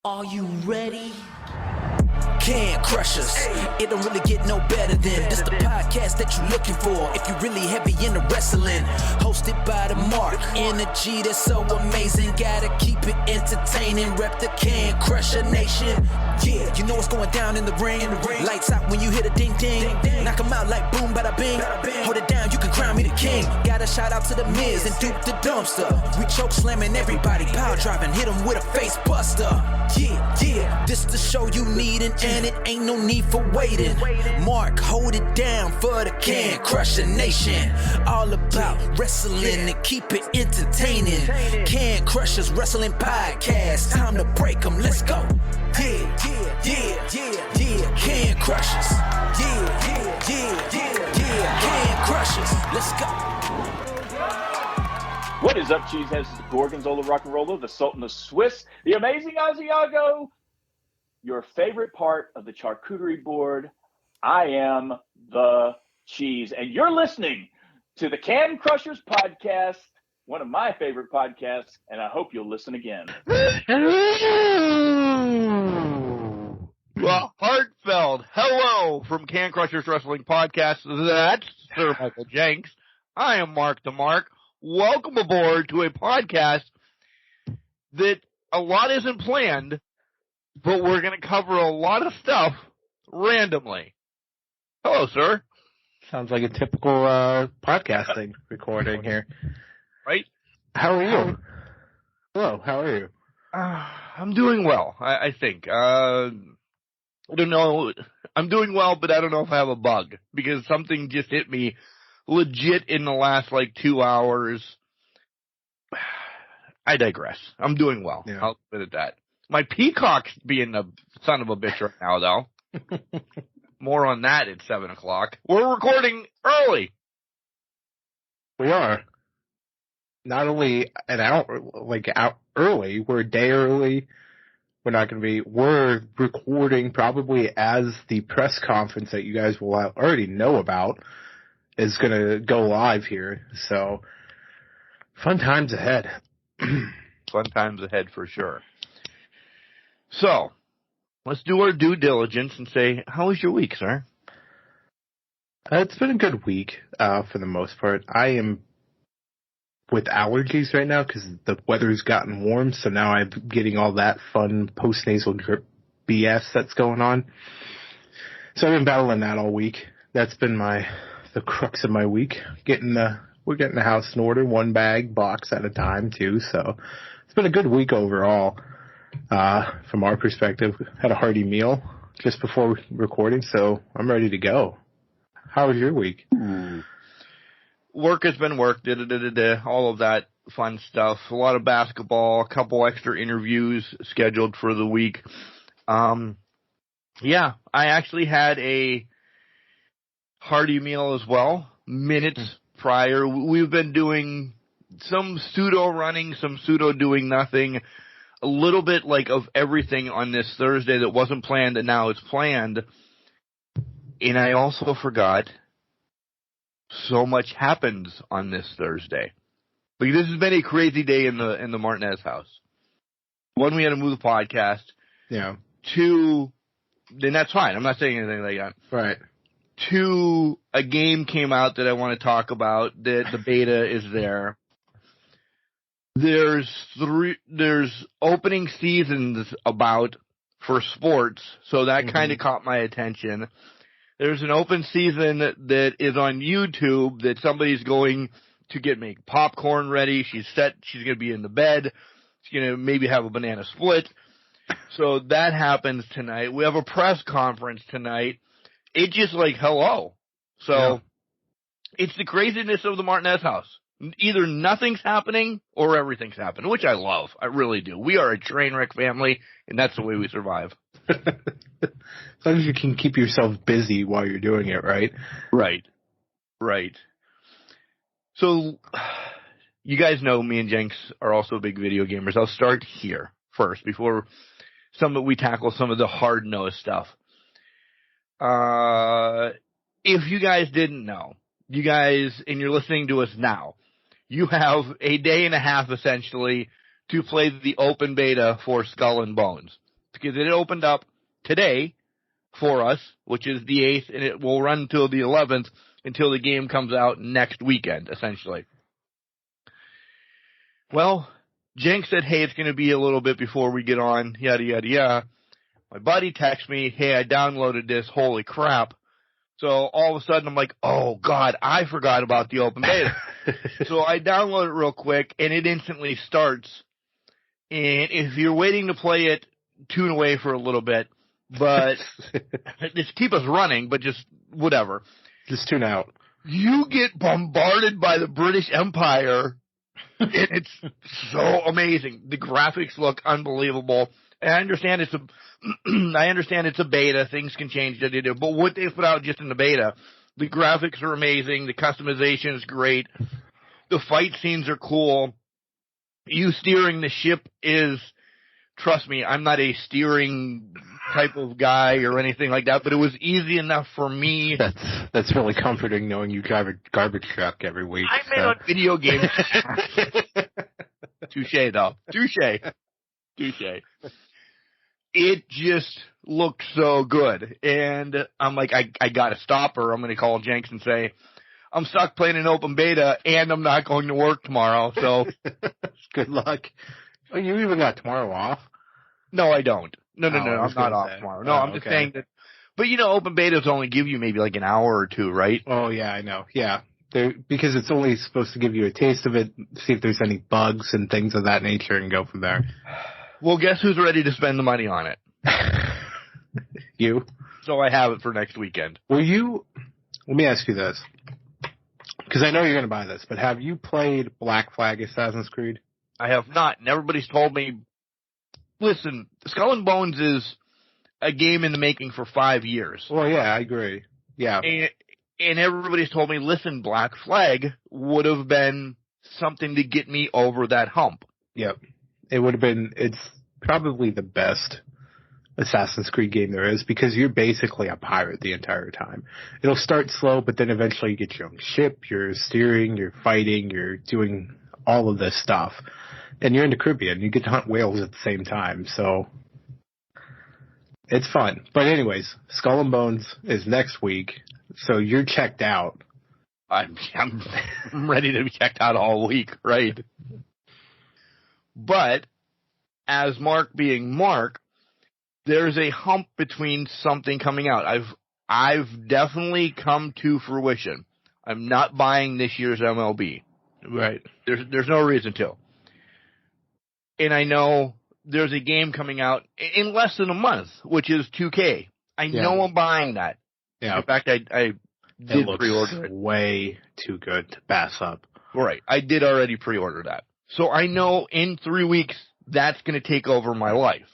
Are you ready? Can crush us. It don't really get no better than this the podcast that you're looking for if you're really heavy into wrestling. Hosted by the Mark. Energy that's so amazing. Gotta keep it entertaining. Rep the Can Crusher Nation. Yeah, you know what's going down in the ring. Lights out when you hit a ding ding. Knock 'em out like boom bada bing. Hold it down, you can crown me the king. Gotta shout out to the Miz and Duke the Dumpster. We choke slamming everybody, power driving, hit 'em with a face buster. Yeah, this the show you need and it ain't no need for waiting. Mark, hold it down for the Can Crusher Nation. All about wrestling and keep it entertaining. Can Crushers Wrestling Podcast. Time to break 'em, let's go. Yeah. Can Crushers. Yeah. Can Crushers. Let's go. What is up, cheeseheads? The Gorgonzola Rock and Roller, the Sultan of Swiss, the amazing Asiago, your favorite part of the charcuterie board. I am the cheese, and you're listening to the Can Crushers Podcast, one of my favorite podcasts, and I hope you'll listen again. Well, heartfelt hello from Can Crushers Wrestling Podcast. That's Sir Michael Jenks. I am Mark the Mark. Welcome aboard to a podcast that a lot isn't planned, but we're going to cover a lot of stuff randomly. Hello, sir. Sounds like a typical podcasting recording here. Right? How are you? Hello, how are you? I'm doing well, I think. I don't know. I'm doing well, but I don't know if I have a bug because something just hit me legit in the last, 2 hours. I digress. I'm doing well. Yeah. I'll put it at that. My peacock's being a son of a bitch right now, though. More on that at 7 o'clock. We're recording early. We are. Not only an hour, out early, we're a day early. We're recording probably as the press conference that you guys will already know about is going to go live here. So, fun times ahead. Fun times ahead for sure. So, let's do our due diligence and say, how was your week, sir? It's been a good week for the most part. I am with allergies right now because the weather's gotten warm, so now I'm getting all that fun post-nasal drip BS that's going on. So I've been battling that all week. That's been the crux of my week. We're getting the house in order, one box at a time too. So it's been a good week overall. From our perspective, had a hearty meal just before recording, so I'm ready to go. How was your week? Work has been work, all of that fun stuff. A lot of basketball, a couple extra interviews scheduled for the week. Yeah, I actually had a hearty meal as well, minutes prior. We've been doing some pseudo running, some pseudo doing nothing, a little bit of everything on this Thursday that wasn't planned and now it's planned. And I also forgot so much happens on this Thursday. This has been a crazy day in the Martinez house. One, we had to move the podcast. Yeah. Two, then that's fine. I'm not saying anything like that. Right. Two, a game came out that I want to talk about. That the beta is there. There's opening seasons about for sports, so that kind of caught my attention. There's an open season that is on YouTube that somebody's going to make popcorn ready. She's set. She's going to be in the bed. She's going to maybe have a banana split. So that happens tonight. We have a press conference tonight. It's just hello. So It's the craziness of the Martinez house. Either nothing's happening or everything's happening, which I love. I really do. We are a train wreck family, and that's the way we survive. As long as you can keep yourself busy while you're doing it, right? Right. So, you guys know me and Jenks are also big video gamers. I'll start here first before we tackle some of the hard-nosed stuff. If you guys didn't know, and you're listening to us now, you have a day and a half, essentially, to play the open beta for Skull and Bones. because it opened up today for us, which is the 8th, and it will run until the 11th, until the game comes out next weekend, essentially. Well, Jenks said, hey, it's going to be a little bit before we get on, yada, yada, yada. My buddy texts me, hey, I downloaded this, holy crap. So all of a sudden I'm like, oh, God, I forgot about the open beta. So I download it real quick, and it instantly starts. And if you're waiting to play it, tune away for a little bit. But just keep us running, but just whatever. Just tune out. You get bombarded by the British Empire, and it's so amazing. The graphics look unbelievable. And I understand it's a beta. Things can change, but what they put out just in the beta, the graphics are amazing. The customization is great. The fight scenes are cool. You steering the ship is, trust me, I'm not a steering type of guy or anything like that, but it was easy enough for me. That's really comforting knowing you drive a garbage truck every week. I made on video games. Touche, though. Touche. It just looked so good. And I'm like, I got to stop her. I'm going to call Jenks and say, I'm stuck playing an open beta, and I'm not going to work tomorrow. So good luck. Oh, you even got tomorrow off? No, I don't. No, I'm not off tomorrow. No, I'm just saying that. But, open betas only give you maybe like an hour or two, right? Oh, yeah, I know. Yeah. Because it's only supposed to give you a taste of it, see if there's any bugs and things of that nature, and go from there. Well, guess who's ready to spend the money on it? You. So I have it for next weekend. Let me ask you this. Because I know you're going to buy this, but have you played Black Flag Assassin's Creed? I have not, and everybody's told me, listen, Skull and Bones is a game in the making for 5 years. Well, yeah, I agree. Yeah. And everybody's told me, listen, Black Flag would have been something to get me over that hump. Yep. It's probably the best Assassin's Creed game there is, because you're basically a pirate the entire time. It'll start slow, but then eventually you get your own ship, you're steering, you're fighting, you're doing all of this stuff. And you're in the Caribbean. You get to hunt whales at the same time, so it's fun. But anyways, Skull and Bones is next week, so you're checked out. I'm ready to be checked out all week, right? But as Mark being Mark, there's a hump between something coming out. I've definitely come to fruition. I'm not buying this year's MLB. Right. There's no reason to. And I know there's a game coming out in less than a month, which is 2K. I know I'm buying that. Yeah. In fact, I did pre-order it. Way too good to pass up. Right. I did already pre-order that. So I know in 3 weeks that's going to take over my life.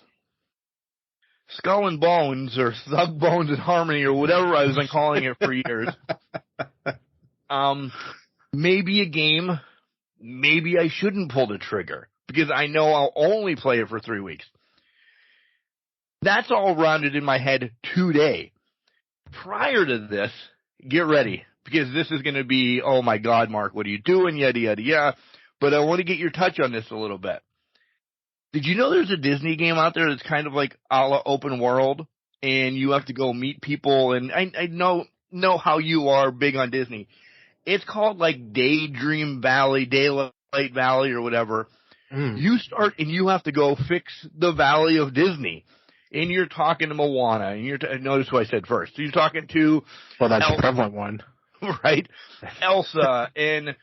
Skull and Bones, or Thug Bones and Harmony, or whatever I was calling it for years. Maybe a game, maybe I shouldn't pull the trigger, because I know I'll only play it for 3 weeks. That's all rounded in my head today. Prior to this, get ready, because this is going to be, oh my God, Mark, what are you doing? Yada, yada, yada. But I want to get your touch on this a little bit. Did you know there's a Disney game out there that's kind of like a la open world, and you have to go meet people? And I know how you are big on Disney. It's called like Daydream Valley, Daylight Valley, or whatever. You start and you have to go fix the Valley of Disney. And you're talking to Moana, and notice who I said first. So you're talking to that's the prevalent one. Right? Elsa, and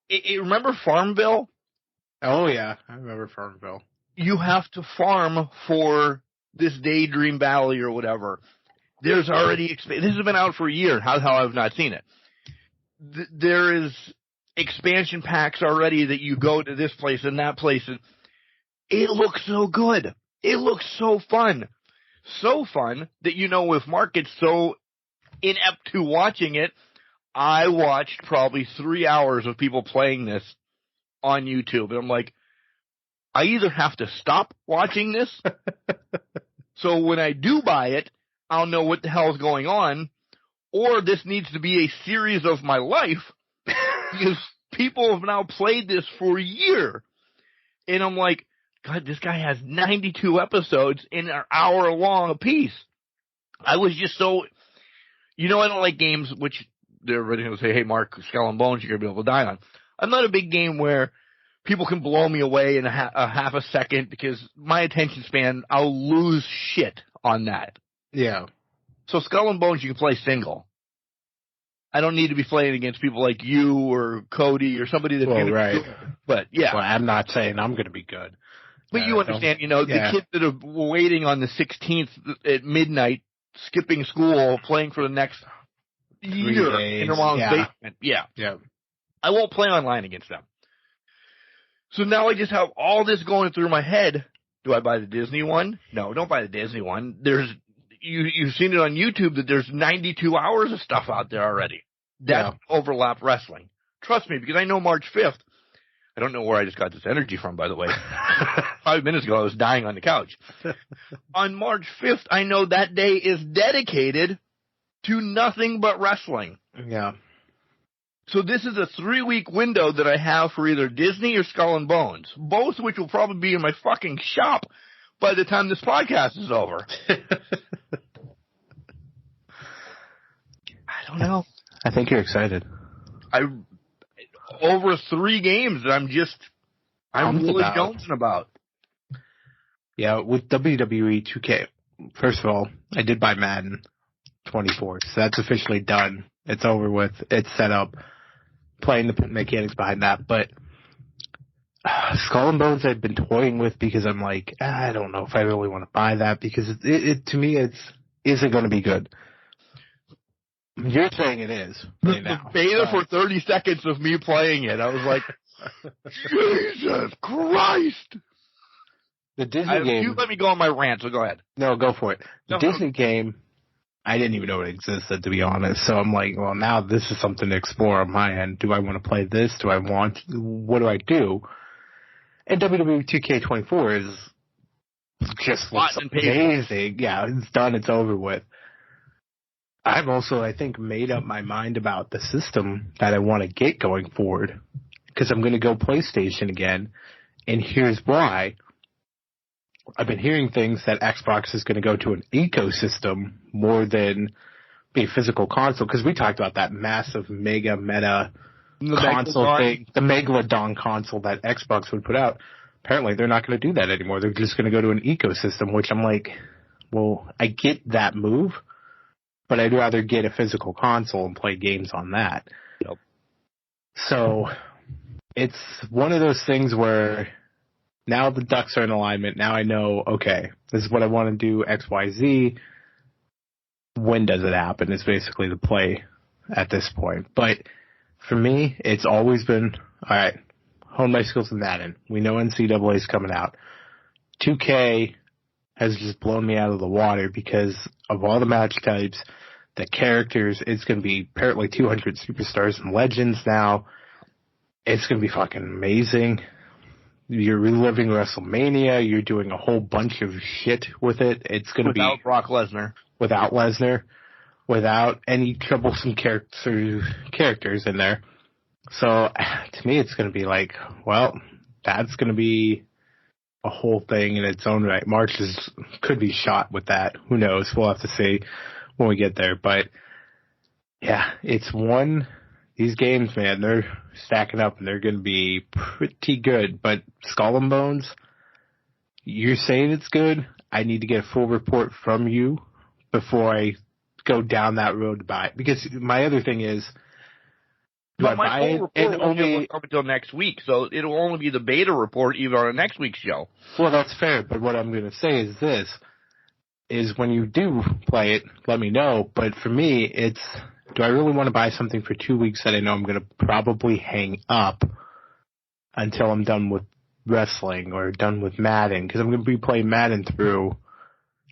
remember Farmville? Oh, yeah. I remember Farmville. You have to farm for this Daydream Valley or whatever. There's already this has been out for a year. How the hell I've not seen it? There is expansion packs already that you go to this place and that place, and it looks so good. It looks so fun. So fun that, if Mark gets so inept to watching it, I watched probably 3 hours of people playing this on YouTube. And I'm like, I either have to stop watching this, so when I do buy it, I'll know what the hell is going on, or this needs to be a series of my life, because people have now played this for a year. And I'm like, God, this guy has 92 episodes in an hour long apiece. I was just so, I don't like games which they're ready to say, hey, Mark, Skull and Bones, you're going to be able to die on. I'm not a big game where people can blow me away in a half a second because my attention span, I'll lose shit on that. Yeah. So Skull and Bones, you can play single. I don't need to be playing against people like you or Cody or somebody that's going to be good. But, yeah. Well, I'm not saying I'm going to be good. But you understand, the kids that are waiting on the 16th at midnight, skipping school, playing for the next year in their mom's basement. Yeah. I won't play online against them. So now I just have all this going through my head. Do I buy the Disney one? No, don't buy the Disney one. You've seen it on YouTube that there's 92 hours of stuff out there already. That's overlap wrestling. Trust me, because I know March 5th. I don't know where I just got this energy from, by the way. 5 minutes ago, I was dying on the couch. On March 5th, I know that day is dedicated to nothing but wrestling. Yeah. So this is a 3-week window that I have for either Disney or Skull and Bones, both which will probably be in my fucking shop by the time this podcast is over. I don't know. I think you're excited. Over 3 games that I'm really jonesing about. Yeah, with WWE 2K, first of all, I did buy Madden 24, so that's officially done. It's over with. It's set up. Playing the mechanics behind that, but Skull and Bones I've been toying with because I'm like, I don't know if I really want to buy that because it to me isn't going to be good. You're saying it is right now. The beta for 30 seconds of me playing it, I was like, Jesus Christ! The Disney game. You let me go on my rant, so go ahead. No, go for it. The Disney game, I didn't even know it existed, to be honest. So I'm like, well, now this is something to explore on my end. Do I want to play this? What do I do? And WWE 2K24 is just looks amazing. Yeah, it's done. It's over with. I've also, I think, made up my mind about the system that I want to get going forward because I'm going to go PlayStation again. And here's why. I've been hearing things that Xbox is going to go to an ecosystem more than a physical console because we talked about that massive mega meta console thing, the Megalodon console that Xbox would put out. Apparently they're not going to do that anymore. They're just going to go to an ecosystem, which I'm like, well, I get that move, but I'd rather get a physical console and play games on that. Yep. So it's one of those things where now the ducks are in alignment. Now I know, okay, this is what I want to do, X, Y, Z. When does it happen is basically the play at this point. But for me, it's always been, all right, hone my skills in Madden. We know NCAA is coming out. 2K has just blown me out of the water because of all the match types, the characters. It's going to be apparently 200 superstars and legends now. It's going to be fucking amazing. You're reliving WrestleMania. You're doing a whole bunch of shit with it. It's going to be without Brock Lesnar. Without Lesnar. Without any troublesome characters in there. So to me, it's going to be like, well, that's going to be a whole thing in its own right. March could be shot with that. Who knows? We'll have to see when we get there. But yeah, it's these games, man, they're stacking up and they're going to be pretty good. But Skull and Bones, you're saying it's good. I need to get a full report from you before I go down that road to buy it. Because my other thing is, do I buy it? And only up until next week, so it'll only be the beta report even on next week's show. Well, that's fair. But what I'm going to say is this: is when you do play it, let me know. But for me, it's, do I really want to buy something for 2 weeks that I know I'm going to probably hang up until I'm done with wrestling or done with Madden? Because I'm going to be playing Madden through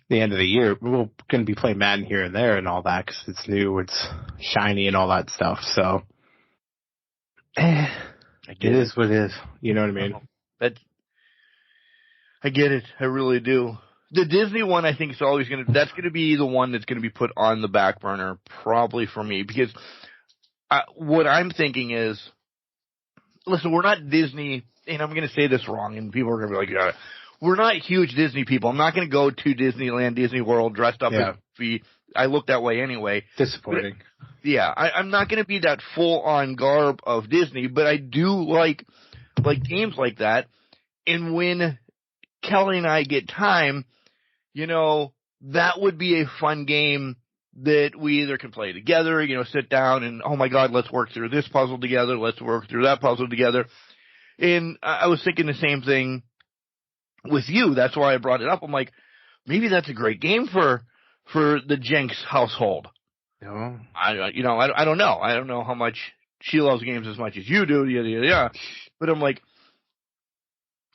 the end of the year. We're going to be playing Madden here and there and all that because it's new, it's shiny and all that stuff. So it is what it is. You know what I mean? I get it. I really do. The Disney one, I think, is always that's going to be the one that's going to be put on the back burner, probably for me, because what I'm thinking is, listen, we're not Disney, and I'm going to say this wrong, and people are going to be like, we're not huge Disney people. I'm not going to go to Disneyland, Disney World dressed up as Goofy. I look that way anyway. Disappointing. But, yeah, I'm not going to be that full-on garb of Disney, but I do like games like that. And when Kelly and I get time, you know, that would be a fun game that we either can play together, you know, sit down and, oh my God, let's work through this puzzle together. Let's work through that puzzle together. And I was thinking the same thing with you. That's why I brought it up. I'm like, maybe that's a great game for the Jenks household. No. I don't know. I don't know how much she loves games as much as you do. Yeah. But I'm like,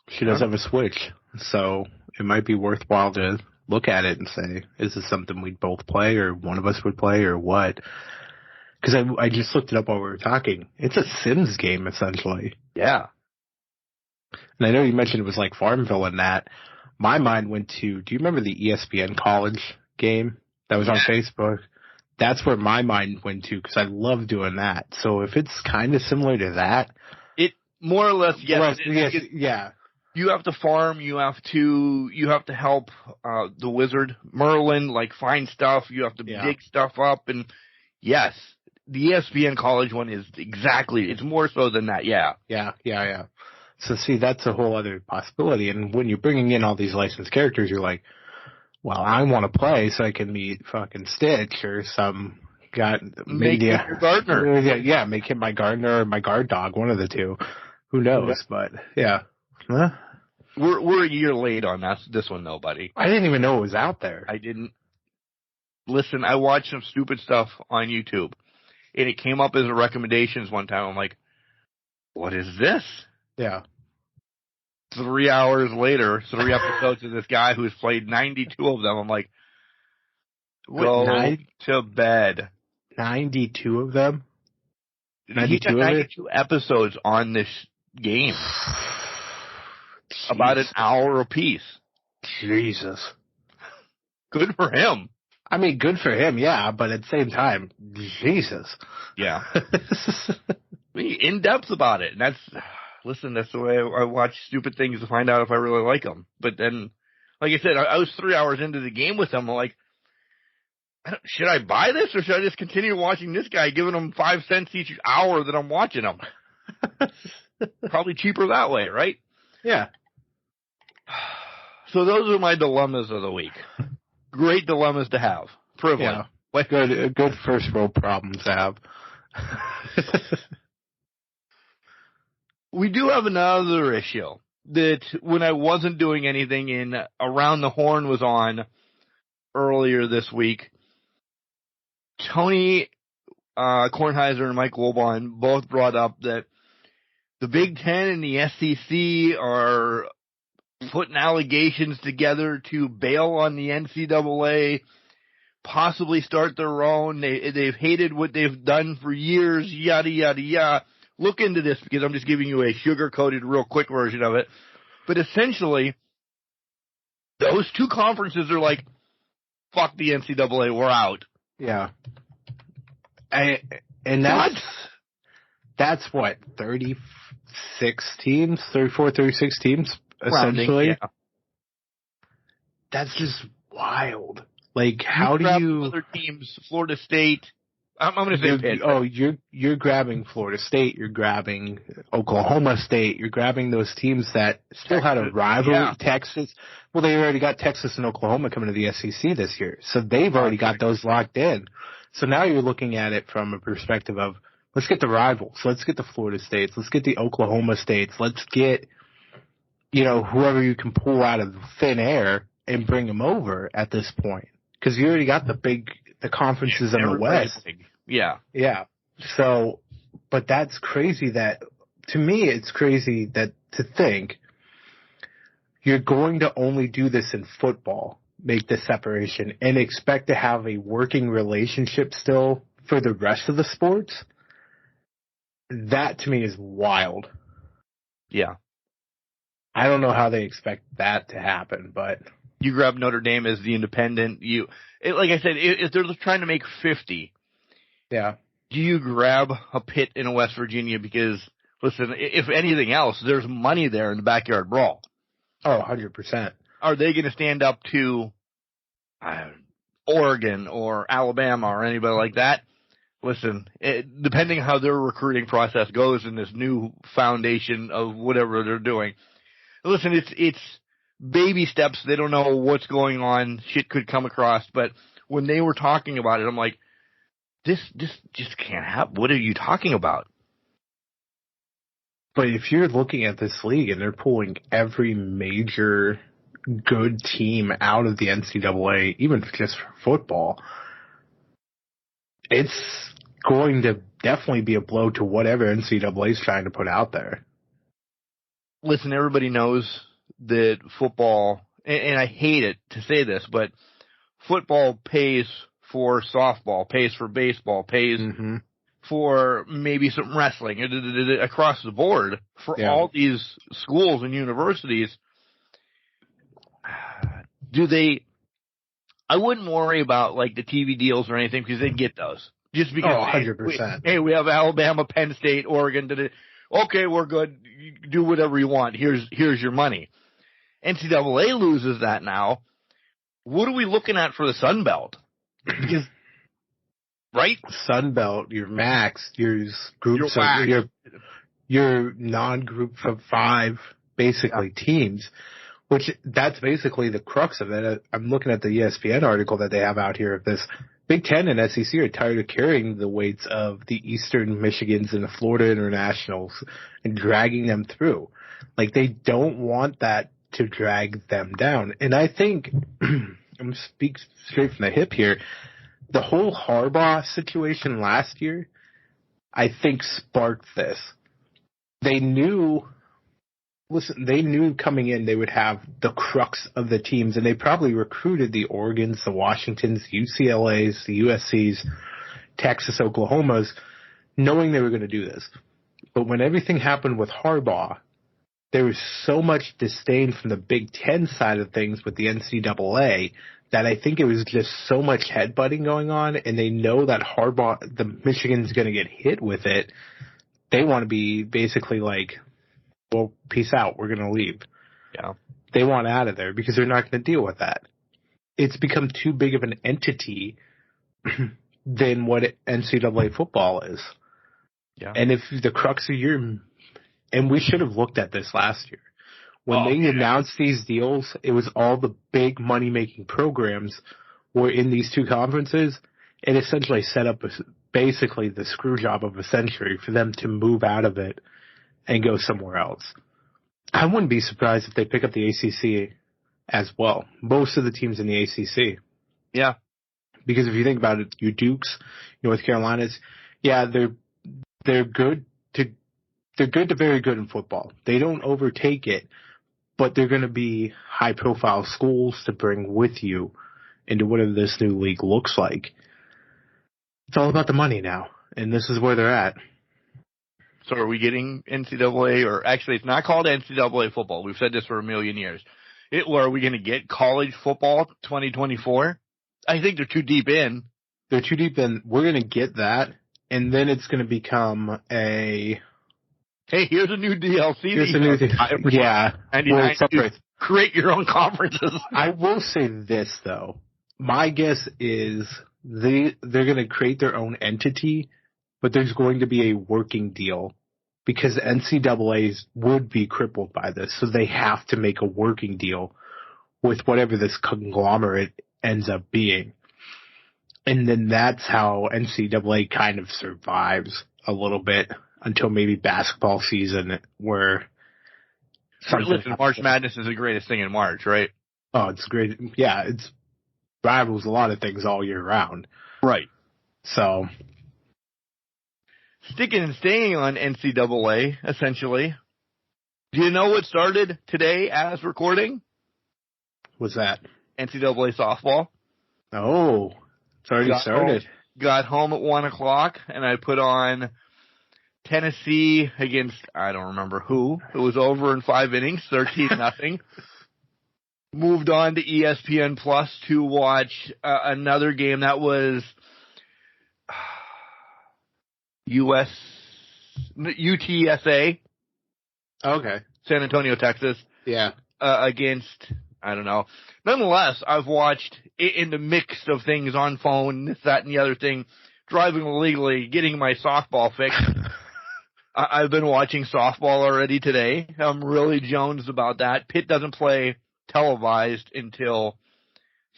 she does have a Switch, so it might be worthwhile to look at it and say, is this something we'd both play or one of us would play or what? Because I just looked it up while we were talking. It's a Sims game, essentially. Yeah. And I know you mentioned it was like Farmville and that. My mind went to, do you remember the ESPN college game that was on Facebook? That's where my mind went to because I love doing that. So if it's kind of similar to that. It more or less, yes. Yeah. You have to farm. You have to help the wizard Merlin like find stuff. You have to dig stuff up, and yes, the ESPN college one is exactly. It's more so than that. Yeah. So see, that's a whole other possibility. And when you're bringing in all these licensed characters, you're like, well, I want to play so I can meet fucking Stitch or some make him your gardener. Yeah, make him my gardener or my guard dog, one of the two. Who knows? But yeah. Huh? We're a year late on this one though, buddy. I didn't even know it was out there. I didn't. Listen, I watched some stupid stuff on YouTube, and it came up as a recommendations one time. I'm like, what is this? Yeah. 3 hours later, 3 episodes of this guy who's played 92 of them. I'm like, go to bed. 92 of them? 92 episodes on this game. About an hour apiece. Jesus. Good for him. I mean, good for him, yeah, but at the same time, Jesus. Yeah. Be in depth about it. And that's the way I watch stupid things to find out if I really like them. But then, like I said, I was 3 hours into the game with him. I'm like, should I buy this or should I just continue watching this guy, giving him 5 cents each hour that I'm watching him? Probably cheaper that way, right? Yeah. So those are my dilemmas of the week. Great dilemmas to have. Privilege. Yeah. Good first world problems to have. We do have another issue that when I wasn't doing anything and Around the Horn was on earlier this week, Tony Kornheiser and Mike Wilbon both brought up that the Big Ten and the SEC are putting allegations together to bail on the NCAA, possibly start their own. They've hated what they've done for years, yada, yada, yada. Look into this because I'm just giving you a sugar-coated, real quick version of it. But essentially, those two conferences are like, fuck the NCAA, we're out. Yeah. And that's what, 36 teams, 34, 36 teams, essentially? Yeah. That's just wild. Like, how do you... Other teams, Florida State... I'm going to say Pitt. Oh, you're grabbing Florida State, you're grabbing Oklahoma State, you're grabbing those teams that still had a rivalry. Yeah. Texas. Well, they already got Texas and Oklahoma coming to the SEC this year, so they've already got those locked in. So now you're looking at it from a perspective of, let's get the rivals, let's get the Florida States, let's get the Oklahoma States, let's get, whoever you can pull out of thin air and bring them over at this point. Because you already got the conferences in the West. Yeah. Yeah. So, but that's crazy to me, it's crazy to think you're going to only do this in football, make the separation, and expect to have a working relationship still for the rest of the sports. That to me is wild. Yeah. I don't know how they expect that to happen, but... You grab Notre Dame as the independent. Like I said, if they're trying to make 50, yeah. Do you grab a Pitt in West Virginia? Because, listen, if anything else, there's money there in the backyard brawl. Oh, 100%. Are they going to stand up to Oregon or Alabama or anybody like that? Listen, depending how their recruiting process goes in this new foundation of whatever they're doing, listen, it's baby steps. They don't know what's going on. Shit could come across. But when they were talking about it, I'm like, this just can't happen. What are you talking about? But if you're looking at this league and they're pulling every major good team out of the NCAA, even just for football, it's going to definitely be a blow to whatever NCAA is trying to put out there. Listen, everybody knows that football, and I hate it to say this, but football pays for softball, pays for baseball, pays for maybe some wrestling across the board for all these schools and universities. I wouldn't worry about like the TV deals or anything because they'd get those. Just because, 100%. We have Alabama, Penn State, Oregon. Okay, we're good. You do whatever you want. Here's your money. NCAA loses that now. What are we looking at for the Sun Belt? Because, right? Sun Belt, your max, your groups of your non-group of 5 basically teams, which that's basically the crux of it. I'm looking at the ESPN article that they have out here of this. Big Ten and SEC are tired of carrying the weights of the Eastern Michigans and the Florida Internationals and dragging them through. Like, they don't want that to drag them down. And I think, I'm going to speak straight from the hip here, the whole Harbaugh situation last year, I think sparked this. They knew coming in they would have the crux of the teams, and they probably recruited the Oregons, the Washingtons, the UCLAs, the USCs, Texas, Oklahomas, knowing they were going to do this. But when everything happened with Harbaugh, there was so much disdain from the Big Ten side of things with the NCAA that I think it was just so much headbutting going on, and they know that Harbaugh, the Michigan's going to get hit with it. They want to be basically like, well, peace out. We're going to leave. Yeah. They want out of there because they're not going to deal with that. It's become too big of an entity than what NCAA football is. Yeah. And if the crux of and we should have looked at this last year. When they announced these deals, it was all the big money-making programs were in these 2 conferences. It essentially set up basically the screw job of a century for them to move out of it and go somewhere else. I wouldn't be surprised if they pick up the ACC as well. Most of the teams in the ACC. Yeah. Because if you think about it, your Dukes, North Carolinas, they're good to very good in football. They don't overtake it, but they're going to be high-profile schools to bring with you into whatever this new league looks like. It's all about the money now, and this is where they're at. So are we getting NCAA, or actually it's not called NCAA football. We've said this for a million years. Are we going to get college football 2024? I think they're too deep in. They're too deep in. We're going to get that, and then it's going to become a... Hey, here's a new DLC. Here's a new yeah. Well, create your own conferences. I will say this, though. My guess is they're going to create their own entity, but there's going to be a working deal because the NCAAs would be crippled by this, so they have to make a working deal with whatever this conglomerate ends up being. And then that's how NCAA kind of survives a little bit until maybe basketball season where... Listen, March Madness is the greatest thing in March, right? Oh, it's great. Yeah, it's rivals a lot of things all year round. Right. So... Sticking and staying on NCAA, essentially. Do you know what started today as recording? What's that? NCAA softball. Oh, it's already started. Got home at 1 o'clock, and I put on Tennessee against, I don't remember who. It was over in 5 innings, 13-0. Moved on to ESPN Plus to watch another game that was UTSA. Okay. San Antonio, Texas. Yeah. against, I don't know. Nonetheless, I've watched in the mix of things on phone, this, that, and the other thing, driving illegally, getting my softball fix. I've been watching softball already today. I'm really jonesed about that. Pitt doesn't play televised until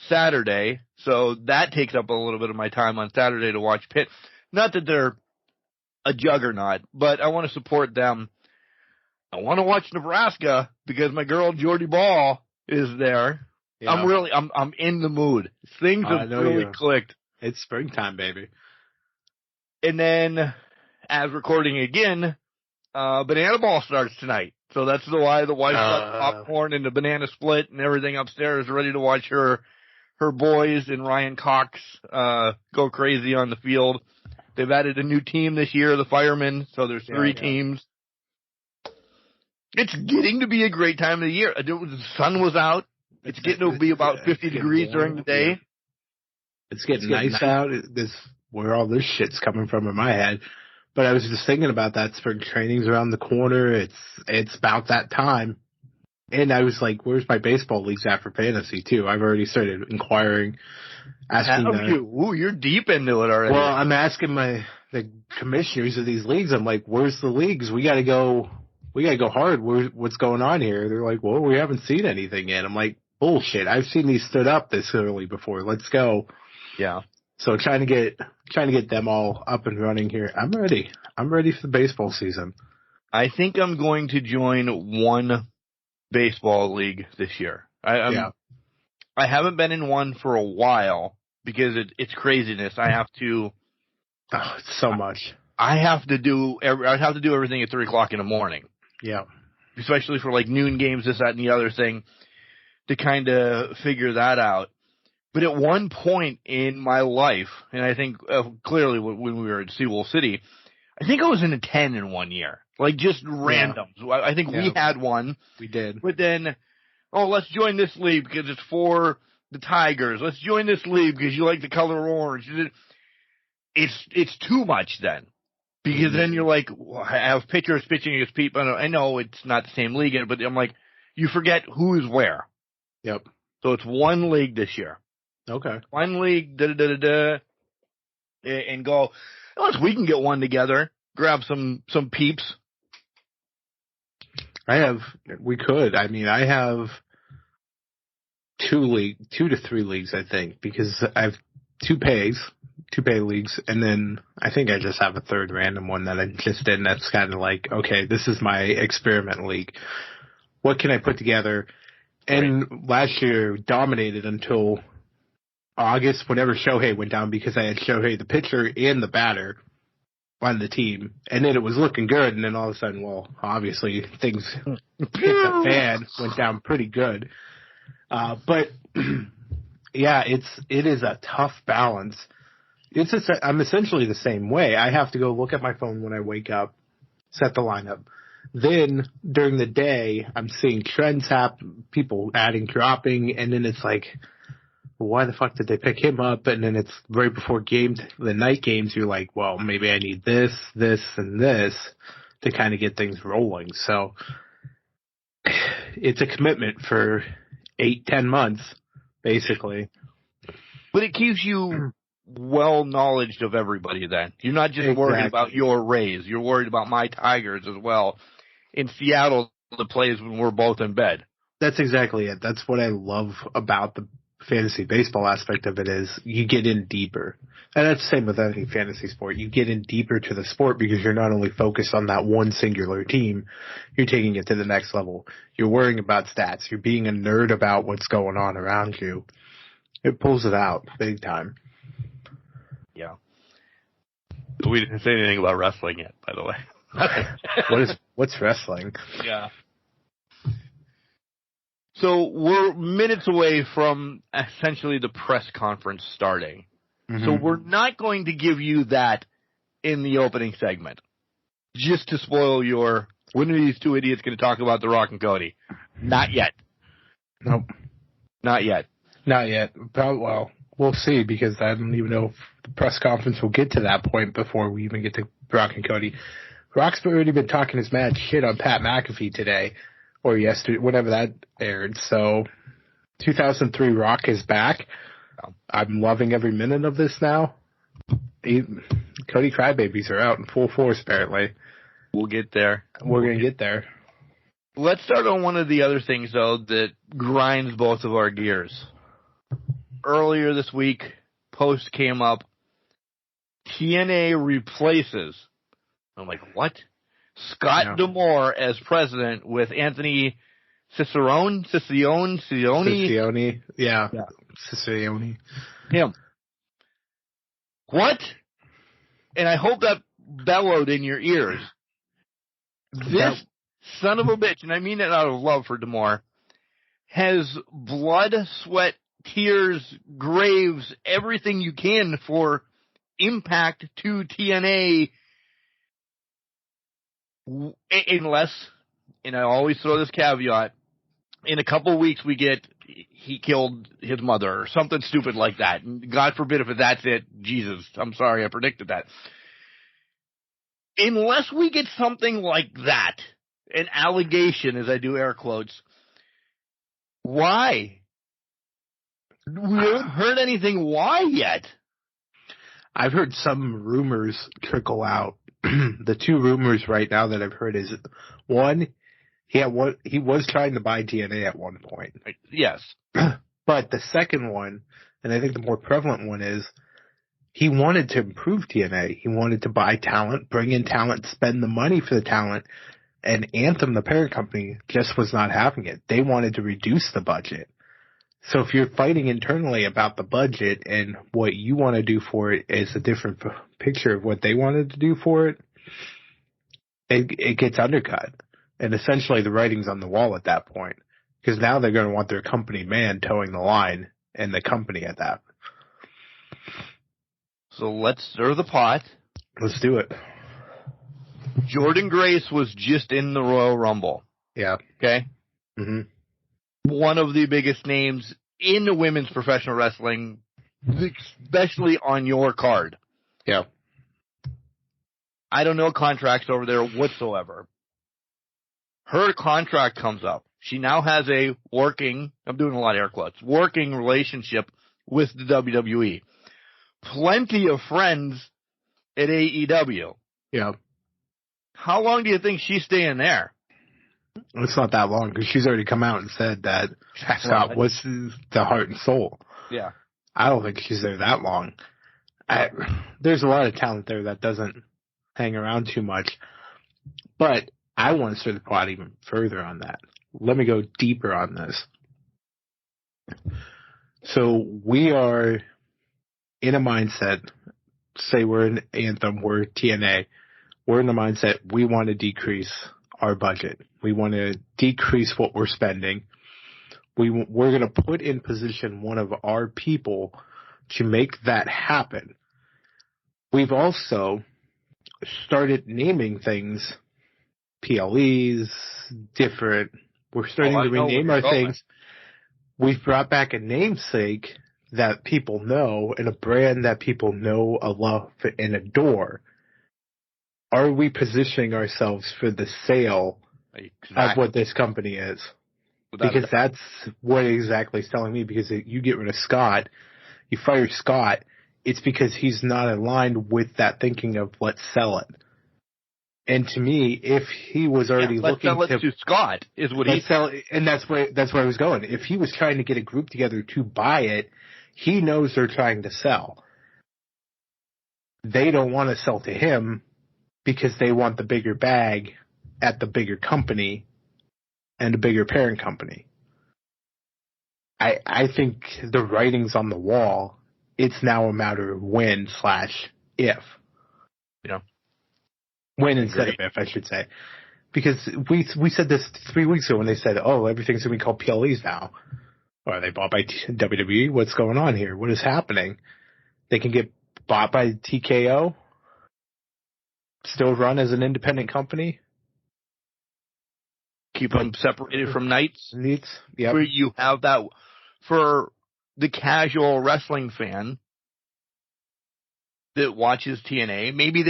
Saturday, so that takes up a little bit of my time on Saturday to watch Pitt. Not that they're a juggernaut, but I want to support them. I want to watch Nebraska because my girl Jordy Ball is there. Yeah. I'm in the mood. Things have really clicked. It's springtime, baby. And then, as recording again, Banana Ball starts tonight. So that's why the wife's got popcorn and the banana split and everything upstairs, ready to watch her boys and Ryan Cox go crazy on the field. They've added a new team this year, the Firemen, so there's 3 teams. It's getting to be a great time of the year. The sun was out. It's getting to be about 50 degrees during the day. It's getting nice out. This where all this shit's coming from in my head. But I was just thinking about that. Spring training's around the corner. It's about that time. And I was like, where's my baseball leagues at for fantasy, too? I've already started inquiring, asking you're deep into it already. Well, I'm asking the commissioners of these leagues. I'm like, where's the leagues? We got to go hard. What's going on here? They're like, well, we haven't seen anything yet. I'm like, bullshit. I've seen these stood up this early before. Let's go. Yeah. So trying to get them all up and running here. I'm ready. I'm ready for the baseball season. I think I'm going to join one baseball league this year. I haven't been in one for a while because it's craziness. I have to. Oh, it's so much. I have to do everything at 3:00 in the morning. Yeah. Especially for like noon games, this, that, and the other thing, to kind of figure that out. But at one point in my life, and I think clearly when we were in Seawolf City, I think I was in a 10 in 1 year. Like just randoms. Yeah. I think we had one. We did. But then, let's join this league because it's for the Tigers. Let's join this league because you like the color orange. It's too much then. Because then you're like, I have pitchers pitching against people. I know it's not the same league, but I'm like, you forget who's where. Yep. So it's one league this year. Okay. One league, and go, unless we can get one together, grab some peeps. We could. I mean, I have 2 to 3 leagues, I think, because I have 2 pay leagues, and then I think I just have a third random one that I'm just in that's kind of like, okay, this is my experiment league. What can I put together? And last year dominated until August, whenever Shohei went down, because I had Shohei the pitcher and the batter on the team, and then it was looking good, and then all of a sudden, well, obviously things hit the fan, went down pretty good. But yeah, it is a tough balance. I'm essentially the same way. I have to go look at my phone when I wake up, set the lineup. Then during the day, I'm seeing trends happen, people adding, dropping, and then it's like, why the fuck did they pick him up? And then it's right before the night games, you're like, well, maybe I need this, and this to kind of get things rolling. So it's a commitment for 8-10 months, basically. But it keeps you well knowledge of everybody then. You're not just worried about your Rays. You're worried about my Tigers as well. In Seattle, the plays when we're both in bed. That's exactly it. That's what I love about the fantasy baseball aspect of it is you get in deeper. And that's the same with any fantasy sport. You get in deeper to the sport because you're not only focused on that one singular team, you're taking it to the next level. You're worrying about stats. You're being a nerd about what's going on around you. It pulls it out big time. Yeah. We didn't say anything about wrestling yet, by the way. What's wrestling? Yeah. So we're minutes away from essentially the press conference starting. Mm-hmm. So we're not going to give you that in the opening segment. Just to spoil when are these 2 idiots going to talk about The Rock and Cody? Not yet. Nope. Not yet. Not yet. Well, we'll see, because I don't even know if the press conference will get to that point before we even get to Rock and Cody. Rock's already been talking his mad shit on Pat McAfee today, or yesterday, whenever that aired. So 2003 Rock is back. I'm loving every minute of this now. Cody Crybabies are out in full force, apparently. We'll get there. We're going to get there. Let's start on one of the other things, though, that grinds both of our gears. Earlier this week, post came up, TNA replaces. I'm like, what? Scott D'Amore as president with Anthony Cicerone? Yeah. Cicerone. Him. What? And I hope that bellowed in your ears. This son of a bitch, and I mean it out of love for D'Amore, has blood, sweat, tears, graves, everything you can for impact to TNA. Unless, and I always throw this caveat, in a couple of weeks we get he killed his mother or something stupid like that. God forbid if that's it. Jesus, I'm sorry I predicted that. Unless we get something like that, an allegation, as I do air quotes, why? We haven't heard anything why yet. I've heard some rumors trickle out. The two rumors right now that I've heard is, one, he was trying to buy TNA at one point. Yes. But the second one, and I think the more prevalent one, is he wanted to improve TNA. He wanted to buy talent, bring in talent, spend the money for the talent, and Anthem, the parent company, just was not having it. They wanted to reduce the budget. So if you're fighting internally about the budget and what you want to do for it is a different picture of what they wanted to do for it, it gets undercut. And essentially the writing's on the wall at that point. Because now they're going to want their company man towing the line and the company at that. So let's stir the pot. Let's do it. Jordan Grace was just in the Royal Rumble. Yeah. Okay? Mm-hmm. One of the biggest names in the women's professional wrestling, especially on your card. Yeah. I don't know contracts over there whatsoever. Her contract comes up. She now has a working, I'm doing a lot of air quotes, working relationship with the WWE. Plenty of friends at AEW. Yeah. How long do you think she's staying there? It's not that long because she's already come out and said that Scott was the heart and soul. Yeah. I don't think she's there that long. There's a lot of talent there that doesn't hang around too much. But I want to stir the pot even further on that. Let me go deeper on this. So we are in a mindset, say we're in Anthem, we're TNA, we're in a mindset we want to decrease our budget. We want to decrease what we're spending. We're going to put in position one of our people to make that happen. We've also started naming things, PLEs, different. We're starting to rename our things. We've brought back a namesake that people know and a brand that people know, love, and adore. Are we positioning ourselves for the sale of what this company is? Because that's what exactly is telling me. Because if you get rid of Scott, you fire Scott, it's because he's not aligned with that thinking of let's sell it. And to me, if he was already looking sell it to Scott, is what he's selling, and that's where I was going. If he was trying to get a group together to buy it, he knows they're trying to sell. They don't want to sell to him because they want the bigger bag at the bigger company and a bigger parent company. I think the writing's on the wall. It's now a matter of when/if. Yeah. When instead of if, I should say. Because we said this 3 weeks ago when they said, oh, everything's going to be called PLEs now. Or are they bought by WWE? What's going on here? What is happening? They can get bought by TKO? Still run as an independent company? Keep them separated from Knights? Yep. Where you have that for the casual wrestling fan that watches TNA. Maybe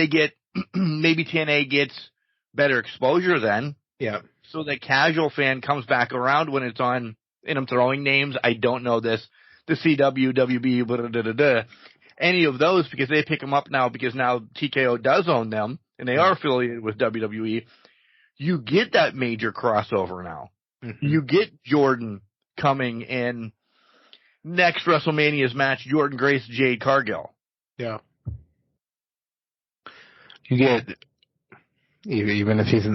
TNA gets better exposure then. Yeah. so the casual fan comes back around when it's on, and I'm throwing names, I don't know this, the CW, WB, blah, blah, blah, blah, any of those, because they pick them up now because now TKO does own them, and they are affiliated with WWE. You get that major crossover now. Mm-hmm. You get Jordan coming in next WrestleMania's match, Jordan Grace, Jade Cargill. Yeah. You get, even if he's,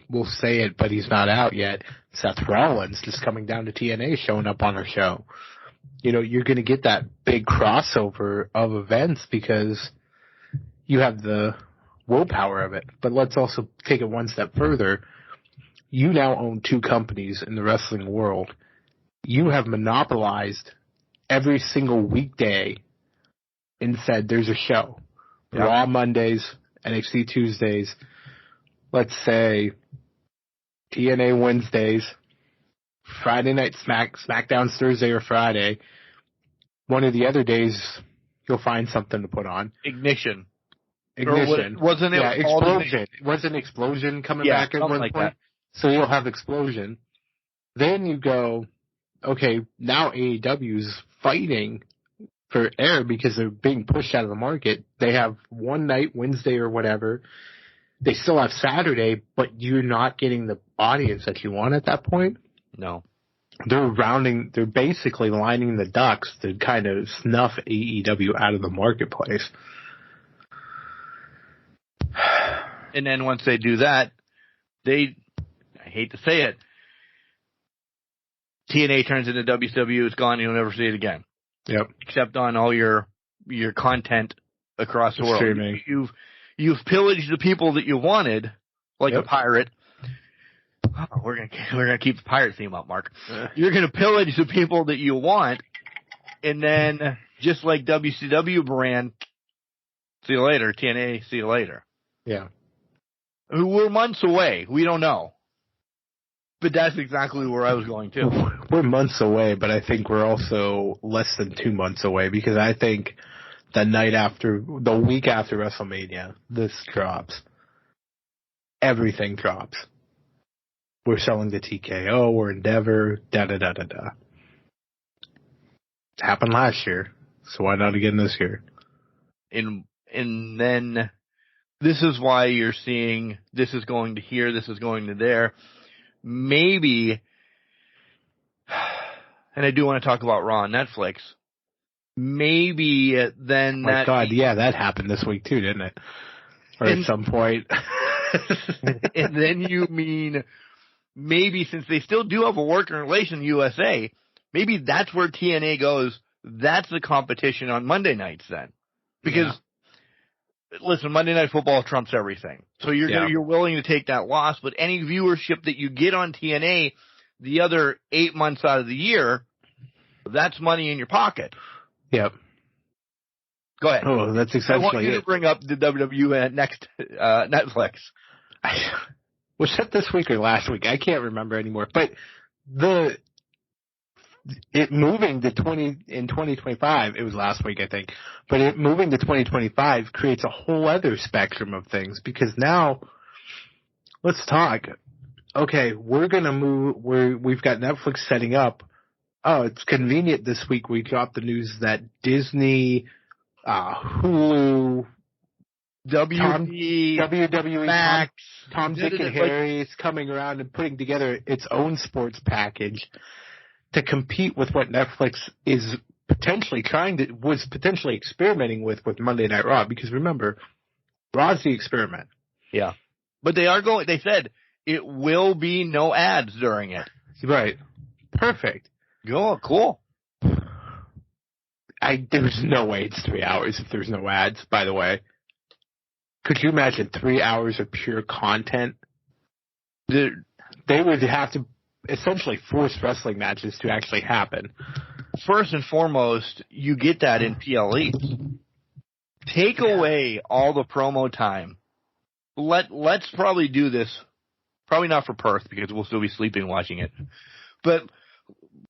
we'll say it, but he's not out yet, Seth Rollins just coming down to TNA, showing up on our show. You know, you're going to get that big crossover of events because you have the willpower of it. But let's also take it one step further. You now own two companies in the wrestling world. You have monopolized every single weekday and said there's a show. Yep. Raw Mondays, NXT Tuesdays, let's say TNA Wednesdays, Friday night SmackDown's Thursday or Friday. One of the other days, you'll find something to put on. Ignition. Wasn't it? Yeah, Explosion. Wasn't Explosion coming back at one point? That. So you'll have Explosion. Then you go, okay, now AEW's fighting for air because they're being pushed out of the market. They have one night, Wednesday or whatever. They still have Saturday, but you're not getting the audience that you want at that point. No. They're basically lining the ducks to kind of snuff AEW out of the marketplace. And then once they do that, I hate to say it, TNA turns into WCW, it's gone, you'll never see it again. Yep. Except on all your content across the world. Streaming. You've pillaged the people that you wanted, like a pirate. Oh, we're gonna keep the pirate theme up, Mark. You're gonna pillage the people that you want, and then just like WCW brand, see you later. TNA, see you later. Yeah. We're months away. We don't know. But that's exactly where I was going to. We're months away, but I think we're also less than 2 months away because I think the week after WrestleMania, this drops. Everything drops. We're selling the TKO, we're Endeavor, da-da-da-da-da. It happened last year, so why not again this year? And then this is why you're seeing this is going to here, this is going to there. Maybe, and I do want to talk about Raw on Netflix, maybe then that... God, yeah, that happened this week too, didn't it? Or at some point. And then you mean... Maybe since they still do have a working relation in USA, maybe that's where TNA goes. That's the competition on Monday nights then. Because, listen, Monday Night Football trumps everything. So you're willing to take that loss, but any viewership that you get on TNA the other 8 months out of the year, that's money in your pocket. Yep. Go ahead. Oh, that's essentially it. I want you to bring up the WWE next Netflix. Was that this week or last week? I can't remember anymore. But it moving to 2025, it was last week, I think. But it moving to 2025 creates a whole other spectrum of things because now, let's talk. Okay, we're gonna move. We've got Netflix setting up. Oh, it's convenient this week. We dropped the news that Disney, Hulu, WWE Max, Tom, Dick, and Harry is coming around and putting together its own sports package to compete with what Netflix is was potentially experimenting with Monday Night Raw. Because remember, Raw's the experiment. Yeah, but they said it will be no ads during it. Right. Perfect. Oh, cool. There's no way it's 3 hours if there's no ads, by the way. Could you imagine 3 hours of pure content? They would have to essentially force wrestling matches to actually happen. First and foremost, you get that in PLE. Take away all the promo time. Let's probably do this. Probably not for Perth because we'll still be sleeping watching it. But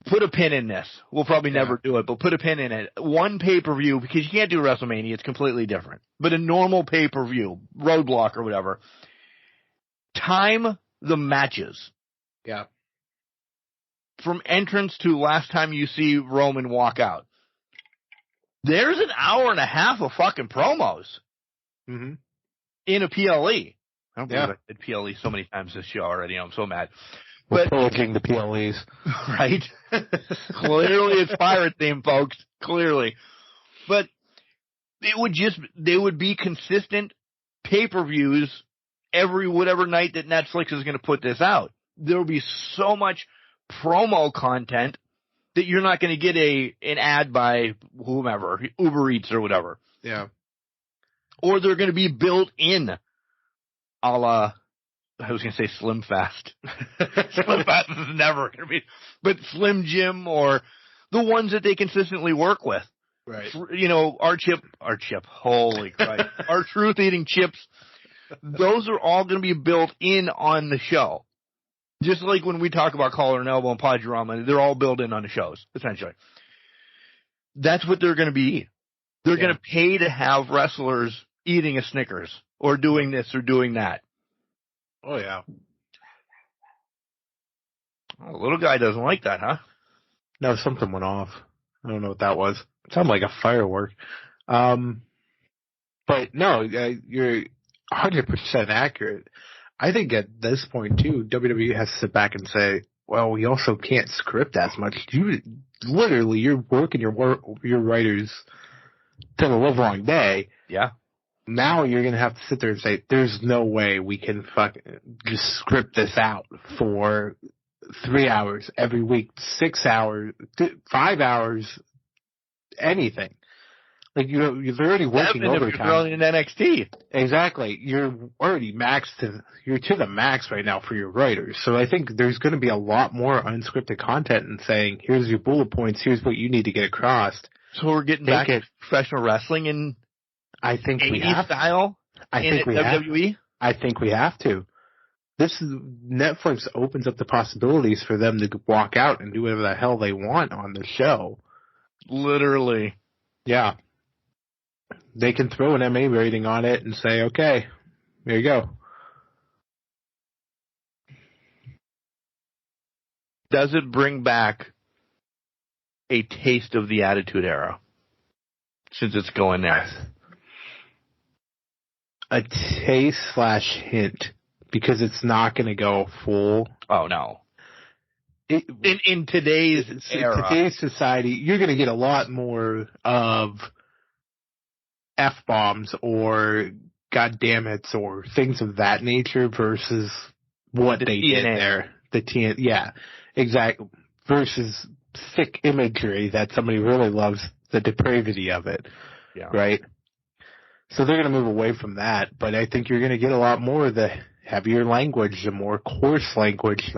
put a pin in this. We'll probably never do it, but put a pin in it. One pay-per-view, because you can't do WrestleMania. It's completely different. But a normal pay-per-view, Roadblock or whatever, time the matches. Yeah. From entrance to last time you see Roman walk out, there's an hour and a half of fucking promos Mm-hmm. in a PLE. I don't believe Yeah. I did PLE so many times this show already. I'm so mad. We're But pillaging the PLEs. right? Clearly it's pirate theme, folks. Clearly. But they would be consistent pay-per-views every whatever night that Netflix is going to put this out. There will be so much promo content that you're not going to get an ad by whomever, Uber Eats or whatever. Yeah. Or they're going to be built in, a la, I was going to say Slim Fast. Slim Fast is never going to be, but Slim Jim or the ones that they consistently work with. Right. You know, our chip, holy Christ. Our truth eating chips, those are all going to be built in on the show. Just like when we talk about Collar and Elbow and Podurama, they're all built in on the shows, essentially. That's what they're going to be. They're going to pay to have wrestlers eating a Snickers or doing this or doing that. Oh, yeah. Oh, the little guy doesn't like that, huh? No, something went off. I don't know what that was. It sounded like a firework. But no, you're 100% accurate. I think at this point, too, WWE has to sit back and say, well, we also can't script as much. You're working your writers to the livelong day. Yeah. Now you're going to have to sit there and say, there's no way we can just script this out for 3 hours every week, 6 hours, 5 hours, anything. Like, you're already working overtime. If you're growing in NXT. Exactly. You're already you're to the max right now for your writers. So I think there's going to be a lot more unscripted content and saying, here's your bullet points, here's what you need to get across. So we're getting back to professional wrestling in I think we 80s have style in WWE? I think we have to. Netflix opens up the possibilities for them to walk out and do whatever the hell they want on the show. Literally. Yeah. They can throw an MA rating on it and say, okay, there you go. Does it bring back a taste of the Attitude Era? Since it's going there. A taste/hint, because it's not going to go full. Oh, no. In today's era. Today's society, you're going to get a lot more of F-bombs or goddammits or things of that nature versus what they did there. Yeah, exactly. Versus thick imagery that somebody really loves, the depravity of it. Yeah. Right? So they're going to move away from that, but I think you're going to get a lot more of the heavier language, the more coarse language,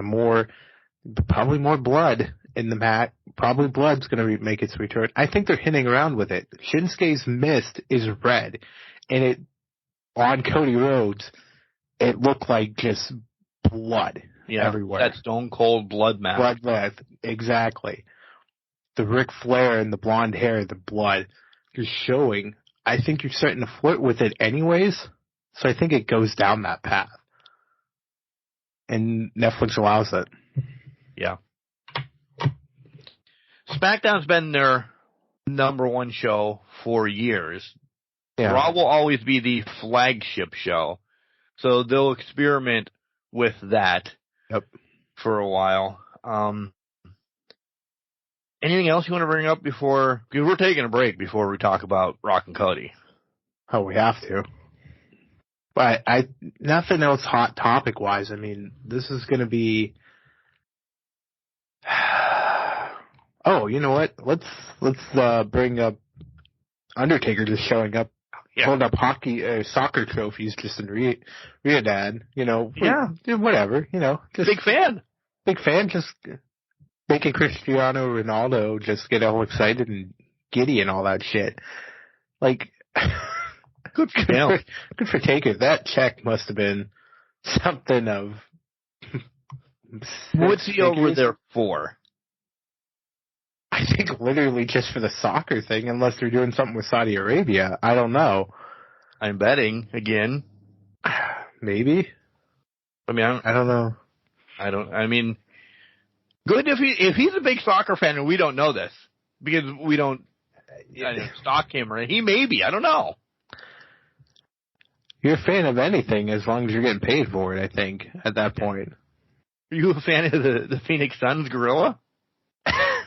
probably more blood in the mat. Probably blood's going to make its return. I think they're hinting around with it. Shinsuke's mist is red, and on Cody Rhodes, it looked like just blood everywhere. That stone cold blood mat. Blood bath, exactly. The Ric Flair and the blonde hair, the blood, just showing. I think you're starting to flirt with it anyways, so I think it goes down that path. And Netflix allows it. Yeah. SmackDown's been their number one show for years. Yeah. Raw will always be the flagship show, so they'll experiment with that for a while. Anything else you want to bring up because we're taking a break before we talk about Rock and Cody? Oh, we have to. But nothing else hot topic wise. I mean, this is going to be. Oh, you know what? Let's bring up Undertaker just showing up, holding up soccer trophies just in Riyadh. You know, whatever. You know, just big fan. Just making Cristiano Ronaldo just get all excited and giddy and all that shit. Like, good for Taker. That check must have been something of. What's he over there for? I think literally just for the soccer thing, unless they're doing something with Saudi Arabia. I don't know. I'm betting again. Maybe. I mean, I don't know. Good if he's a big soccer fan and we don't know this because we don't stalk him or he may be. I don't know. You're a fan of anything as long as you're getting paid for it, I think, at that point. Are you a fan of the Phoenix Suns gorilla?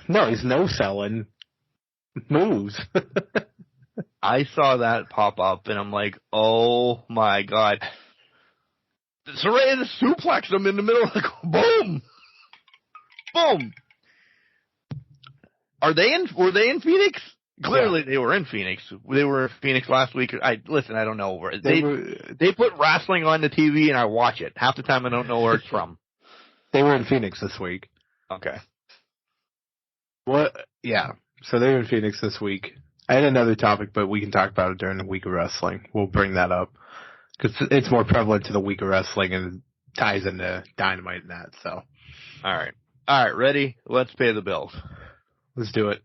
No, he's no-selling moves. I saw that pop up, and I'm like, oh, my God. Saraya suplexed him in the middle, like, boom! Boom! Were they in Phoenix? Clearly, they were in Phoenix. They were in Phoenix last week. I don't know where. They put wrestling on the TV, and I watch it. Half the time, I don't know where it's from. They were in Phoenix this week. Okay. What? Yeah. So they were in Phoenix this week. I had another topic, but we can talk about it during the week of wrestling. We'll bring that up because it's more prevalent to the week of wrestling and ties into Dynamite and that. So. All right. Ready? Let's pay the bills. Let's do it.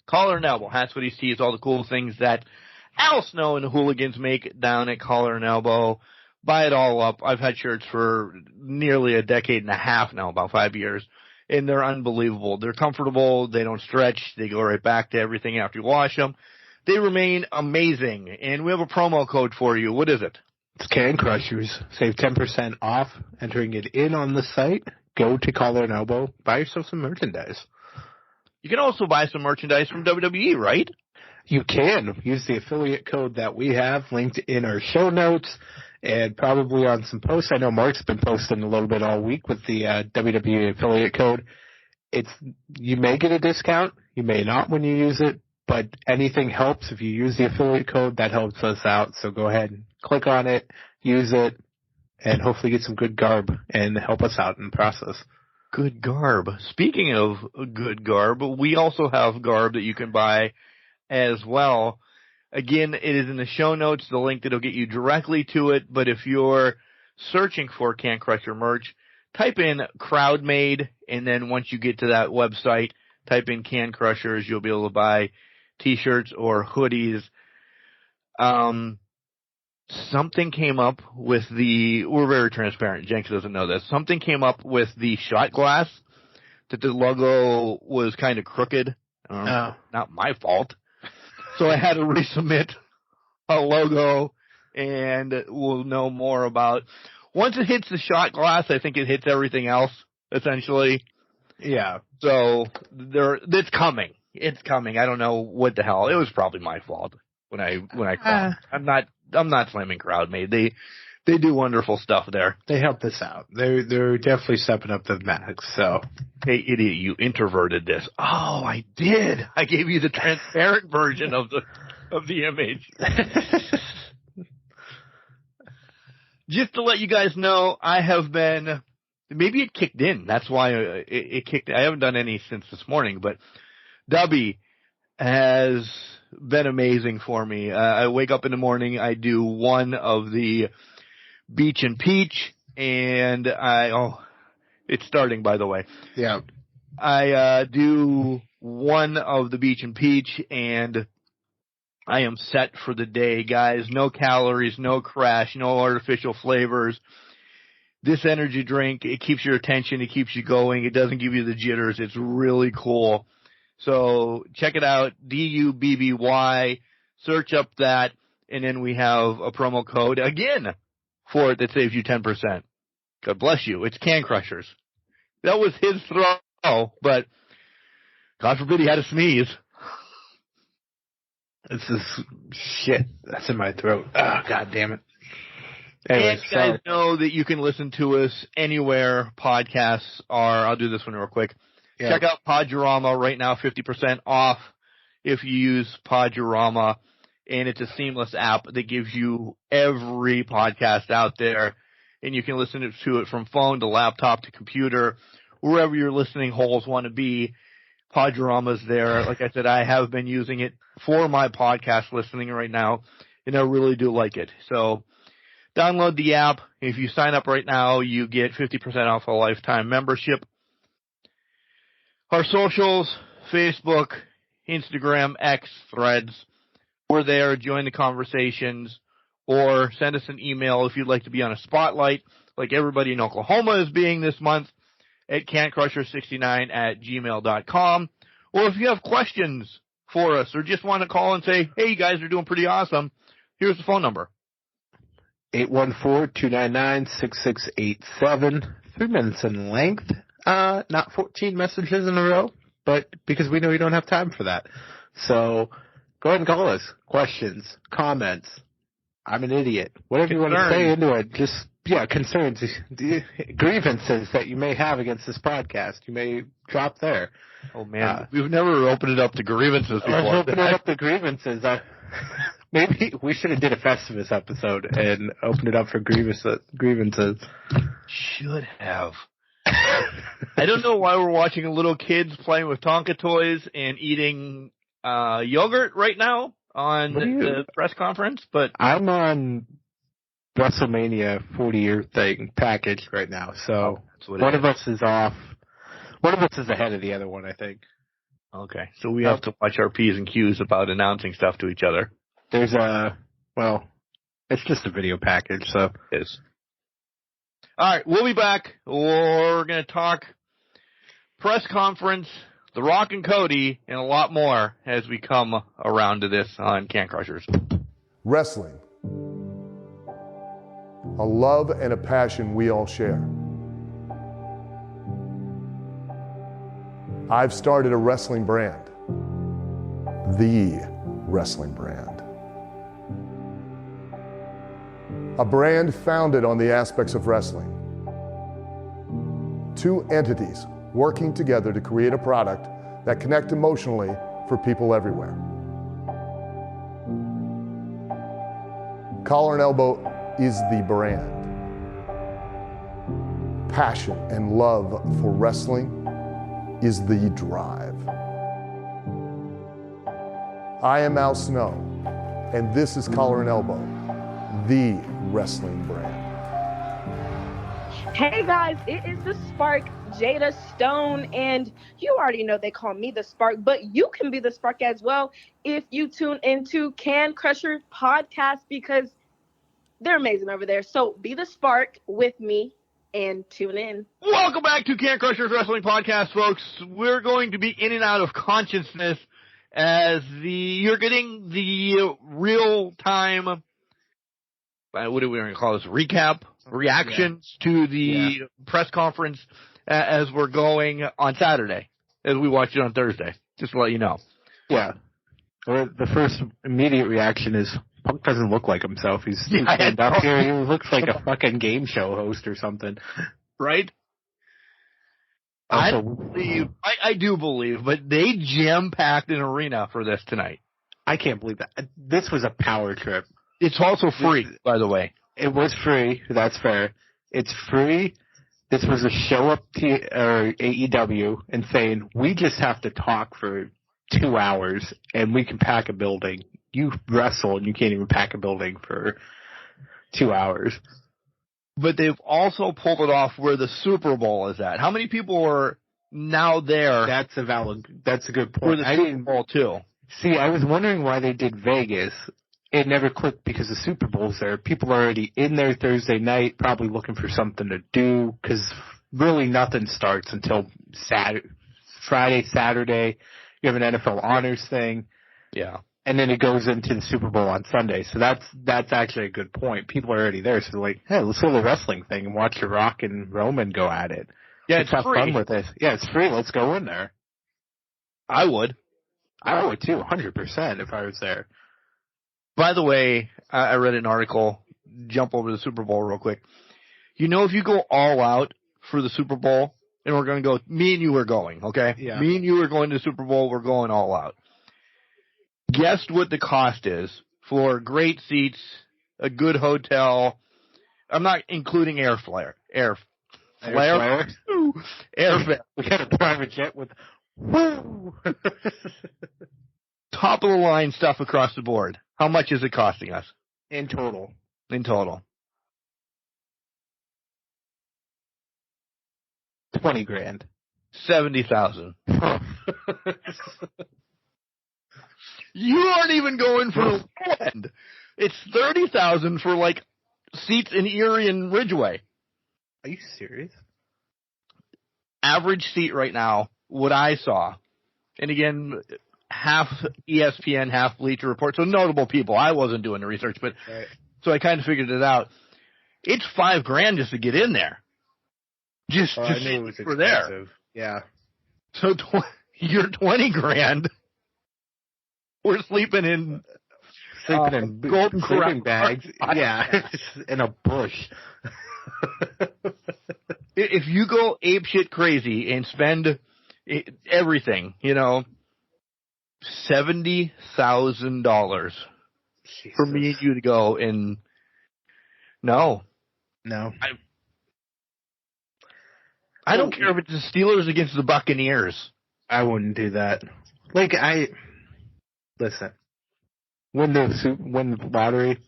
Collar and Elbow. That's what he sees. All the cool things that Al Snow and the Hooligans make down at Collar and Elbow. Buy it all up. I've had shirts for nearly a decade and a half now, about 5 years, and they're unbelievable. They're comfortable. They don't stretch. They go right back to everything after you wash them. They remain amazing, and we have a promo code for you. What is it? It's Can Crushers. Save 10% off entering it in on the site. Go to Collar and Elbow. Buy yourself some merchandise. You can also buy some merchandise from WWE, right? You can. Use the affiliate code that we have linked in our show notes and probably on some posts. I know Mark's been posting a little bit all week with the WWE affiliate code. You may get a discount. You may not when you use it, but anything helps. If you use the affiliate code, that helps us out. So go ahead and click on it, use it, and hopefully get some good garb and help us out in the process. Good garb. Speaking of good garb, we also have garb that you can buy as well. Again, it is in the show notes, the link that'll get you directly to it. But if you're searching for Can Crusher merch, type in Crowd Made, and then once you get to that website, type in Can Crushers. You'll be able to buy T-shirts or hoodies. Something came up with we're very transparent. Jenks doesn't know this. Something came up with the shot glass that the logo was kind of crooked. Not my fault. So I had to resubmit a logo, and we'll know more about. Once it hits the shot glass, I think it hits everything else, essentially. Yeah. So it's coming. It's coming. I don't know what the hell. It was probably my fault when I called. I'm not slamming Crowd Made. They do wonderful stuff there. They help us out. They're definitely stepping up the max. So, hey idiot, you introverted this. Oh, I did. I gave you the transparent version of the image. Just to let you guys know, I have been. Maybe it kicked in. That's why it kicked in. I haven't done any since this morning, but Dubby has been amazing for me. I wake up in the morning, I do one of the Beach and Peach, and it's starting, by the way. Yeah. I do one of the Beach and Peach, and I am set for the day, guys. No calories, no crash, no artificial flavors. This energy drink, it keeps your attention, it keeps you going, it doesn't give you the jitters. It's really cool. So check it out, DUBBY, search up that, and then we have a promo code, again, for it that saves you 10%. God bless you. It's Can Crushers. That was his throw, but God forbid he had a sneeze. This is shit. That's in my throat. Oh, God damn it. Anyways, and you guys know that you can listen to us anywhere podcasts are. I'll do this one real quick. Yeah. Check out Podurama right now, 50% off if you use Podurama. And it's a seamless app that gives you every podcast out there. And you can listen to it from phone to laptop to computer, wherever your listening holes want to be. Podurama's there. Like I said, I have been using it for my podcast listening right now, and I really do like it. So download the app. If you sign up right now, you get 50% off a lifetime membership. Our socials, Facebook, Instagram, X, Threads. We're there. Join the conversations. or send us an email if you'd like to be on a spotlight, like everybody in Oklahoma is being this month, at cancrusher69@gmail.com. Or if you have questions for us or just want to call and say, hey, you guys are doing pretty awesome, here's the phone number. 814-299-6687. 3 minutes in length. Not 14 messages in a row, but because we know you don't have time for that. So go ahead and call us. Questions, comments. I'm an idiot. Whatever you want to say into it. Just, concerns, grievances that you may have against this podcast. You may drop there. Oh, man. We've never opened it up to grievances before. Let's open it up to grievances. Maybe we should have did a Festivus episode and opened it up for grievances. Should have. I don't know why we're watching little kids playing with Tonka toys and eating yogurt right now on the press conference, but I'm on WrestleMania 40-year thing package right now, so one of us is off. One of us is ahead of the other one, I think. Okay, so we have to watch our P's and Q's about announcing stuff to each other. There's it's just a video package, so. It is. All right, we'll be back. We're going to talk press conference, The Rock and Cody, and a lot more as we come around to this on Can Crushers. Wrestling. A love and a passion we all share. I've started a wrestling brand. The wrestling brand. A brand founded on the aspects of wrestling. Two entities working together to create a product that connect emotionally for people everywhere. Collar and Elbow is the brand. Passion and love for wrestling is the drive. I am Al Snow, and this is Collar and Elbow, the wrestling brand. Hey guys, it is the Spark, Jada Stone, and you already know they call me the Spark, but you can be the Spark as well if you tune into Can Crusher podcast, because they're amazing over there. So be the Spark with me and tune in. Welcome back to Can Crushers Wrestling Podcast, folks. We're going to be in and out of consciousness as you're getting the real-time, what are we going to call this, reactions to the press conference as we're going on Saturday, as we watch it on Thursday, just to let you know. Yeah. Or the first immediate reaction is, Punk doesn't look like himself. He's stand up here. He looks like a fucking game show host or something. Right? Also, I do believe, but they jam-packed an arena for this tonight. I can't believe that. This was a power trip. It's also free, by the way. It was free. That's fair. It's free. This was a show-up AEW and saying, we just have to talk for 2 hours and we can pack a building. You wrestle and you can't even pack a building for 2 hours. But they've also pulled it off where the Super Bowl is at. How many people are now there? That's a good point. For the Super Bowl, too. See, I was wondering why they did Vegas. It never clicked because the Super Bowl's there. People are already in there Thursday night, probably looking for something to do, because really nothing starts until Friday, Saturday. You have an NFL Honors thing. Yeah. And then it goes into the Super Bowl on Sunday. So that's actually a good point. People are already there. So they're like, hey, let's go to the wrestling thing and watch The Rock and Roman go at it. Yeah, let's have fun with this. Yeah, it's free. Let's go in there. I would. I would too, 100% if I was there. By the way, I read an article, jump over the Super Bowl real quick. You know, if you go all out for the Super Bowl, and we're going to go, me and you are going, okay? Yeah. Me and you are going to the Super Bowl, we're going all out. Guess what the cost is for great seats, a good hotel. I'm not including airfare. Airfare? We got a private jet with, woo! Top of the line stuff across the board. How much is it costing us? In total. In total. $20,000. 70,000. You aren't even going for the low end. It's $30,000 for like seats in Erie and Ridgeway. Are you serious? Average seat right now, what I saw, and again, half ESPN, half Bleacher Report, so notable people. I wasn't doing the research, but Right. so I kind of figured it out. It's $5,000 just to get in there. Just I knew it was for there. expensive. Yeah. So you're $20,000. We're sleeping in golden sleeping corral bags. Yeah, in a bush. If you go apeshit crazy and spend everything, $70,000 for me and you to go, and no. I don't care if it's the Steelers against the Buccaneers. I wouldn't do that. Listen. Win the lottery.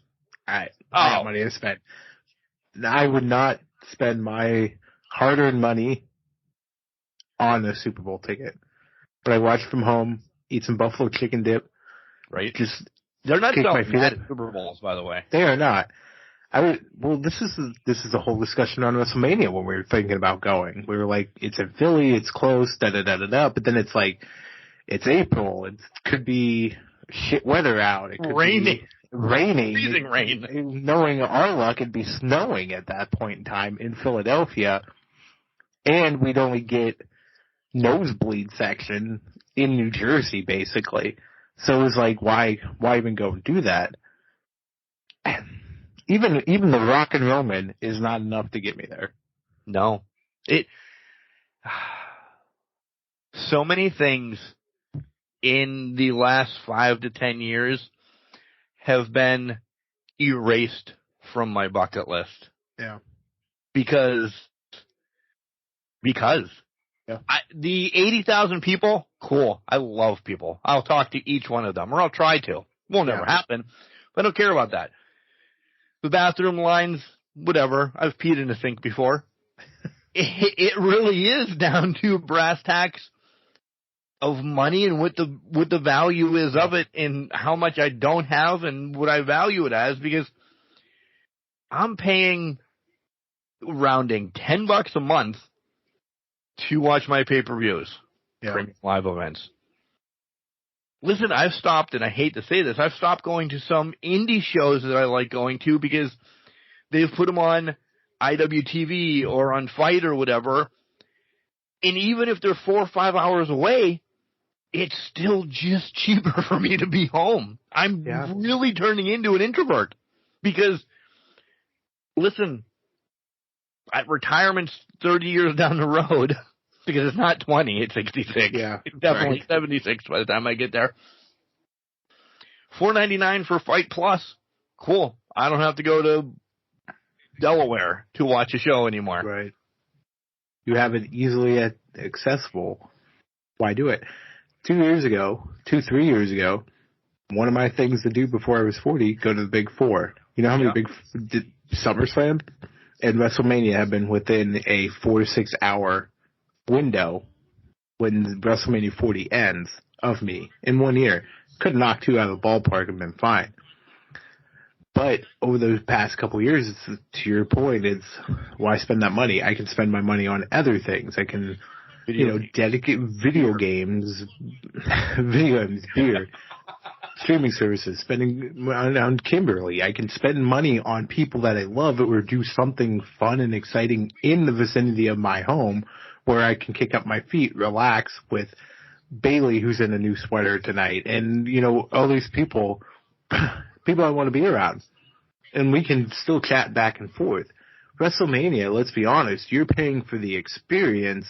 I got money to spend. I would not spend my hard-earned money on a Super Bowl ticket. But I watch from home, eat some buffalo chicken dip. Right. They're not selling that at Super Bowls, by the way. They are not. This is a whole discussion on WrestleMania when we were thinking about going. We were like, it's in Philly, it's close, da-da-da-da-da, but then it's like, it's April, it could be shit weather out. It could raining. Freezing rain. Knowing our luck, it'd be snowing at that point in time in Philadelphia, and we'd only get nosebleed section in New Jersey, basically. So it was like, why even go and do that? Even the Rock and Roman is not enough to get me there. No. So many things in the last 5 to 10 years have been erased from my bucket list. Yeah. Because yeah. The 80,000 people, cool. I love people. I'll talk to each one of them, or I'll try to. Won't never happen, but I don't care about that. The bathroom lines, whatever. I've peed in a sink before. It really is down to brass tacks of money and what the value is of it and how much I don't have and what I value it as, because I'm paying, rounding, $10 a month to watch my pay-per-views, premium live events. Listen, I've stopped, and I hate to say this, I've stopped going to some indie shows that I like going to because they've put them on IWTV or on Fight or whatever, and even if they're 4 or 5 hours away, it's still just cheaper for me to be home. I'm really turning into an introvert because, listen, retirement's 30 years down the road. Because it's not 20, it's 66. Yeah, it's definitely 76 by the time I get there. $4.99 for Fight Plus. Cool. I don't have to go to Delaware to watch a show anymore. Right. You have it easily accessible. Why do it? 3 years ago, one of my things to do before I was 40, go to the Big Four. You know how many SummerSlam and WrestleMania have been within a 4 to 6 hour window when WrestleMania 40 ends of me in 1 year. Could have knocked 2 out of the ballpark and been fine. But over those past couple of years, to your point, it's why spend that money? I can spend my money on other things. I can, dedicate video games, beer, streaming services, spending on Kimberly. I can spend money on people that I love or do something fun and exciting in the vicinity of my home where I can kick up my feet, relax with Bailey, who's in a new sweater tonight, and, all these people I want to be around. And we can still chat back and forth. WrestleMania, let's be honest, you're paying for the experience,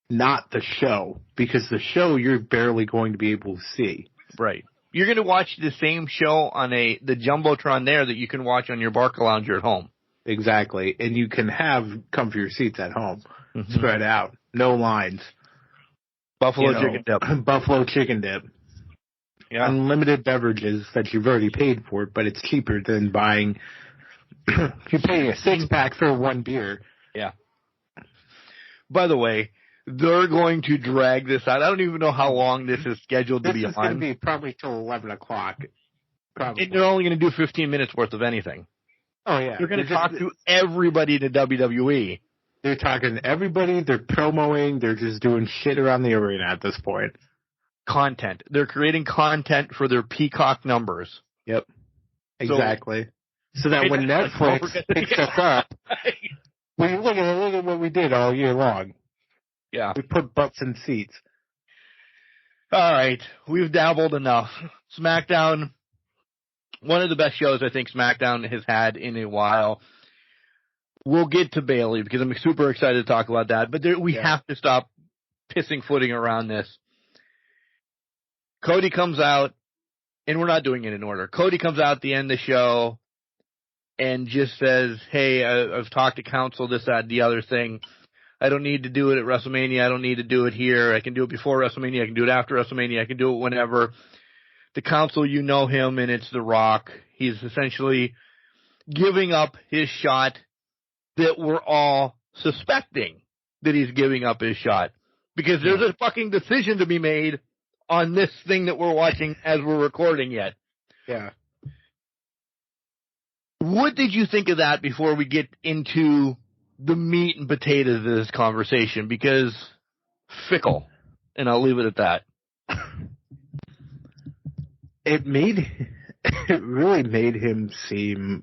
not the show, because the show you're barely going to be able to see. Right. You're going to watch the same show on the Jumbotron there that you can watch on your Barca Lounger at home. Exactly. And you can have comfier seats at home. Spread out. No lines. Buffalo chicken dip. Buffalo chicken dip. Yeah. Unlimited beverages that you've already paid for, but it's cheaper than buying. You're paying a 6-pack for 1 beer. Yeah. By the way, they're going to drag this out. I don't even know how long this is scheduled to be on. This is going to be probably till 11 o'clock. Probably. And they're only going to do 15 minutes worth of anything. Oh, yeah. They're going to talk to everybody in the WWE. They're talking to everybody. They're promoting. They're just doing shit around the arena at this point. Content. They're creating content for their Peacock numbers. Yep. Exactly. So that when Netflix picks us up, we look at what we did all year long. Yeah. We put butts in seats. All right. We've dabbled enough. SmackDown, one of the best shows I think SmackDown has had in a while. We'll get to Bayley because I'm super excited to talk about that. But we have to stop footing around this. Cody comes out, and we're not doing it in order. Cody comes out at the end of the show and just says, hey, I've talked to counsel, this, that, the other thing. I don't need to do it at WrestleMania. I don't need to do it here. I can do it before WrestleMania. I can do it after WrestleMania. I can do it whenever. The counsel, you know him, and it's The Rock. He's essentially giving up his shot that we're all suspecting that he's giving up his shot. Because there's a fucking decision to be made on this thing that we're watching as we're recording yet. Yeah. What did you think of that before we get into the meat and potatoes of this conversation? Because fickle, and I'll leave it at that. It really made him seem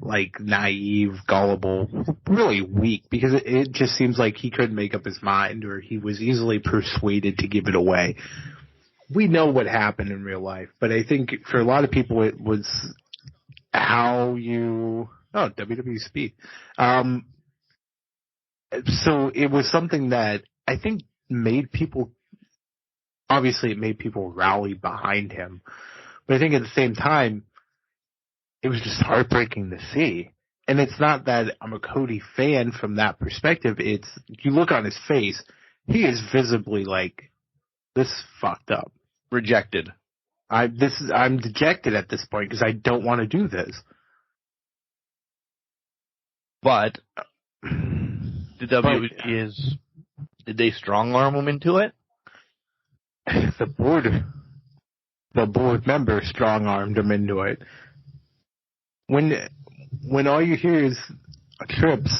like naive, gullible, really weak, because it just seems like he couldn't make up his mind, or he was easily persuaded to give it away. We know what happened in real life, but I think for a lot of people it was WWE speed. So it was something that I think made people rally behind him. But I think at the same time, it was just heartbreaking to see. And it's not that I'm a Cody fan from that perspective. It's, you look on his face, he is visibly like, this fucked up. Rejected. I'm dejected at this point because I don't want to do this. But did they strong arm him into it? The board member strong armed him into it. When all you hear is Trips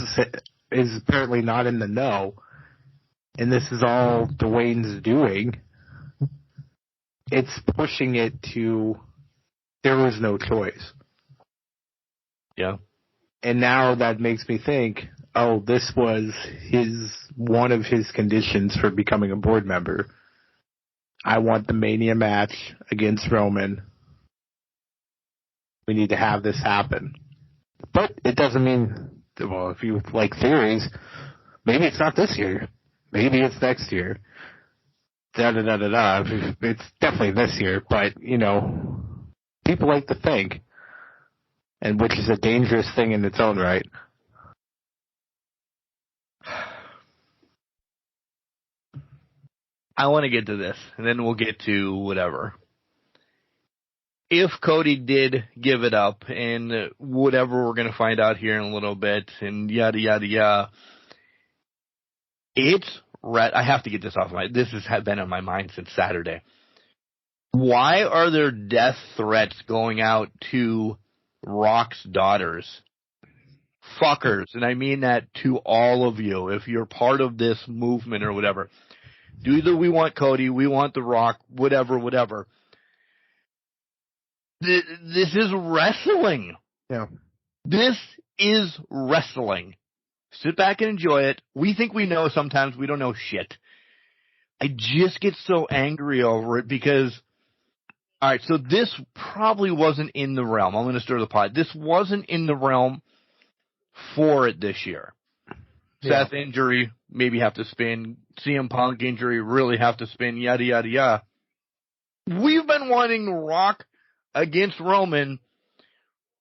is apparently not in the know, and this is all Dwayne's doing, it's pushing it to there was no choice. Yeah. And now that makes me think, oh, this was one of his conditions for becoming a board member. I want the Mania match against Roman. We need to have this happen. But it doesn't mean, well, if you like theories, maybe it's not this year. Maybe it's next year. Da-da-da-da-da. It's definitely this year, but, people like to think, and which is a dangerous thing in its own right. I want to get to this, and then we'll get to whatever. If Cody did give it up, and whatever we're going to find out here in a little bit, and yada, yada, yada, I have to get this off this has been on my mind since Saturday. Why are there death threats going out to Rock's daughters? Fuckers, and I mean that to all of you, if you're part of this movement or whatever. Either we want Cody, we want The Rock, whatever. This is wrestling. Yeah. This is wrestling. Sit back and enjoy it. We think we know sometimes. We don't know shit. I just get so angry over it because, all right, so this probably wasn't in the realm. I'm going to stir the pot. This wasn't in the realm for it this year. Yeah. Seth injury, maybe have to spin. CM Punk injury, really have to spin, yada, yada, yada. We've been wanting The Rock against Roman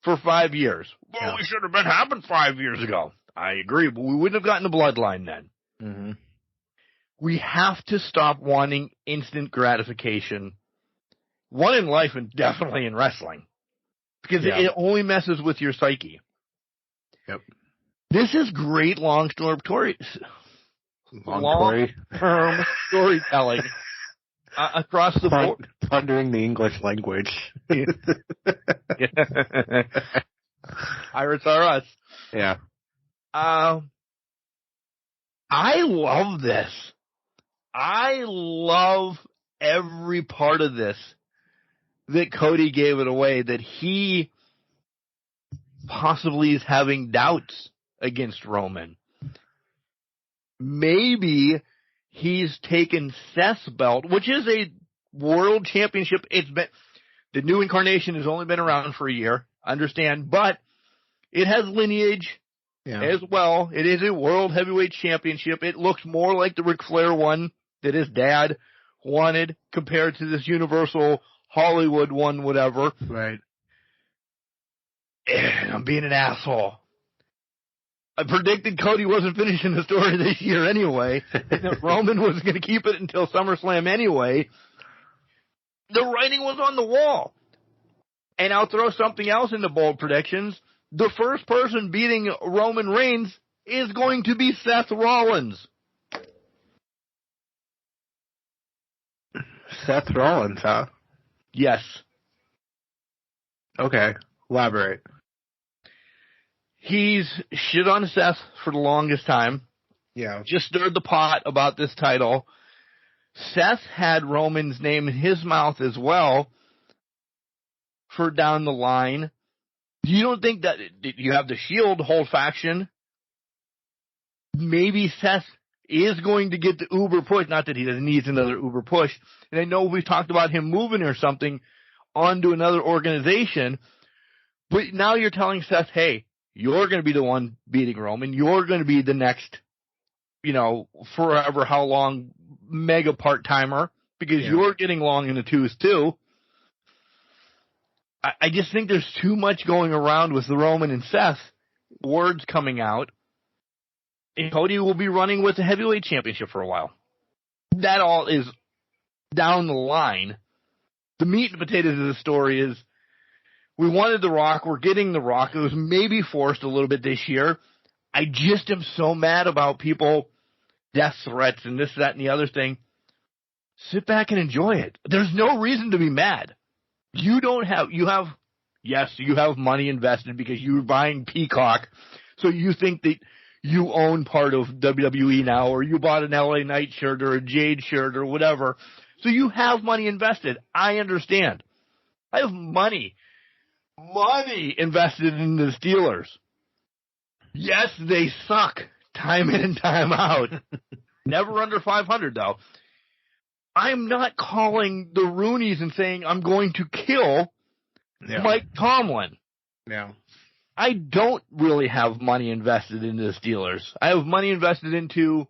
for 5 years. Well, we should have been happened 5 years ago. I agree, but we wouldn't have gotten the Bloodline then. Mm-hmm. We have to stop wanting instant gratification. One in life and definitely in wrestling. Because it only messes with your psyche. Yep. This is great long-term storytelling. across the board. Plundering the English language. Pirates are us. Yeah. I love this. I love every part of this that Cody gave it away, that he possibly is having doubts against Roman. Maybe he's taken Seth's belt, which is a world championship. It's been, the new incarnation has only been around for a year, understand, but it has lineage as well. It is a world heavyweight championship. It looks more like the Ric Flair one that his dad wanted compared to this Universal Hollywood one, whatever. Right. And I'm being an asshole. I predicted Cody wasn't finishing the story this year anyway, and that Roman was going to keep it until SummerSlam anyway. The writing was on the wall. And I'll throw something else into bold predictions. The first person beating Roman Reigns is going to be Seth Rollins. Seth Rollins, huh? Yes. Okay. Elaborate. He's shit on Seth for the longest time. Yeah. Just stirred the pot about this title. Seth had Roman's name in his mouth as well for down the line. You don't think that you have the Shield whole faction? Maybe Seth is going to get the uber push. Not that he needs another uber push. And I know we've talked about him moving or something onto another organization. But now you're telling Seth, hey, you're going to be the one beating Roman. You're going to be the next, forever how long mega part-timer because you're getting long in the twos too. I just think there's too much going around with the Roman and Seth words coming out. And Cody will be running with the heavyweight championship for a while. That all is down the line. The meat and potatoes of the story is we wanted The Rock. We're getting The Rock. It was maybe forced a little bit this year. I just am so mad about people, death threats and this, that, and the other thing. Sit back and enjoy it. There's no reason to be mad. You have money invested because you're buying Peacock. So you think that you own part of WWE now, or you bought an LA Knight shirt or a Jade shirt or whatever. So you have money invested. I understand. I have money invested in the Steelers. Yes, they suck time in and time out. Never under 500 though. I'm not calling the Roonies and saying I'm going to kill Mike Tomlin. Yeah. I don't really have money invested into the Steelers. I have money invested into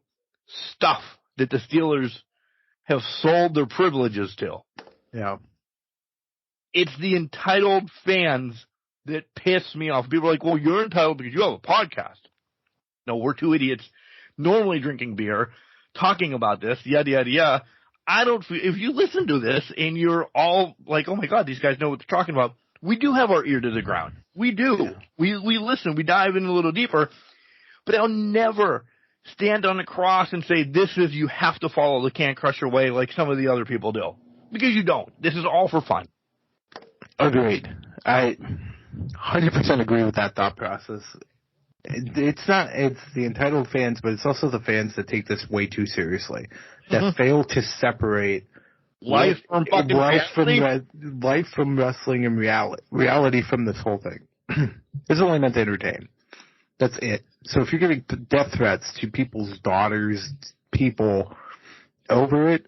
stuff that the Steelers have sold their privileges to. Yeah. It's the entitled fans that piss me off. People are like, well, you're entitled because you have a podcast. No, we're two idiots normally drinking beer, talking about this, yada, yada, yada. If you listen to this and you're all like, oh my God, these guys know what they're talking about. We do have our ear to the ground. We do. Yeah. We listen. We dive in a little deeper. But I'll never stand on a cross and say, you have to follow the Can Crusher way like some of the other people do. Because you don't. This is all for fun. Agreed. I 100% agree with that thought process. It's the entitled fans, but it's also the fans that take this way too seriously. That fail to separate life from wrestling and reality from this whole thing. It's only meant to entertain. That's it. So if you're giving death threats to people's daughters, people over it,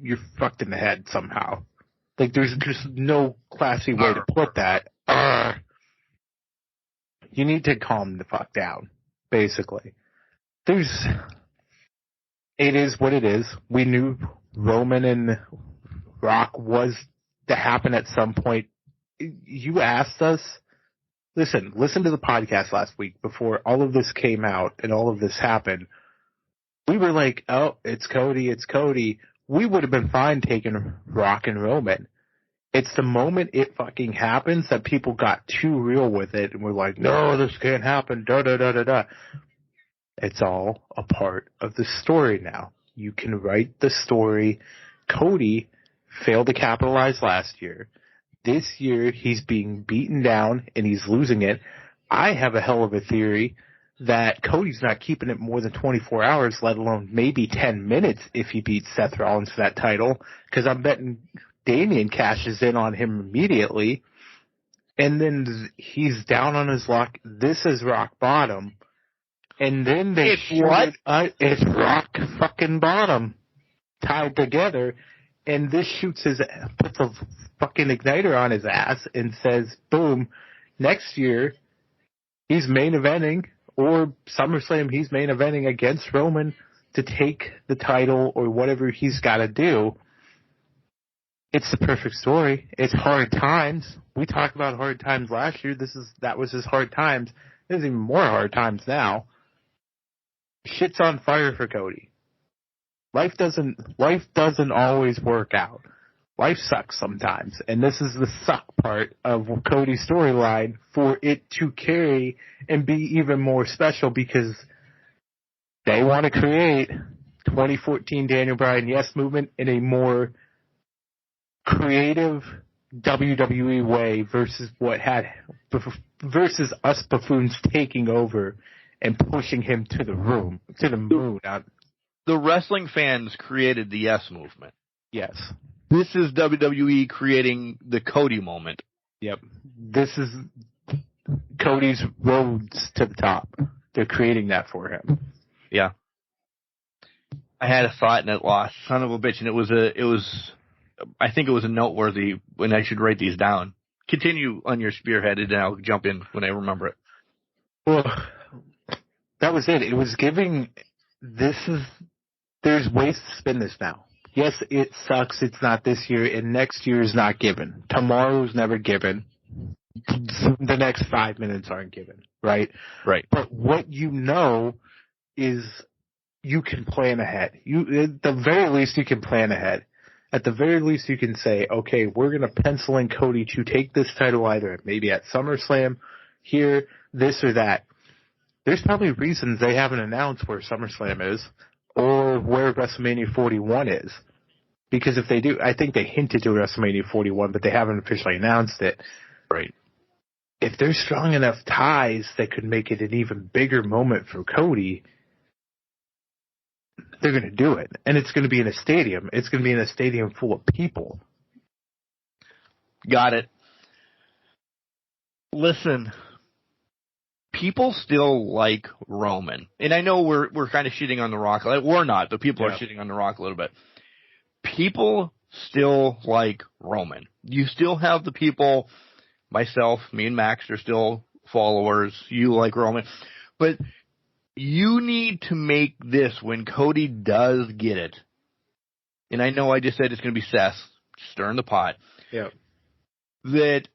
you're fucked in the head somehow. Like there's just no classy way to put that. You need to calm the fuck down, basically. It is what it is. We knew Roman and Rock was to happen at some point. You asked us, listen to the podcast last week before all of this came out and all of this happened. We were like, oh, it's Cody. We would have been fine taking Rock and Roman. It's the moment it fucking happens that people got too real with it and we're like, no, this can't happen, da-da-da-da-da. It's all a part of the story now. You can write the story. Cody failed to capitalize last year. This year, he's being beaten down and he's losing it. I have a hell of a theory that Cody's not keeping it more than 24 hours, let alone maybe 10 minutes if he beats Seth Rollins for that title, because I'm betting Damian cashes in on him immediately, and then he's down on his luck. This is rock bottom. And then they it's rock fucking bottom tied together, and this puts a fucking igniter on his ass and says, boom, next year he's main eventing, or SummerSlam he's main eventing against Roman to take the title or whatever he's got to do. It's the perfect story. It's hard times. We talked about hard times last year. That was his hard times. There's even more hard times now. Shit's on fire for Cody. Life doesn't always work out. Life sucks sometimes, and this is the suck part of Cody's storyline for it to carry and be even more special, because they want to create 2014 Daniel Bryan Yes movement in a more creative WWE way versus versus us buffoons taking over and pushing him to the moon. The wrestling fans created the Yes movement. Yes. This is WWE creating the Cody moment. Yep. This is Cody's roads to the top. They're creating that for him. Yeah. I had a thought and it lost. Son of a bitch. And I think it was a noteworthy when I should write these down. Continue on your spearhead and I'll jump in when I remember it. Well, that was it. It was giving, there's ways to spin this now. Yes, it sucks it's not this year, and next year is not given. Tomorrow's never given. The next 5 minutes aren't given, right? Right. But what you know is you can plan ahead. At the very least, you can plan ahead. At the very least, you can say, okay, we're going to pencil in Cody to take this title either maybe at SummerSlam, here, this or that. There's probably reasons they haven't announced where SummerSlam is or where WrestleMania 41 is. Because if they do, I think they hinted to WrestleMania 41, but they haven't officially announced it. Right. If there's strong enough ties that could make it an even bigger moment for Cody, they're going to do it. And it's going to be in a stadium. It's going to be in a stadium full of people. Got it. Listen, people still like Roman. And I know we're kind of shitting on The Rock. Like, we're not, but people are shitting on The Rock a little bit. People still like Roman. You still have the people, myself, me and Max are still followers. You like Roman. But you need to make this when Cody does get it. And I know I just said it's going to be Seth stirring the pot. Yeah. That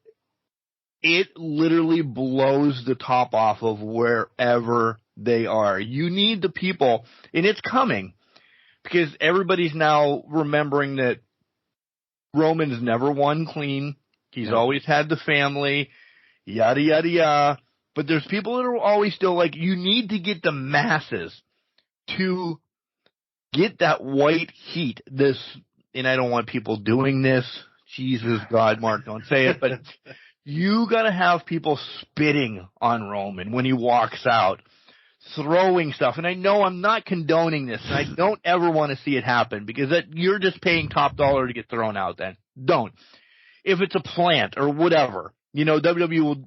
it literally blows the top off of wherever they are. You need the people, and it's coming, because everybody's now remembering that Roman's never won clean. He's always had the family, yada, yada, yada. But there's people that are always still like, you need to get the masses to get that white heat. And I don't want people doing this. Jesus, God, Mark, don't say it, but you got to have people spitting on Roman when he walks out, throwing stuff. And I know I'm not condoning this, and I don't ever want to see it happen, because you're just paying top dollar to get thrown out then. Don't. If it's a plant or whatever, WWE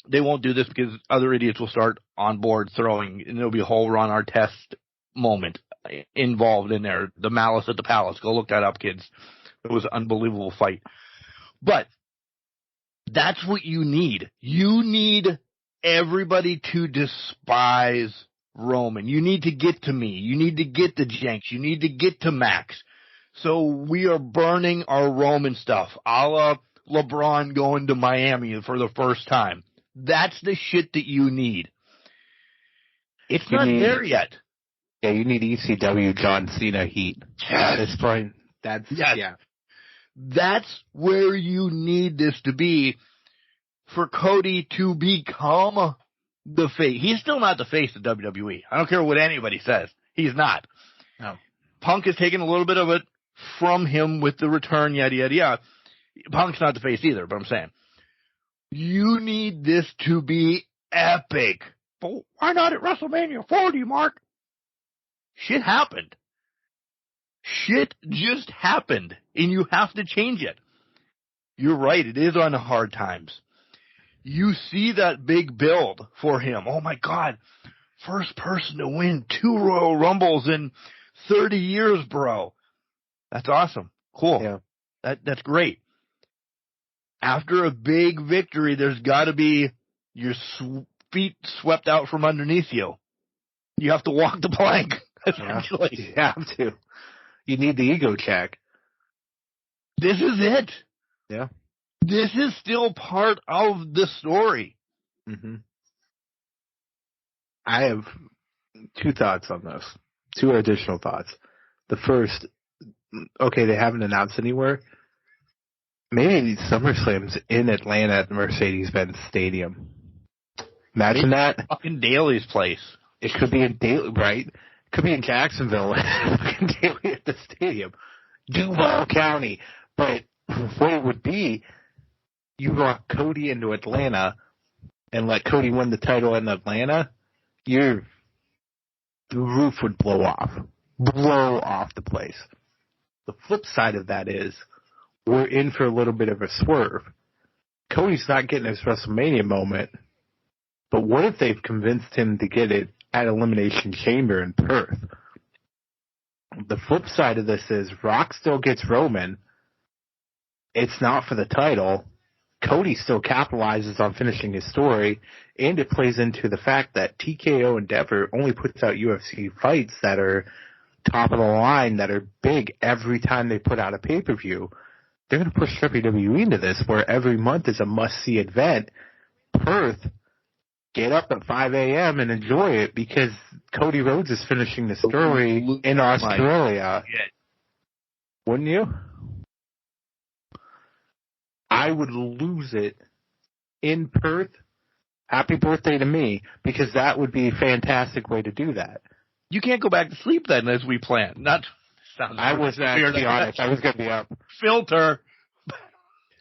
they won't do this because other idiots will start on board throwing, and there'll be a whole Ron Artest moment involved in there. The Malice at the Palace. Go look that up, kids. It was an unbelievable fight. But that's what you need. You need everybody to despise Roman. You need to get to me. You need to get to Jenks. You need to get to Max. So we are burning our Roman stuff, a la LeBron going to Miami for the first time. That's the shit that you need. It's not there yet. Yeah, you need ECW John Cena heat. At this point, That's where you need this to be for Cody to become the face. He's still not the face of WWE. I don't care what anybody says. He's not. No. Punk has taken a little bit of it from him with the return, yada, yada, yada. Punk's not the face either, but I'm saying, you need this to be epic. But why not at WrestleMania 40, Mark? Shit happened. Shit just happened, and you have to change it. You're right, it is on hard times. You see that big build for him. Oh, my God. First person to win 2 Royal Rumbles in 30 years, bro. That's awesome. Cool. Yeah. That's great. After a big victory, there's got to be your feet swept out from underneath you. You have to walk the plank, essentially. You have to. You need the ego check. This is it. Yeah. This is still part of the story. Mm-hmm. I have 2 thoughts on this. 2 additional thoughts. The first, okay, they haven't announced anywhere. Maybe SummerSlam's in Atlanta at the Mercedes-Benz Stadium. Imagine that. Fucking Daly's place. It could be in Daly, right? It could be in Jacksonville. Fucking Daly at the stadium. Duval County. But what it would be, you rock Cody into Atlanta and let Cody win the title in Atlanta, the roof would blow off. Blow off the place. The flip side of that is, we're in for a little bit of a swerve. Cody's not getting his WrestleMania moment, but what if they've convinced him to get it at Elimination Chamber in Perth? The flip side of this is Rock still gets Roman. It's not for the title. Cody still capitalizes on finishing his story, and it plays into the fact that TKO Endeavor only puts out UFC fights that are top of the line, that are big every time they put out a pay-per-view. They're going to push WWE into this, where every month is a must-see event. Perth, get up at 5 a.m. and enjoy it, because Cody Rhodes is finishing the story in Australia. Wouldn't you? I would lose it in Perth. Happy birthday to me, because that would be a fantastic way to do that. You can't go back to sleep then, as we planned. I was going to be honest. I was going to be up. Filter.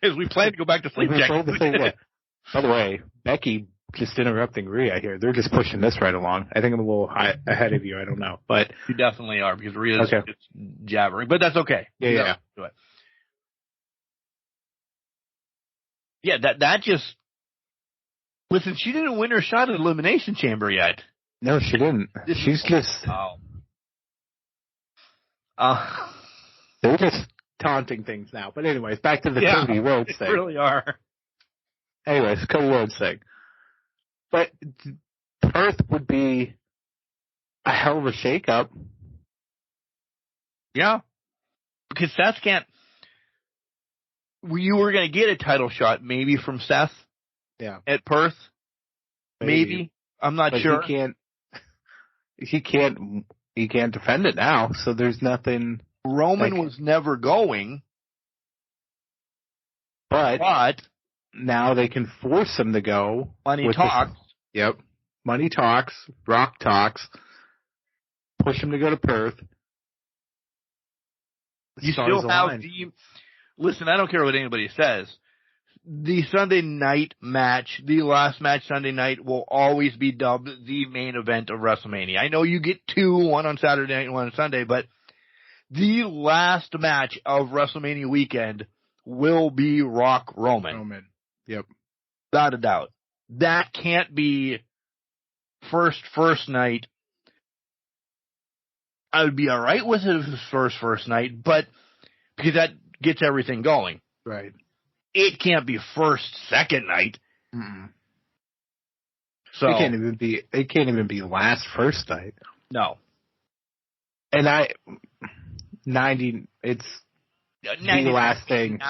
As we planned to go back to sleep. By the way, Becky just interrupting Rhea here. They're just pushing this right along. I think I'm a little ahead of you. I don't know, but you definitely are, because Rhea's just jabbering. But that's okay. Yeah. Do it. Yeah, that just... Listen, she didn't win her shot at Elimination Chamber yet. No, she didn't. She's just... They're just taunting things now. But anyways, back to the Cody Rhodes thing. They really are. Anyways, Cody Rhodes thing. But Perth would be a hell of a shakeup. Yeah. Because Seth can't... You were going to get a title shot, maybe from Seth. Yeah. At Perth. Maybe. I'm not sure. He can't defend it now, so there's nothing. Roman was never going. But now they can force him to go. Money talks. Yep. Money talks. Rock talks. Push him to go to Perth. You still have listen, I don't care what anybody says. The Sunday night match, the last match Sunday night, will always be dubbed the main event of WrestleMania. I know you get 2, one on Saturday night and one on Sunday, but the last match of WrestleMania weekend will be Rock Roman. Yep. Without a doubt. That can't be first night. I would be alright with it if it was first night, but because that gets everything going. Right. It can't be second night. Mm-mm. So it can't even be last first night. No. And it's the last thing. No.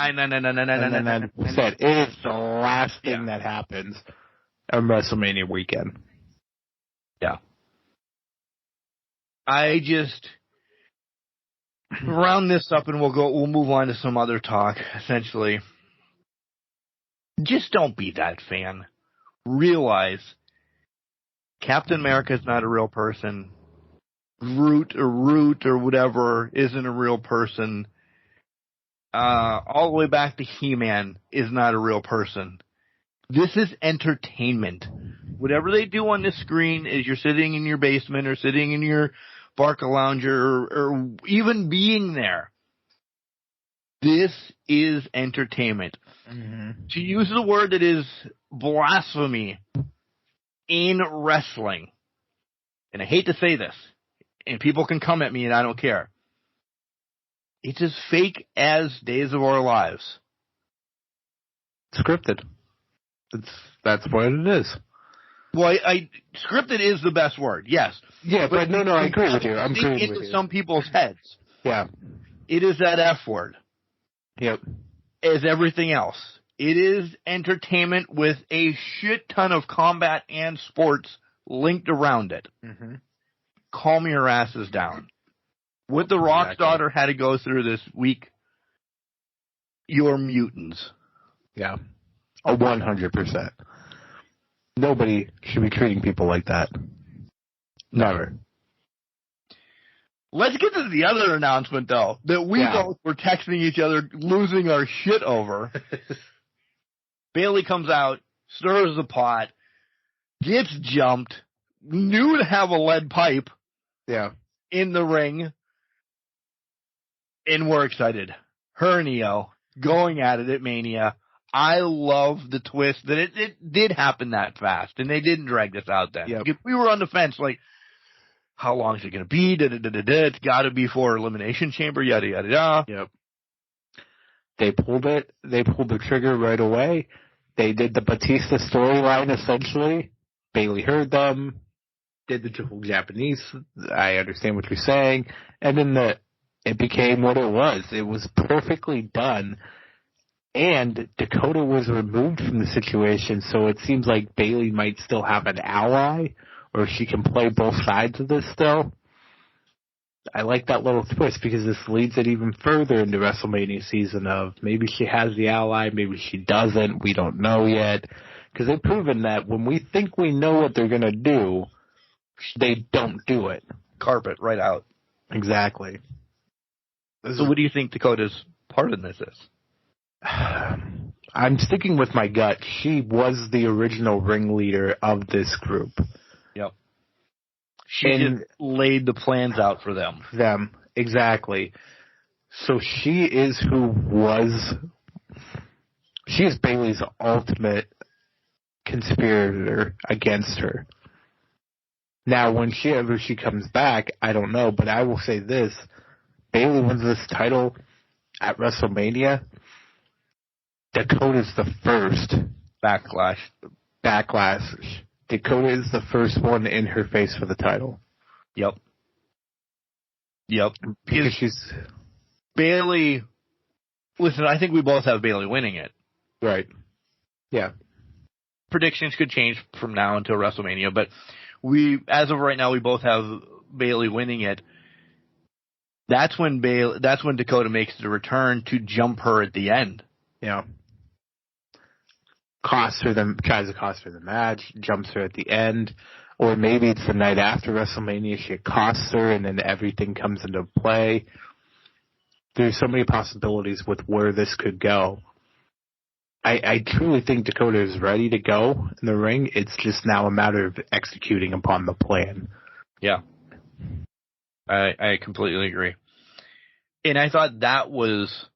Said it is the last thing that happens on WrestleMania weekend. Yeah. I just round this up and we'll move on to some other talk, essentially. Just don't be that fan. Realize Captain America is not a real person. Root or whatever isn't a real person. All the way back to He-Man is not a real person. This is entertainment. Whatever they do on this screen is you're sitting in your basement or sitting in your Barca Lounger or even being there. This is entertainment. Mm-hmm. To use the word that is blasphemy in wrestling, and I hate to say this, and people can come at me and I don't care, it's as fake as Days of Our Lives. Scripted. That's what it is. Well, scripted is the best word, yes. Yeah, but no, I agree with you. I'm agreeing with you. Into some people's heads. Yeah. It is that F word. Yep. As everything else. It is entertainment with a shit ton of combat and sports linked around it. Mm-hmm. Calm your asses down. What the Rock's daughter had to go through this week, you're mutants. Yeah. 100%. Nobody should be treating people like that. Never. Let's get to the other announcement, though, that we both were texting each other, losing our shit over. Bayley comes out, stirs the pot, gets jumped, knew to have a lead pipe in the ring, and we're excited. Her and Io going at it at Mania. I love the twist that it did happen that fast, and they didn't drag this out then. Yep. We were on the fence, like, how long is it going to be? It's got to be for Elimination Chamber, yada, yada, yada. Yep. They pulled it. They pulled the trigger right away. They did the Batista storyline, essentially. Bayley heard them, did the triple Japanese. I understand what you're saying. And then it became what it was. It was perfectly done. And Dakota was removed from the situation, so it seems like Bayley might still have an ally, or she can play both sides of this still. I like that little twist because this leads it even further into WrestleMania season of maybe she has the ally, maybe she doesn't, we don't know yet. Because they've proven that when we think we know what they're going to do, they don't do it. Carpet right out. Exactly. So what do you think Dakota's part in this is? I'm sticking with my gut. She was the original ringleader of this group. Yep. She just laid the plans out for them. Exactly. So she is Bayley's ultimate conspirator against her. Now, whenever she comes back, I don't know, but I will say this. Bayley wins this title at WrestleMania. Dakota's the first backlash. Dakota is the first one in her face for the title. Yep. Because she's Bayley. Listen, I think we both have Bayley winning it. Right. Yeah. Predictions could change from now until WrestleMania, but as of right now, we both have Bayley winning it. That's when Dakota makes the return to jump her at the end. Yeah. Tries to cost her the match, jumps her at the end, or maybe it's the night after WrestleMania, she costs her and then everything comes into play. There's so many possibilities with where this could go. I truly think Dakota is ready to go in the ring. It's just now a matter of executing upon the plan. Yeah. I completely agree. And I thought that was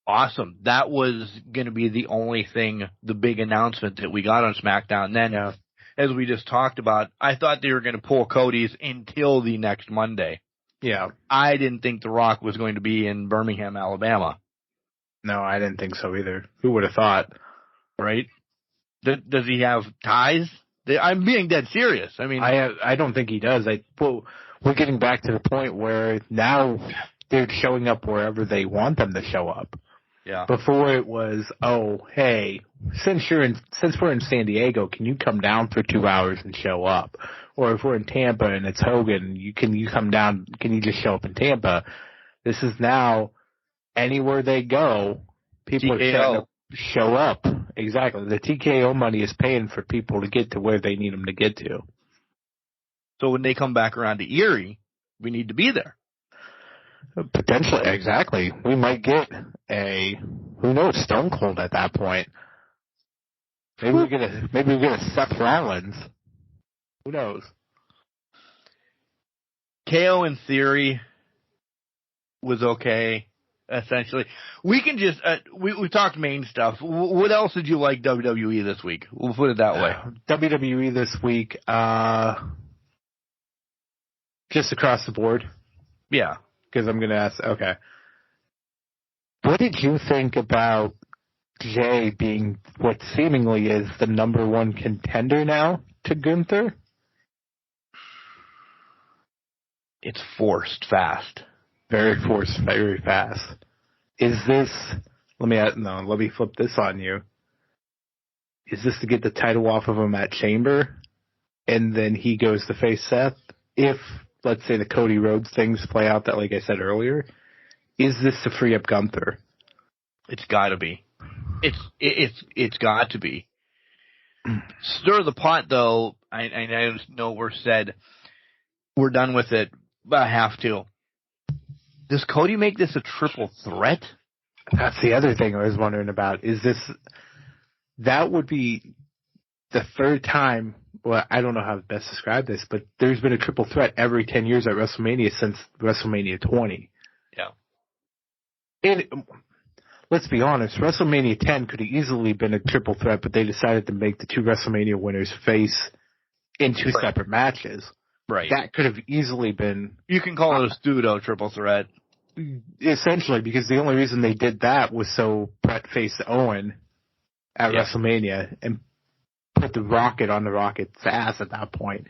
awesome. That was going to be the only thing, the big announcement that we got on SmackDown. Then, as we just talked about, I thought they were going to pull Cody's until the next Monday. Yeah. I didn't think The Rock was going to be in Birmingham, Alabama. No, I didn't think so either. Who would have thought? Right? Does he have ties? I'm being dead serious. I mean, I don't think he does. We're getting back to the point where now they're showing up wherever they want them to show up. Yeah. Before it was, oh, hey, since we're in San Diego, can you come down for 2 hours and show up? Or if we're in Tampa and it's Hogan, can you come down? Can you just show up in Tampa? This is now anywhere they go, people are trying to show up. Exactly. The TKO money is paying for people to get to where they need them to get to. So when they come back around to Erie, we need to be there. Potentially, exactly. We might get who knows, Stone Cold at that point. Maybe we get a Seth Rollins. Who knows? KO in theory was okay. Essentially, we can just we talked main stuff. What else did you like WWE this week? We'll put it that way. WWE this week, just across the board. Yeah, because I'm going to ask. Okay, what did you think about Jay being what seemingly is the number one contender now to Gunther? It's forced fast. Very forced, very fast. Is this, let me flip this on you. Is this to get the title off of him at Chamber, and then he goes to face Seth? If, let's say, the Cody Rhodes things play out that, like I said earlier, is this to free up Gunther? It's gotta be. It's got to be. Stir the pot, though. I know we're said we're done with it, but I have to. Does Cody make this a triple threat? That's the other thing I was wondering about. That would be the third time, well, I don't know how to best describe this, but there's been a triple threat every 10 years at WrestleMania since WrestleMania 20. Yeah. And let's be honest, WrestleMania 10 could have easily been a triple threat, but they decided to make the two WrestleMania winners face in two separate matches. Right. That could have easily been... You can call it a pseudo triple threat. Essentially, because the only reason they did that was so Bret faced Owen at WrestleMania and put the rocket on the Rocket's ass at that point.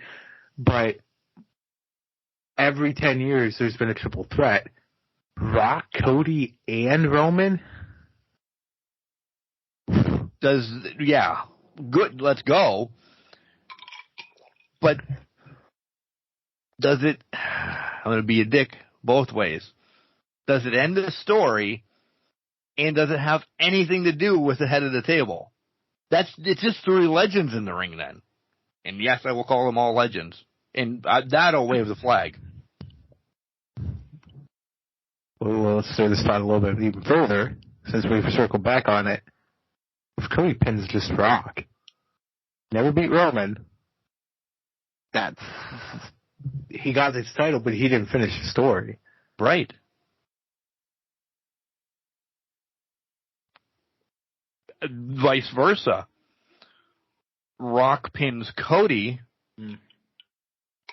But every 10 years, there's been a triple threat. Rock, Cody, and Roman? Good, let's go. But... does it, I'm going to be a dick both ways. Does it end the story, and does it have anything to do with the head of the table? It's just three legends in the ring then. And yes, I will call them all legends. And that'll wave the flag. Well, let's stir this pot a little bit even further, since we've circled back on it. If Cody pins just Rock, never beat Roman, he got his title, but he didn't finish the story. Right. Vice versa. Rock pins Cody.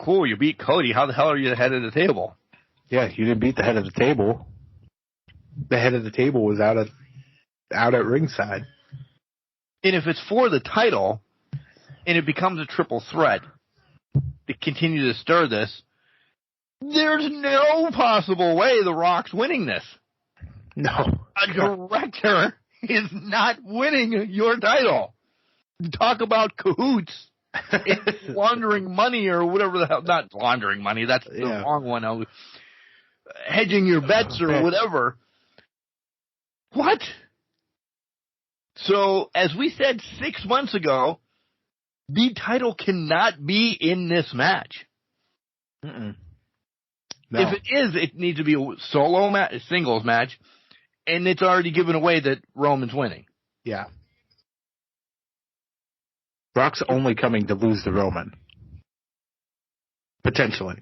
Cool, you beat Cody. How the hell are you the head of the table? Yeah, you didn't beat the head of the table. The head of the table was out at ringside. And if it's for the title, and it becomes a triple threat, to continue to stir this, there's no possible way The Rock's winning this. No. A director is not winning your title. Talk about cahoots. It's laundering money or whatever the hell. Not laundering money. That's the wrong one. Hedging your bets or whatever. What? So, as we said 6 months ago, the title cannot be in this match. No. If it is, it needs to be a solo match, a singles match, and it's already given away that Roman's winning. Yeah. Rock's only coming to lose to Roman. Potentially.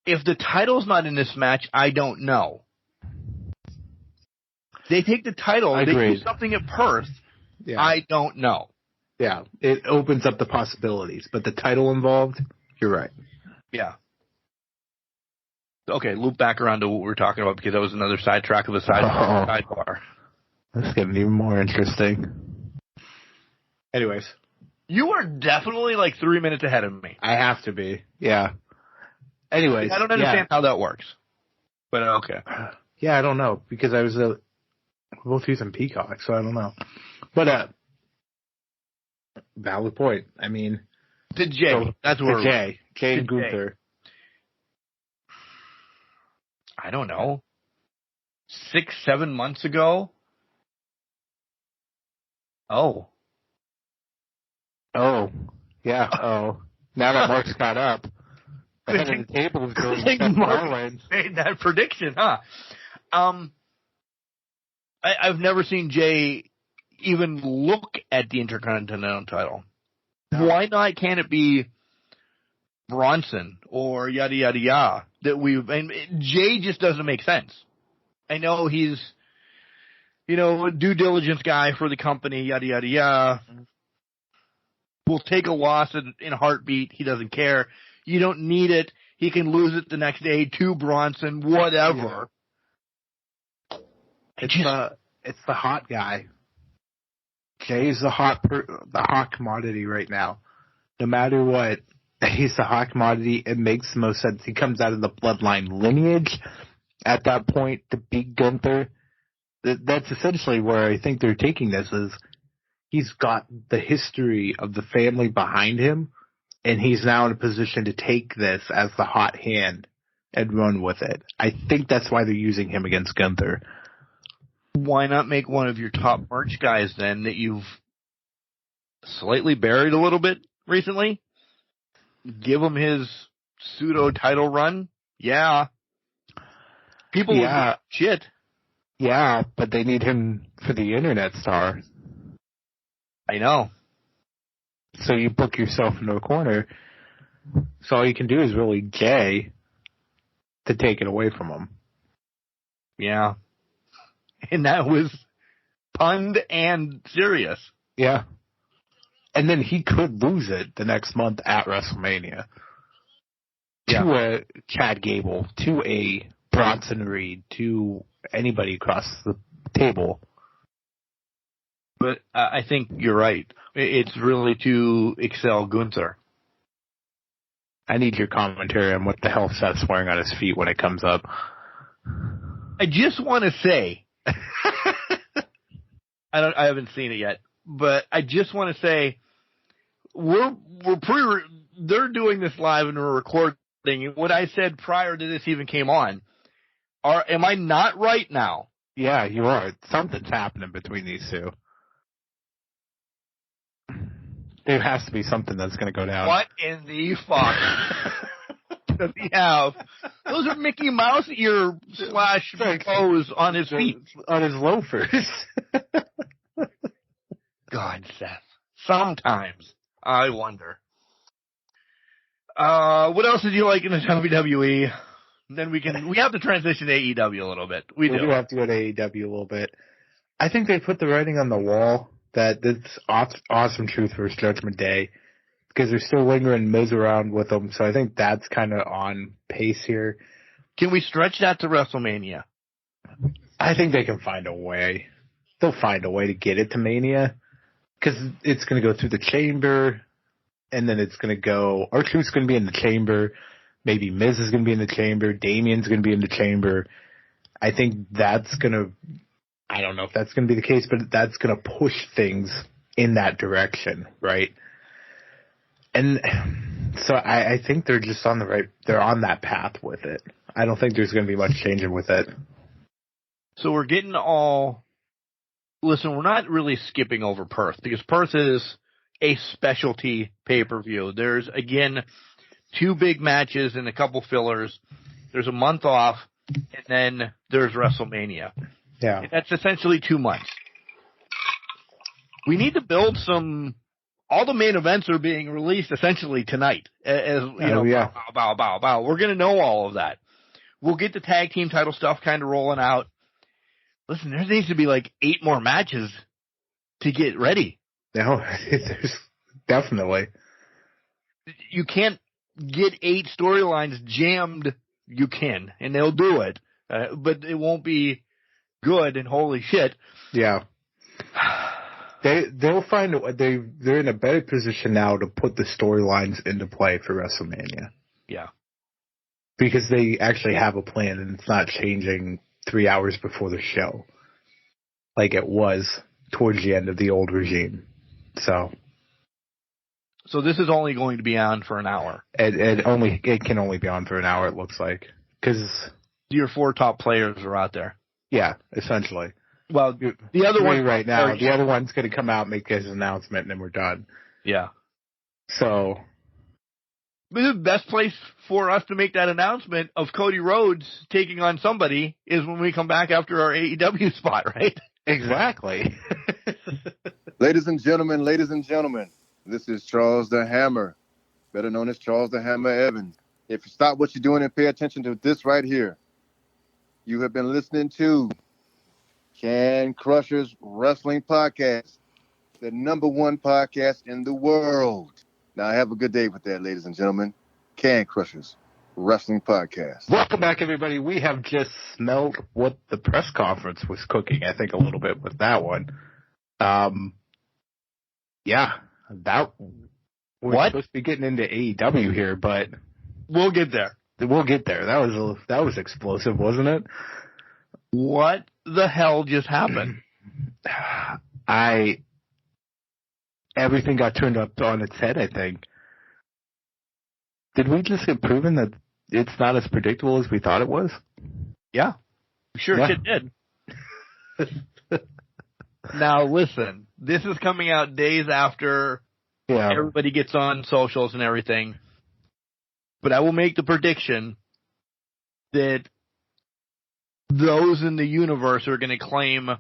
If the title's not in this match, I don't know. They take the title, they do something at Perth, I don't know. Yeah, it opens up the possibilities, but the title involved, you're right. Yeah. Okay, loop back around to what we were talking about because that was another sidetrack of the sidebar. That's getting even more interesting. Anyways. You are definitely like 3 minutes ahead of me. I have to be, yeah. Anyways. I don't understand how that works, but okay. Yeah, I don't know, because I was both using Peacock, so I don't know. But, valid point. I mean, to Jay. That's where Jay and Gunther. I don't know. 6-7 months ago. Oh, yeah. Oh, Now that Mark's caught up, the head of the table is going to Mark made that prediction, huh? I've never seen Jay even look at the Intercontinental title. No. Why not? Can it be Bronson or yada yada yada? Jay just doesn't make sense. I know he's, a due diligence guy for the company, yada yada yada. Will take a loss in a heartbeat. He doesn't care. You don't need it. He can lose it the next day to Bronson, whatever. Yeah. It's the hot guy. Jay's the hot commodity right now. No matter what, he's the hot commodity. It makes the most sense. He comes out of the Bloodline lineage at that point to beat Gunther. That's essentially where I think they're taking this is he's got the history of the family behind him, and he's now in a position to take this as the hot hand and run with it. I think that's why they're using him against Gunther. Why not make one of your top merch guys then that you've slightly buried a little bit recently? Give him his pseudo title run? Yeah. People will give shit. Yeah, but they need him for the internet star. I know. So you book yourself into a corner. So all you can do is really Jay to take it away from him. Yeah. And that was punned and serious. Yeah. And then he could lose it the next month at WrestleMania. Yeah. To a Chad Gable, to a Bronson Reed, to anybody across the table. But I think you're right. It's really to excel Gunther. I need your commentary on what the hell Seth's wearing on his feet when it comes up. I just want to say, I haven't seen it yet, but I just want to say, they're doing this live and we're recording. What I said prior to this even came on, am I not right now? Yeah, you are. Something's happening between these two. There has to be something that's going to go down. What in the fuck does he have? Those are Mickey Mouse ear / toes on his feet. On his loafers. God, Seth. Sometimes I wonder. What else did you like in the WWE? Then we have to transition to AEW a little bit. We do have to go to AEW a little bit. I think they put the writing on the wall that it's awesome Truth versus Judgment Day because they're still lingering Miz around with them. So I think that's kind of on pace here. Can we stretch that to WrestleMania? I think they can find a way. They'll find a way to get it to Mania because it's going to go through the Chamber, and then it's going to go. R-Truth's going to be in the Chamber. Maybe Miz is going to be in the Chamber. Damien's going to be in the Chamber. I think that's going to. I don't know if that's going to be the case, but that's going to push things in that direction, right? And so I think they're just on they're on that path with it. I don't think there's going to be much changing with it. So we're getting listen, we're not really skipping over Perth because Perth is a specialty pay-per-view. There's, again, 2 big matches and a couple fillers. There's a month off, and then there's WrestleMania. Yeah. That's essentially 2 months. We need to build all the main events are being released essentially tonight. Bow. We're going to know all of that. We'll get the tag team title stuff kind of rolling out. Listen, there needs to be like 8 more matches to get ready. No, there's definitely. You can't get 8 storylines jammed. You can, and they'll do it. But it won't be good, and holy shit. Yeah. They'll find they're in a better position now to put the storylines into play for WrestleMania. Yeah. Because they actually have a plan and it's not changing 3 hours before the show. Like it was towards the end of the old regime. So this is only going to be on for an hour. It can only be on for an hour, it looks like. Because your 4 top players are out there. Yeah, essentially. Well, the other one right now, the other one's going to come out, make his announcement, and then we're done. Yeah. So, the best place for us to make that announcement of Cody Rhodes taking on somebody is when we come back after our AEW spot, right? Exactly. Ladies and gentlemen, this is Charles the Hammer, better known as Charles the Hammer Evans. If you stop what you're doing and pay attention to this right here, you have been listening to Can Crushers Wrestling Podcast, the #1 podcast in the world. Now, have a good day with that, ladies and gentlemen. Can Crushers Wrestling Podcast. Welcome back, everybody. We have just smelled what the press conference was cooking, I think, a little bit with that one. Yeah, we're supposed to be getting into AEW here, but we'll get there. We'll get there. That was explosive, wasn't it? What the hell just happened? Everything got turned up on its head, I think. Did we just get proven that it's not as predictable as we thought it was? Yeah. Sure shit did. Now, listen, this is coming out days after everybody gets on socials and everything. But I will make the prediction that those in the universe are going to claim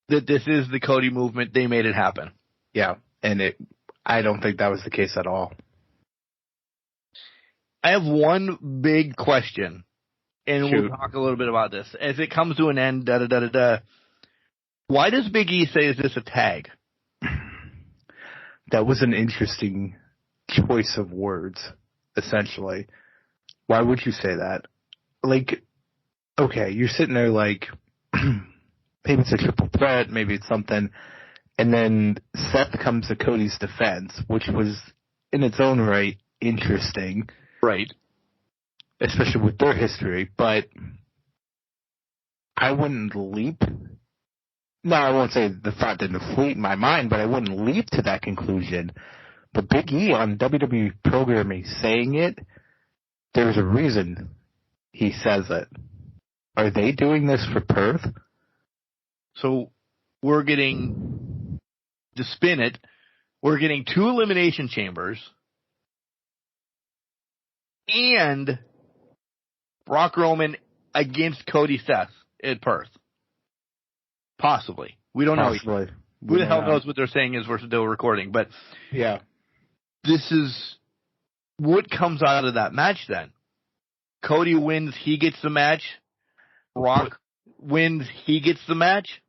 that this is the Cody movement. They made it happen. Yeah, and I don't think that was the case at all. I have one big question, and we'll talk a little bit about this. As it comes to an end, why does Big E say, is this a tag? That was an interesting choice of words, essentially. Why would you say that? Like, okay, you're sitting there like, maybe it's a triple threat, maybe it's something. And then Seth comes to Cody's defense, which was in its own right interesting. Right. Especially with their history. But I wouldn't leap. No, I won't say the thought didn't fleet in my mind, but I wouldn't leap to that conclusion. But Big E on WWE programming saying it, there's a reason he says it. Are they doing this for Perth? So we're getting, to spin it, we're getting 2 elimination chambers and Brock Roman against Cody Seth at Perth. Possibly. We don't know. Who the hell knows what they're saying as we're still recording. But yeah, this is what comes out of that match then. Cody wins, he gets the match. Brock wins, he gets the match.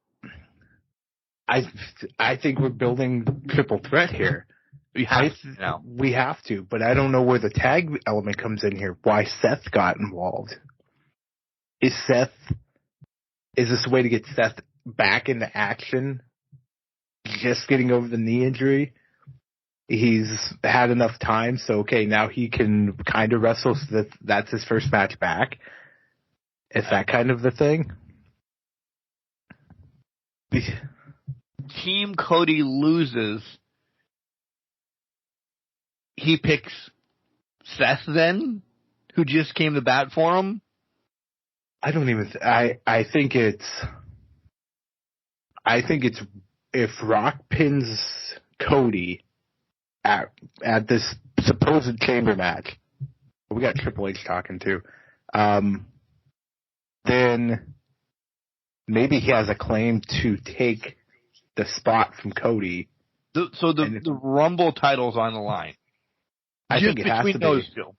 I think we're building triple threat here. We have to, but I don't know where the tag element comes in here. Why Seth got involved? Is this a way to get Seth back into action? Just getting over the knee injury. He's had enough time, so okay, now he can kind of wrestle. So that's his first match back. Is that kind of the thing? Team Cody loses. He picks Seth then, who just came to bat for him. I think it's if Rock pins Cody at this supposed chamber match, we got Triple H talking too, then maybe he has a claim to take the spot from Cody. So the Rumble title's on the line. I think it has to be. Those two.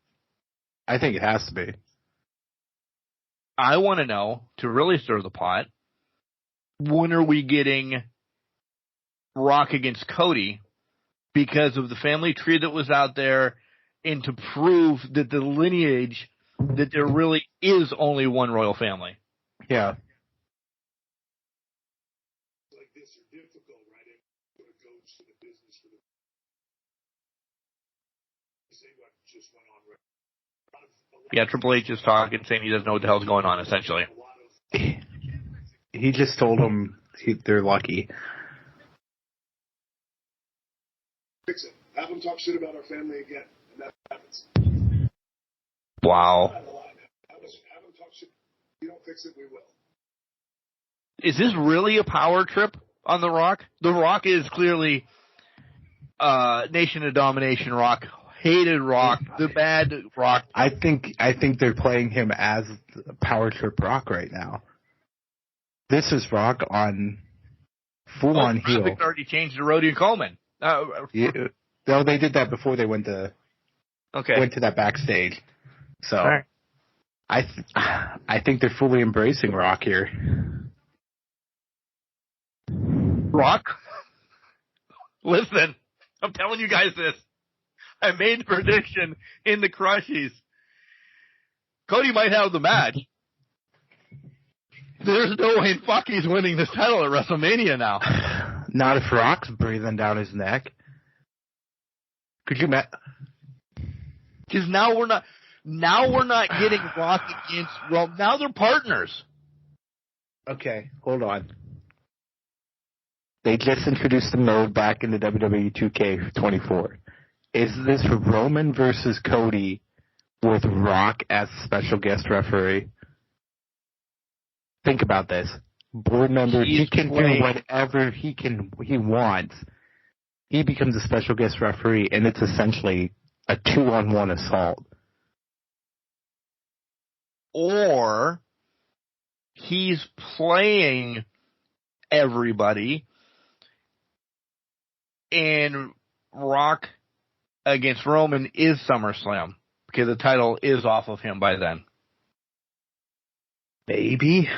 I think it has to be. I want to know, to really stir the pot, when are we getting Rock against Cody because of the family tree that was out there and to prove that the lineage, that there really is only one royal family? Yeah. Yeah, Triple H is talking, saying he doesn't know what the hell's going on, essentially. He just told them they're lucky. Fix it. Have them talk shit about our family again, and that happens. Wow. Have them talk shit. If you don't fix it, we will. Is this really a power trip on The Rock? The Rock is clearly Nation of Domination Rock hated Rock, the bad Rock. I think they're playing him as Power Trip Rock right now. This is Rock on full on heel. They already changed to Roddy and Coleman. Yeah, no, they did that before they went to that backstage. So right. I think they're fully embracing Rock here. Rock? Listen, I'm telling you guys this. I made the prediction in the Crushies. Cody might have the match. There's no way fuck he's winning this title at WrestleMania now. Not if Rock's breathing down his neck. Could you imagine? Because now we're not getting Rock against. Well, now they're partners. Okay, hold on. They just introduced the mode back in the WWE 2K24. Is this Roman versus Cody with Rock as special guest referee? Think about this. Board member, he can do whatever he wants. He becomes a special guest referee, and it's essentially a 2-on-1 assault. Or he's playing everybody, and Rock against Roman is SummerSlam, because the title is off of him by then. Maybe.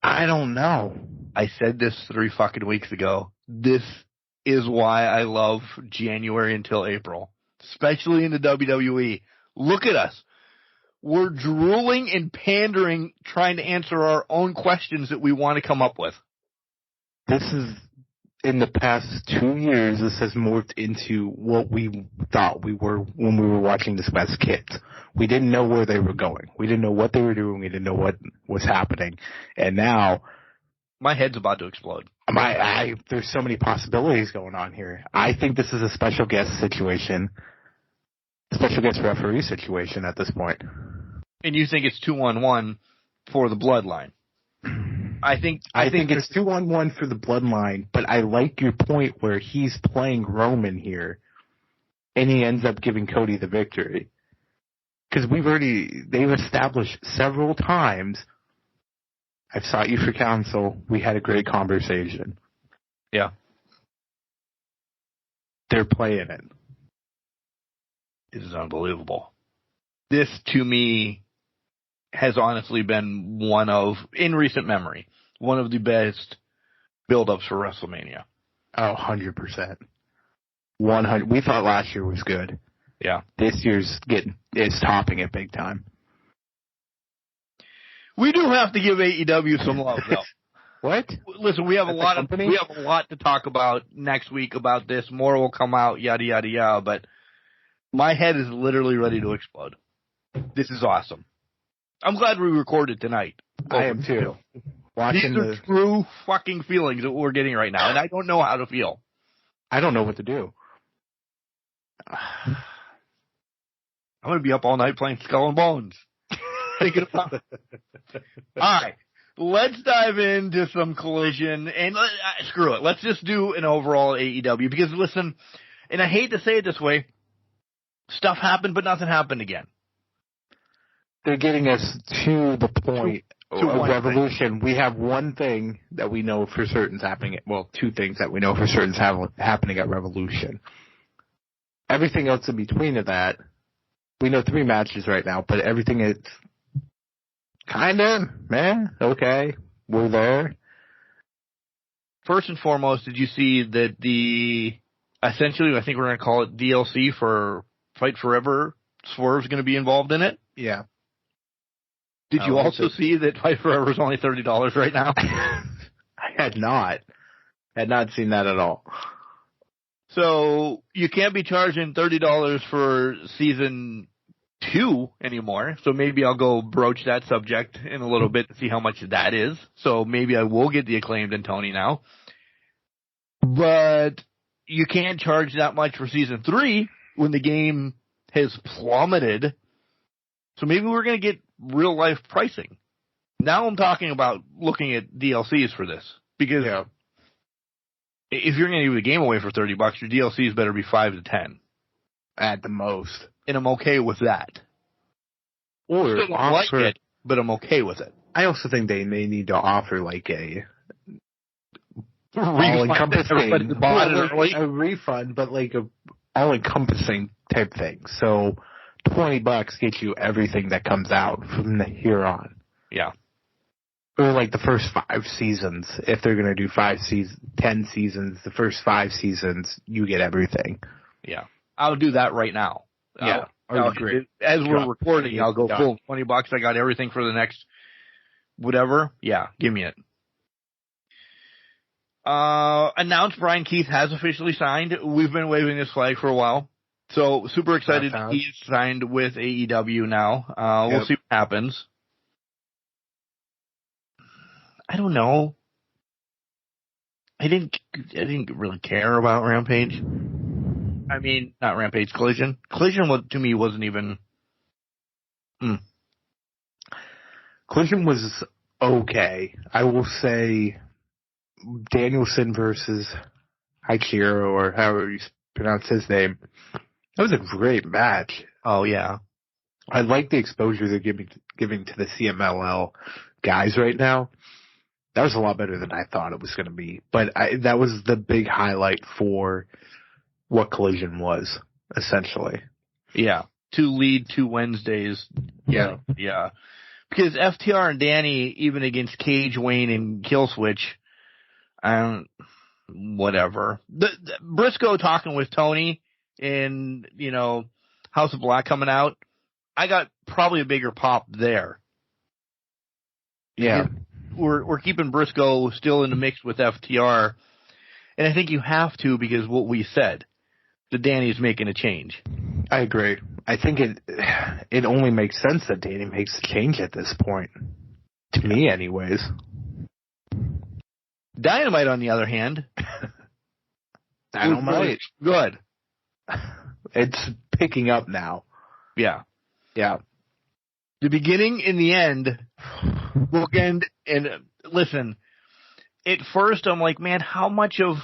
I don't know. I said this 3 fucking weeks ago. This is why I love January until April, especially in the WWE. Look at us. We're drooling and pandering, trying to answer our own questions that we want to come up with. This is, in the past 2 years, this has morphed into what we thought we were when we were watching this as kids. We didn't know where they were going. We didn't know what they were doing. We didn't know what was happening. And now, my head's about to explode. There's so many possibilities going on here. I think this is a special guest situation, special guest referee situation at this point. And you think it's 2-on-1 for the Bloodline? I think it's 2-on-1 for the Bloodline, but I like your point where he's playing Roman here, and he ends up giving Cody the victory. Because they've established several times, I've sought you for counsel, we had a great conversation. Yeah. They're playing it. This is unbelievable. This, to me, has honestly been one of, in recent memory, one of the best build-ups for WrestleMania. Oh, 100%. 100. We thought last year was good. Yeah. This year's is topping it big time. We do have to give AEW some love, though. What? Listen, we have a lot to talk about next week about this. More will come out, yada yada yada. But my head is literally ready to explode. This is awesome. I'm glad we recorded tonight. I am too. These are true fucking feelings that we're getting right now, and I don't know how to feel. I don't know what to do. I'm going to be up all night playing Skull and Bones. Thinking about it. All right. Let's dive into some Collision. And screw it. Let's just do an overall AEW. Because, listen, and I hate to say it this way, stuff happened, but nothing happened again. They're getting us to the point of Revolution. We have one thing that we know for certain is happening. Well, two things that we know for certain is happening at Revolution. Everything else in between of that, we know 3 matches right now, but everything is kind of, okay, we're there. First and foremost, did you see that essentially, I think we're going to call it DLC for Fight Forever, Swerve's going to be involved in it? Yeah. Did you also see that Fight Forever is only $30 right now? I had not seen that at all. So you can't be charging $30 for season 2 anymore. So maybe I'll go broach that subject in a little bit to see how much that is. So maybe I will get the Acclaimed and Tony now. But you can't charge that much for season 3 when the game has plummeted. So maybe we're going to get real life pricing. Now I'm talking about looking at DLCs for this because If you're going to give the game away for $30, your DLCs better be 5 to 10 at the most. And I'm okay with that. Or still don't like it, but I'm okay with it. I also think they may need to offer like a all-encompassing a refund, but like a all-encompassing type thing. So $20 gets you everything that comes out from here on. Yeah. Or like the first 5 seasons. If they're going to do 10 seasons, the first 5 seasons, you get everything. Yeah. I'll do that right now. Yeah. As we're recording, I'll go full $20. I got everything for the next whatever. Yeah, give me it. Announced Brian Keith has officially signed. We've been waving this flag for a while. So super excited he's signed with AEW now. We'll see what happens. I don't know. I didn't really care about Rampage. I mean, not Rampage, Collision. Collision to me wasn't even. Collision was okay. I will say Danielson versus Haichiro, or however you pronounce his name. That was a great match. Oh, yeah. I like the exposure they're giving to the CMLL guys right now. That was a lot better than I thought it was going to be. But that was the big highlight for what Collision was, essentially. Yeah. To lead 2 Wednesdays. Yeah. Yeah. Because FTR and Danny, even against Cage, Wayne, and Killswitch, whatever. The Briscoe talking with Tony in, House of Black coming out, I got probably a bigger pop there. Yeah. We're keeping Briscoe still in the mix with FTR, and I think you have to because what we said, that Danny's making a change. I agree. I think it only makes sense that Danny makes the change at this point. To me, anyways. Dynamite, on the other hand, Dynamite, good. It's picking up now. Yeah. Yeah. The beginning and the end, bookend, and listen, at first I'm like, man, how much of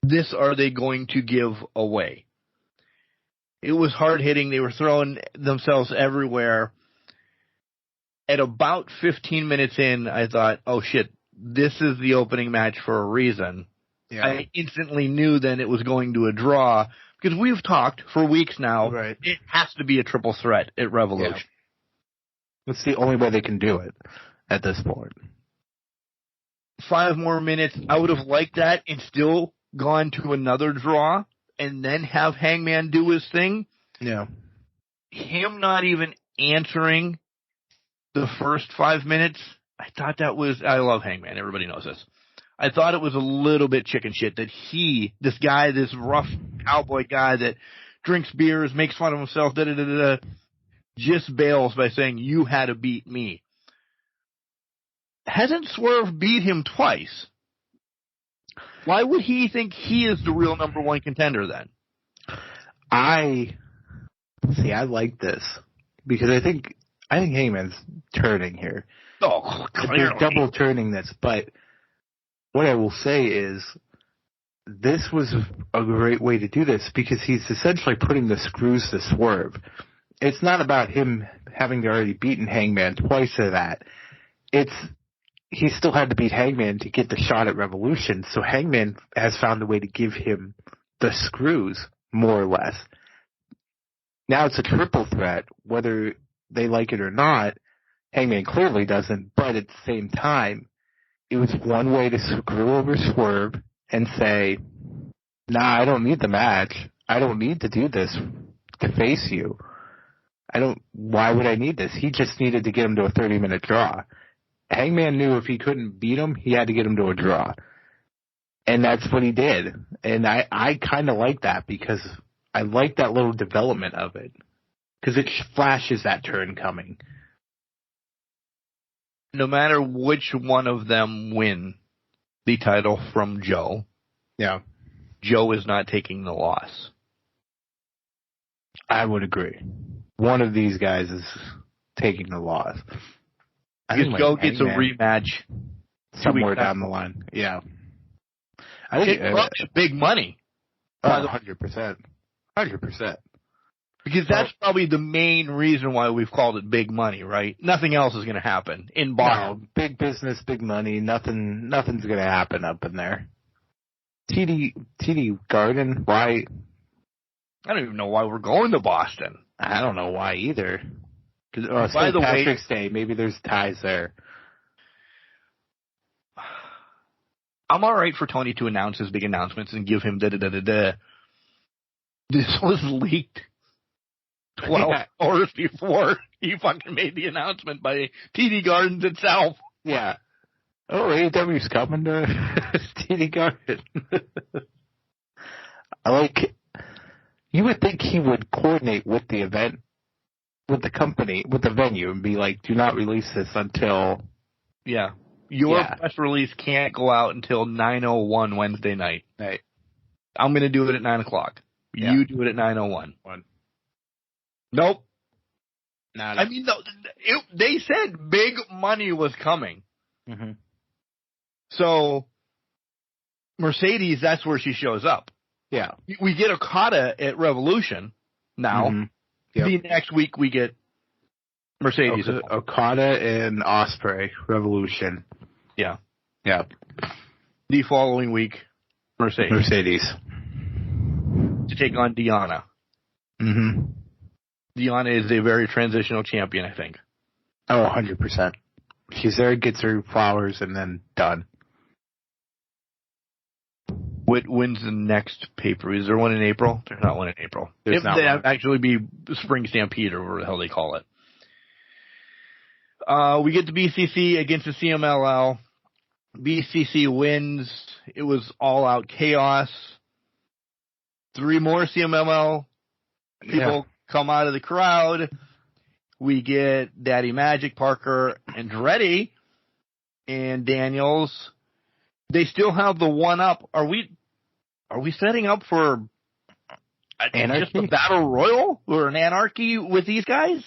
this are they going to give away? It was hard hitting. They were throwing themselves everywhere. At about 15 minutes in, I thought, oh shit, this is the opening match for a reason. Yeah. I instantly knew then it was going to a draw. Because we've talked for weeks now, right. It has to be a triple threat at Revolution. Yeah. That's the only way they can do it at this point. 5 more minutes, I would have liked that and still gone to another draw and then have Hangman do his thing. Yeah. Him not even answering the first 5 minutes, I thought that was, I love Hangman, everybody knows this. I thought it was a little bit chicken shit that this guy, this rough cowboy guy that drinks beers, makes fun of himself, just bails by saying, you had to beat me. Hasn't Swerve beat him twice? Why would he think he is the real number 1 contender then? I like this because I think Heyman's turning here. Oh, clearly. They're double turning this, but what I will say is this was a great way to do this because he's essentially putting the screws to Swerve. It's not about him having already beaten Hangman twice or that. He still had to beat Hangman to get the shot at Revolution, so Hangman has found a way to give him the screws, more or less. Now it's a triple threat, whether they like it or not. Hangman clearly doesn't, but at the same time, it was one way to screw over Swerve and say, nah, I don't need the match. I don't need to do this to face you. Why would I need this? He just needed to get him to a 30-minute draw. Hangman knew if he couldn't beat him, he had to get him to a draw. And that's what he did. And I kind of like that because I like that little development of it. Because it flashes that turn coming. No matter which one of them win the title from Joe, yeah, Joe is not taking the loss. I would agree. One of these guys is taking the loss. Because Joe gets a rematch somewhere down the line. Yeah. I think it's big money. 100%. 100%. Because that's probably the main reason why we've called it big money, right? Nothing else is going to happen in Boston. No, big business, big money. Nothing's going to happen up in there. TD Garden, why? I don't even know why we're going to Boston. I don't know why either. By the way, Patrick's Day, maybe there's ties there. I'm all right for Tony to announce his big announcements and give him da-da-da-da-da. This was leaked 12 hours before he fucking made the announcement by TD Gardens itself. Yeah. Oh, AEW's coming to TD Garden. You would think he would coordinate with the event, with the company, with the venue, and be like, do not release this until... Yeah. Your press release can't go out until 9:01 Wednesday night. Right. I'm going to do it at 9 o'clock. Yeah. You do it at 9:01. Nope. Not I mean, they said big money was coming. Mm-hmm. So, Mercedes, that's where she shows up. Yeah. We get Okada at Revolution now. Mm-hmm. Yep. The next week we get Mercedes. Okada and Ospreay, Revolution. Yeah. Yeah. The following week, Mercedes. To take on Deonna. Mm-hmm. Deonna is a very transitional champion, I think. Oh, 100%. She's there, gets her flowers, and then done. When's the next paper? Is there one in April? There's not one in April. There's not one. Actually be Spring Stampede or whatever the hell they call it. We get the BCC against the CMLL. BCC wins. It was all out chaos. 3 more CMLL people come out of the crowd. We get Daddy Magic, Parker, Andretti, and Daniels. They still have the 1-up. Are we setting up for just a battle royal or an anarchy with these guys?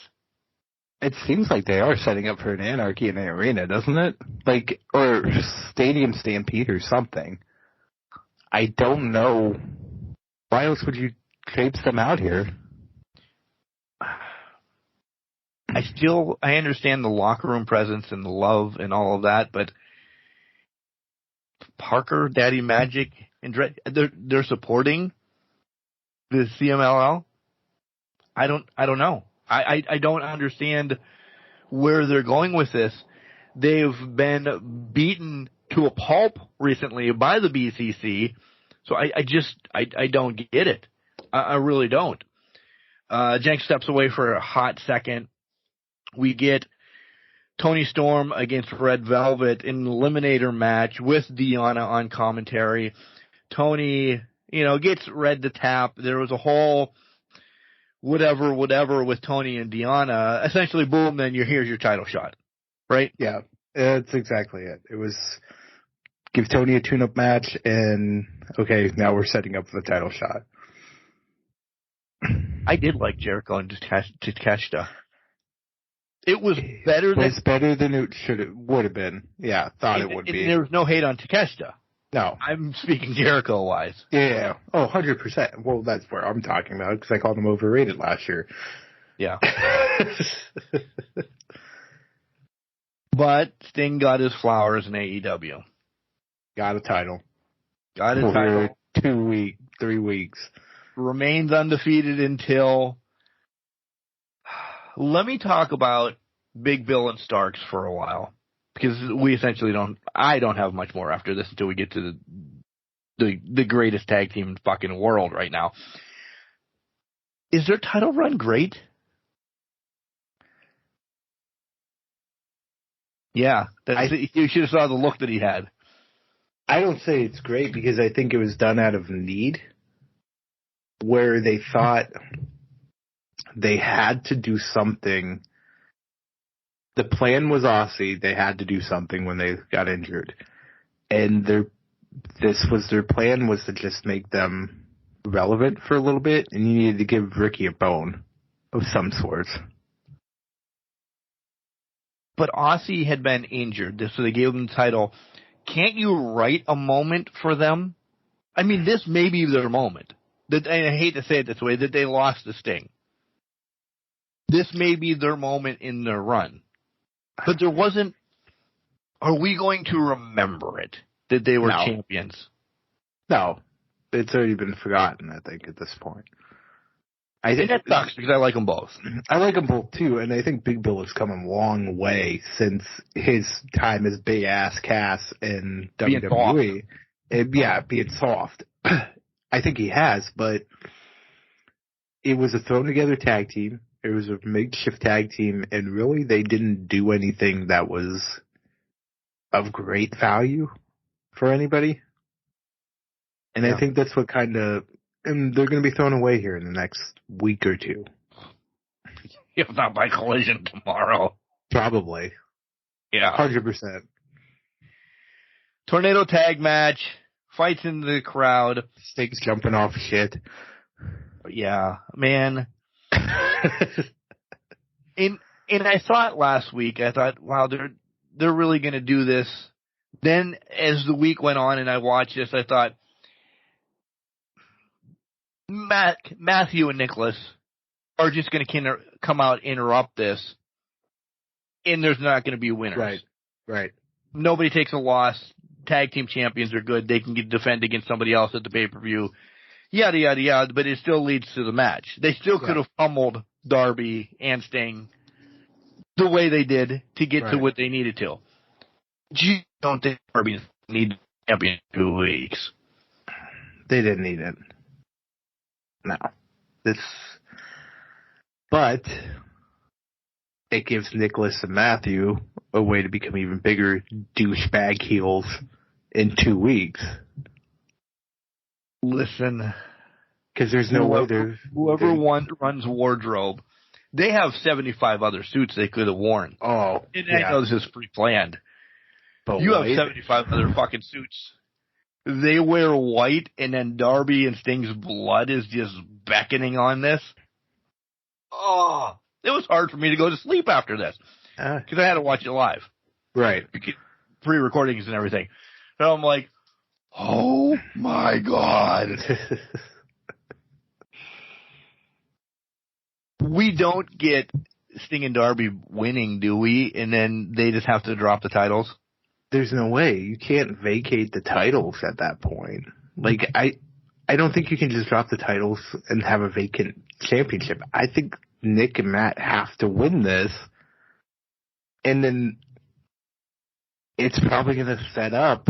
It seems like they are setting up for an anarchy in the arena, doesn't it? Or stadium stampede or something. I don't know. Why else would you traipse them out here? I understand the locker room presence and the love and all of that, but Parker, Daddy Magic, and they're supporting the CMLL. I don't know. I don't understand where they're going with this. They've been beaten to a pulp recently by the BCC, so I don't get it. I really don't. Jenks steps away for a hot second. We get Tony Storm against Red Velvet in an eliminator match with Deonna on commentary. Tony, gets Red to tap. There was a whole whatever with Tony and Deonna. Essentially, boom, then here's your title shot. Right? Yeah, that's exactly it. It was give Tony a tune-up match, and okay, now we're setting up for the title shot. I did like Jericho and Takeshita. It was better than it would have been. Yeah, thought it would be. There was no hate on Takeshita. No. I'm speaking Jericho-wise. Yeah. Oh, 100%. Well, that's where I'm talking about, because I called him overrated last year. Yeah. But Sting got his flowers in AEW. Got a title. Got his title. 3 weeks. Remains undefeated until... Let me talk about Big Bill and Starks for a while, because we essentially I don't have much more after this until we get to the greatest tag team in the fucking world right now. Is their title run great? Yeah. You should have saw the look that he had. I don't say it's great because I think it was done out of need, where they thought they had to do something. The plan was Aussie. They had to do something when they got injured. And their plan was to just make them relevant for a little bit, and you needed to give Ricky a bone of some sort. But Aussie had been injured, so they gave him the title. Can't you write a moment for them I mean, this may be their moment. And I hate to say it this way, that they lost the Sting. This may be their moment in their run. But there wasn't... Are we going to remember it, that they were champions? No. It's already been forgotten, I think, at this point. I think that sucks, because I like them both. I like them both, too, and I think Big Bill has come a long way since his time as Big Ass Cass in WWE. Being soft. I think he has, but it was a thrown-together tag team. It was a makeshift tag team, and really they didn't do anything that was of great value for anybody. And I think that's what kind of... And they're going to be thrown away here in the next week or two. If not by Collision tomorrow. Probably. Yeah. 100%. Tornado tag match. Fights in the crowd. Sting's jumping off shit. Yeah, man. And I saw it last week. I thought, wow, they're really going to do this. Then as the week went on and I watched this, I thought, Matthew and Nicholas are just going to come out and interrupt this, and there's not going to be winners. Right. Nobody takes a loss. Tag team champions are good. They can defend against somebody else at the pay-per-view. Yada, yada, yada, but it still leads to the match. They still could have pummeled Darby and Sting the way they did to get to what they needed to. You don't think Darby needs champion in 2 weeks. They didn't need it. No. But it gives Nicholas and Matthew a way to become even bigger douchebag heels in 2 weeks. Listen. Because there's no way whoever runs wardrobe, they have 75 other suits they could have worn. Oh, and I know this is pre-planned. But you have 75 other fucking suits. They wear white, and then Darby and Sting's blood is just beckoning on this. Oh, it was hard for me to go to sleep after this because I had to watch it live. Right. Pre-recordings and everything. So I'm like, oh my God. We don't get Sting and Darby winning, do we? And then they just have to drop the titles? There's no way. You can't vacate the titles at that point. Like, I don't think you can just drop the titles and have a vacant championship. I think Nick and Matt have to win this. And then it's probably going to set up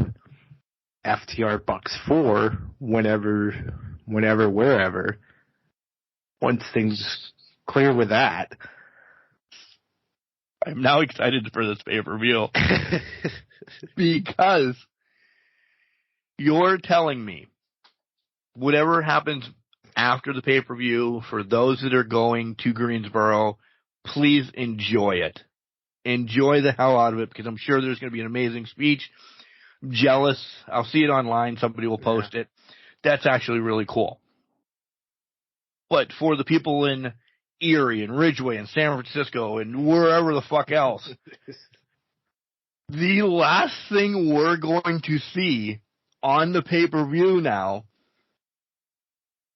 FTR Bucks 4 whenever, wherever. Once things clear with that. I'm now excited for this pay-per-view. Because you're telling me whatever happens after the pay-per-view, for those that are going to Greensboro, please enjoy it. Enjoy the hell out of it, because I'm sure there's going to be an amazing speech. I'm jealous. I'll see it online. Somebody will post it. That's actually really cool. But for the people in Erie and Ridgeway and San Francisco and wherever the fuck else, the last thing we're going to see on the pay-per-view now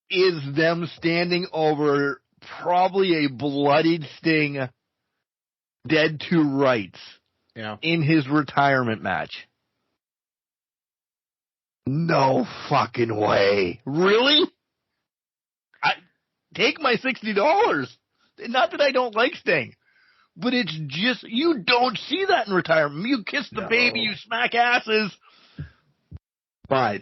is them standing over probably a bloodied Sting dead to rights in his retirement match. No fucking way. Really? Take my $60. Not that I don't like Sting, but it's just, you don't see that in retirement. You kiss the baby, you smack asses. But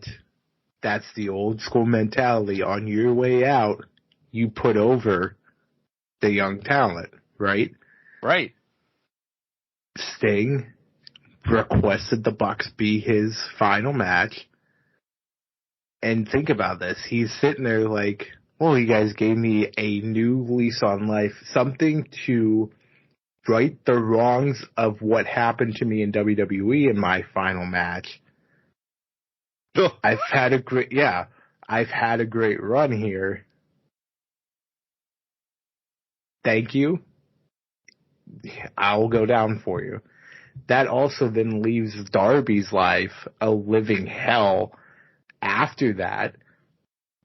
that's the old school mentality. On your way out, you put over the young talent, right? Right. Sting requested the Bucks be his final match. And think about this. He's sitting there like, well, you guys gave me a new lease on life, something to right the wrongs of what happened to me in WWE in my final match. I've had a great run here. Thank you. I'll go down for you. That also then leaves Darby's life a living hell after that,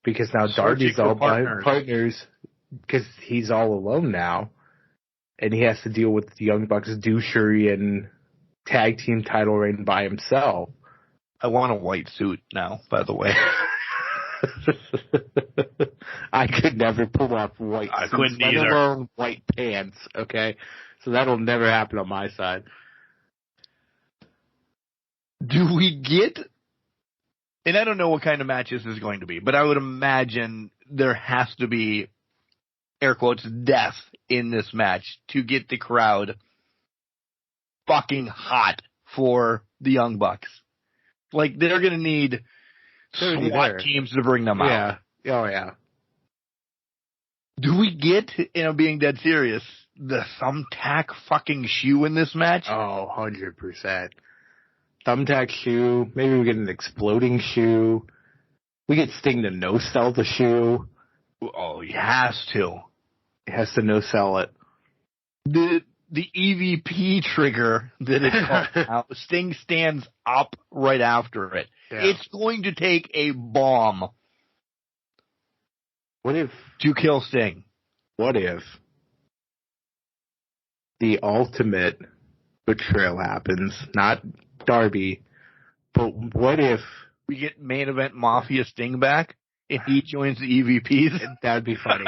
because now Darby's Searching all for partners. partners because he's all alone now, and he has to deal with the Young Bucks' Douchery tag team title reign by himself. I want a white suit now, by the way. I could never pull off white I suits, couldn't let either. alone white pants, okay? So that'll never happen on my side. Do we get, and I don't know what kind of match this is going to be, but I would imagine there has to be, air quotes, death in this match to get the crowd fucking hot for the Young Bucks. Like, they're going to need SWAT teams to bring them out. Yeah. Oh, yeah. Do we get, being dead serious, the thumbtack fucking shoe in this match? Oh, 100%. Thumbtack shoe. Maybe we get an exploding shoe. We get Sting to no-sell the shoe. Oh, he has to. He has to no-sell it. The EVP trigger that it called out, Sting stands up right after it. Yeah. It's going to take a bomb. What if to kill Sting? What if the ultimate betrayal happens? Not Darby, but what if we get main event Mafia Sting back and he joins the EVPs? That'd be funny.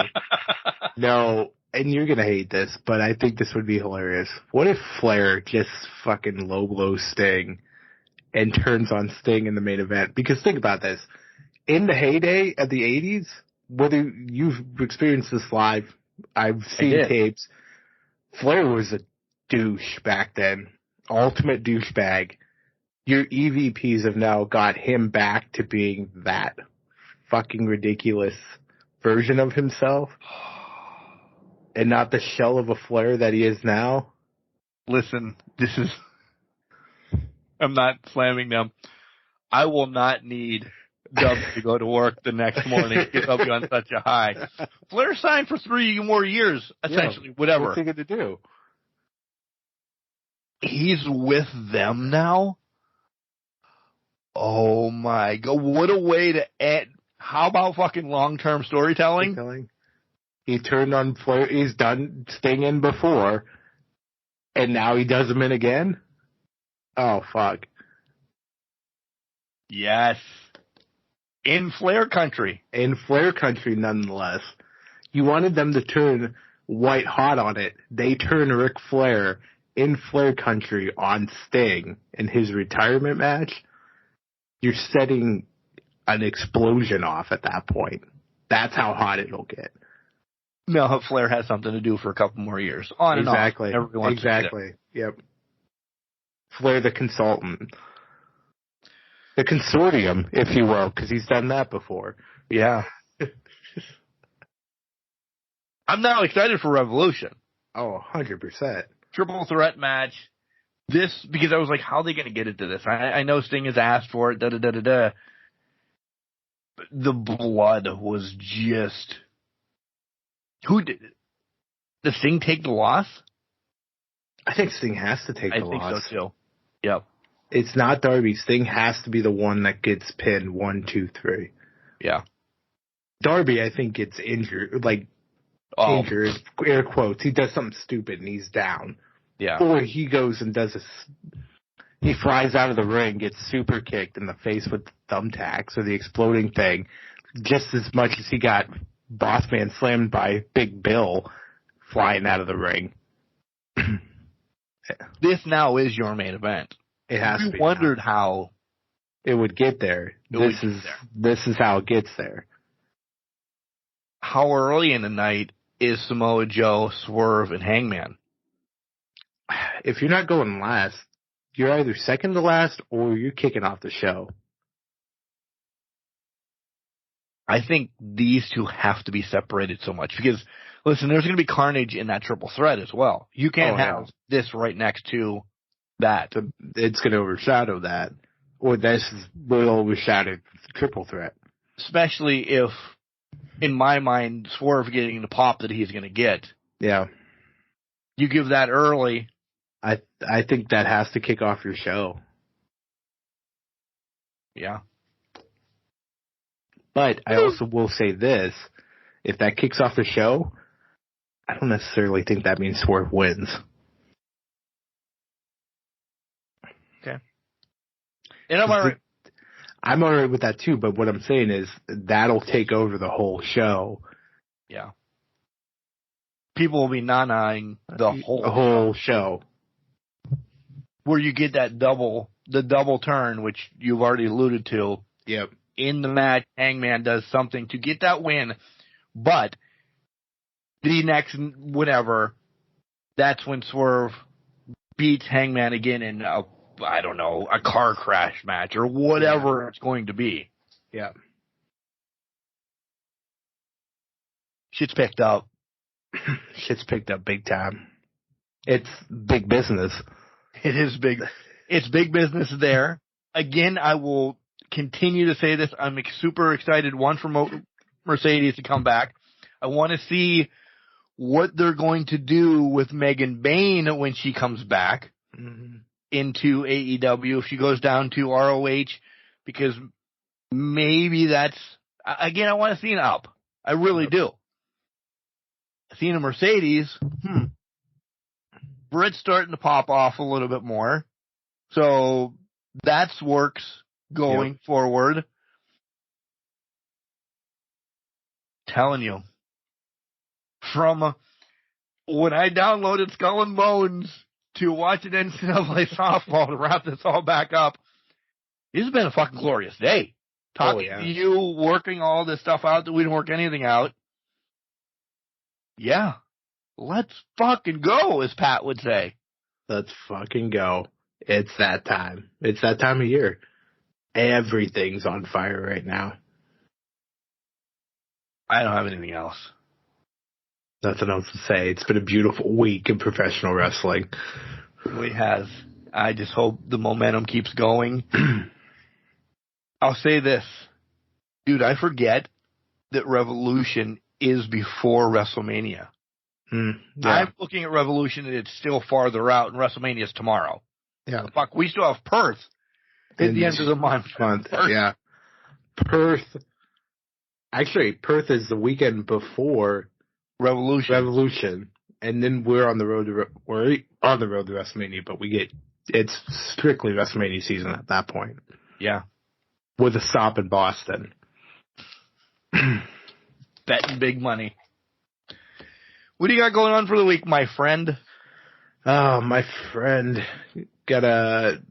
No. And you're going to hate this, but I think this would be hilarious. What if Flair just fucking low blows Sting and turns on Sting in the main event? Because think about this. In the heyday of the 80s, whether you've experienced this live, I've seen tapes, Flair was a douche back then. Ultimate douchebag. Your EVPs have now got him back to being that fucking ridiculous version of himself. And not the shell of a Flair that he is now? Listen, I'm not slamming them. I will not need Dubs to go to work the next morning because I'll be on such a high. Flair signed for 3 more years, essentially, whatever. What's he going to do? He's with them now? Oh my God. What a way to end. How about fucking long-term storytelling? He turned on Flair. He's done Sting in before, and now he does him in again? Oh, fuck. Yes. In Flair country. In Flair country, nonetheless. You wanted them to turn white hot on it. They turn Ric Flair in Flair country on Sting in his retirement match. You're setting an explosion off at that point. That's how hot it'll get. No, Flair has something to do for a couple more years. On and exactly. off. Exactly. Yep. Flair the consultant. The consortium, if you will, because he's done that before. Yeah. I'm now excited for Revolution. Oh, 100%. Triple threat match. This, because I was like, how are they going to get into this? I know Sting has asked for it, da-da-da-da-da. But the blood was just... Who did it? Does Sting take the loss? I think Sting has to take the loss. I think so too. Yep. It's not Darby. Sting has to be the one that gets pinned 1, 2, 3. Yeah. Darby, I think, gets injured. Injured, air quotes. He does something stupid and he's down. Yeah. Or he goes and he flies out of the ring, gets super kicked in the face with the thumbtacks or the exploding thing, just as much as he got Boss Man slammed by Big Bill flying out of the ring. This now is your main event. It has to be. Wondered how it would get there. This is how it gets there. How early in the night is Samoa Joe, Swerve, and Hangman? If you're not going last, you're either second to last or you're kicking off the show. I think these two have to be separated so much because, listen, there's going to be carnage in that triple threat as well. You can't have this right next to that. It's going to overshadow that. Or this will overshadow the triple threat. Especially if, in my mind, Swerve getting the pop that he's going to get. Yeah. You give that early. I think that has to kick off your show. Yeah. But I also will say this. If that kicks off the show, I don't necessarily think that means Swerve wins. Okay. And I'm all right. I'm all right with that too, but what I'm saying is that'll take over the whole show. Yeah. People will be nanaing the whole show. Where you get that the double turn, which you've already alluded to. Yep. In the match, Hangman does something to get that win, but the next whatever, that's when Swerve beats Hangman again in a car crash match or whatever it's going to be. Yeah. Shit's picked up. Shit's picked up big time. It's big business. It is big. It's big business there. Again, I will continue to say this. I'm super excited, one, for Mercedes to come back. I want to see what they're going to do with Megan Bayne when she comes back into AEW, if she goes down to ROH, because maybe that's, again, I want to see an up. I really do. Seeing a Mercedes, Britt's starting to pop off a little bit more. So that's works going forward. Telling you. From when I downloaded Skull and Bones to watching NCAA softball to wrap this all back up, this has been a fucking glorious day. Talking to you, working all this stuff out that we didn't work anything out. Yeah. Let's fucking go, as Pat would say. Let's fucking go. It's that time. It's that time of year. Everything's on fire right now. I don't have anything else. Nothing else to say. It's been a beautiful week in professional wrestling. It has. I just hope the momentum keeps going. I'll say this. Dude, I forget that Revolution is before WrestleMania. I'm looking at Revolution and it's still farther out, and WrestleMania is tomorrow. Yeah. Fuck, we still have Perth at the end of the month. Yeah. Perth. Actually, Perth is the weekend before Revolution. And then we're on the road to WrestleMania, but it's strictly WrestleMania season at that point. Yeah. With a stop in Boston. Betting big money. What do you got going on for the week, my friend? Oh, my friend. Got a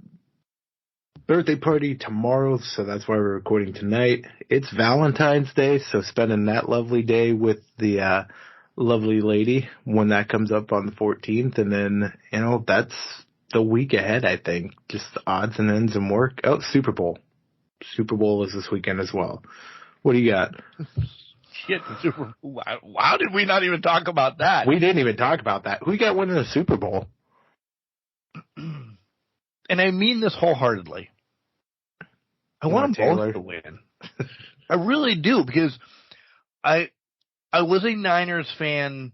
birthday party tomorrow, so that's why we're recording tonight. It's Valentine's Day, so spending that lovely day with the lovely lady when that comes up on the 14th. And then, that's the week ahead, I think. Just odds and ends and work. Oh, Super Bowl. Super Bowl is this weekend as well. What do you got? Shit, the Super Bowl. How did we not even talk about that? We didn't even talk about that. Who got winning the Super Bowl? And I mean this wholeheartedly. I want them both to win. I really do, because I was a Niners fan.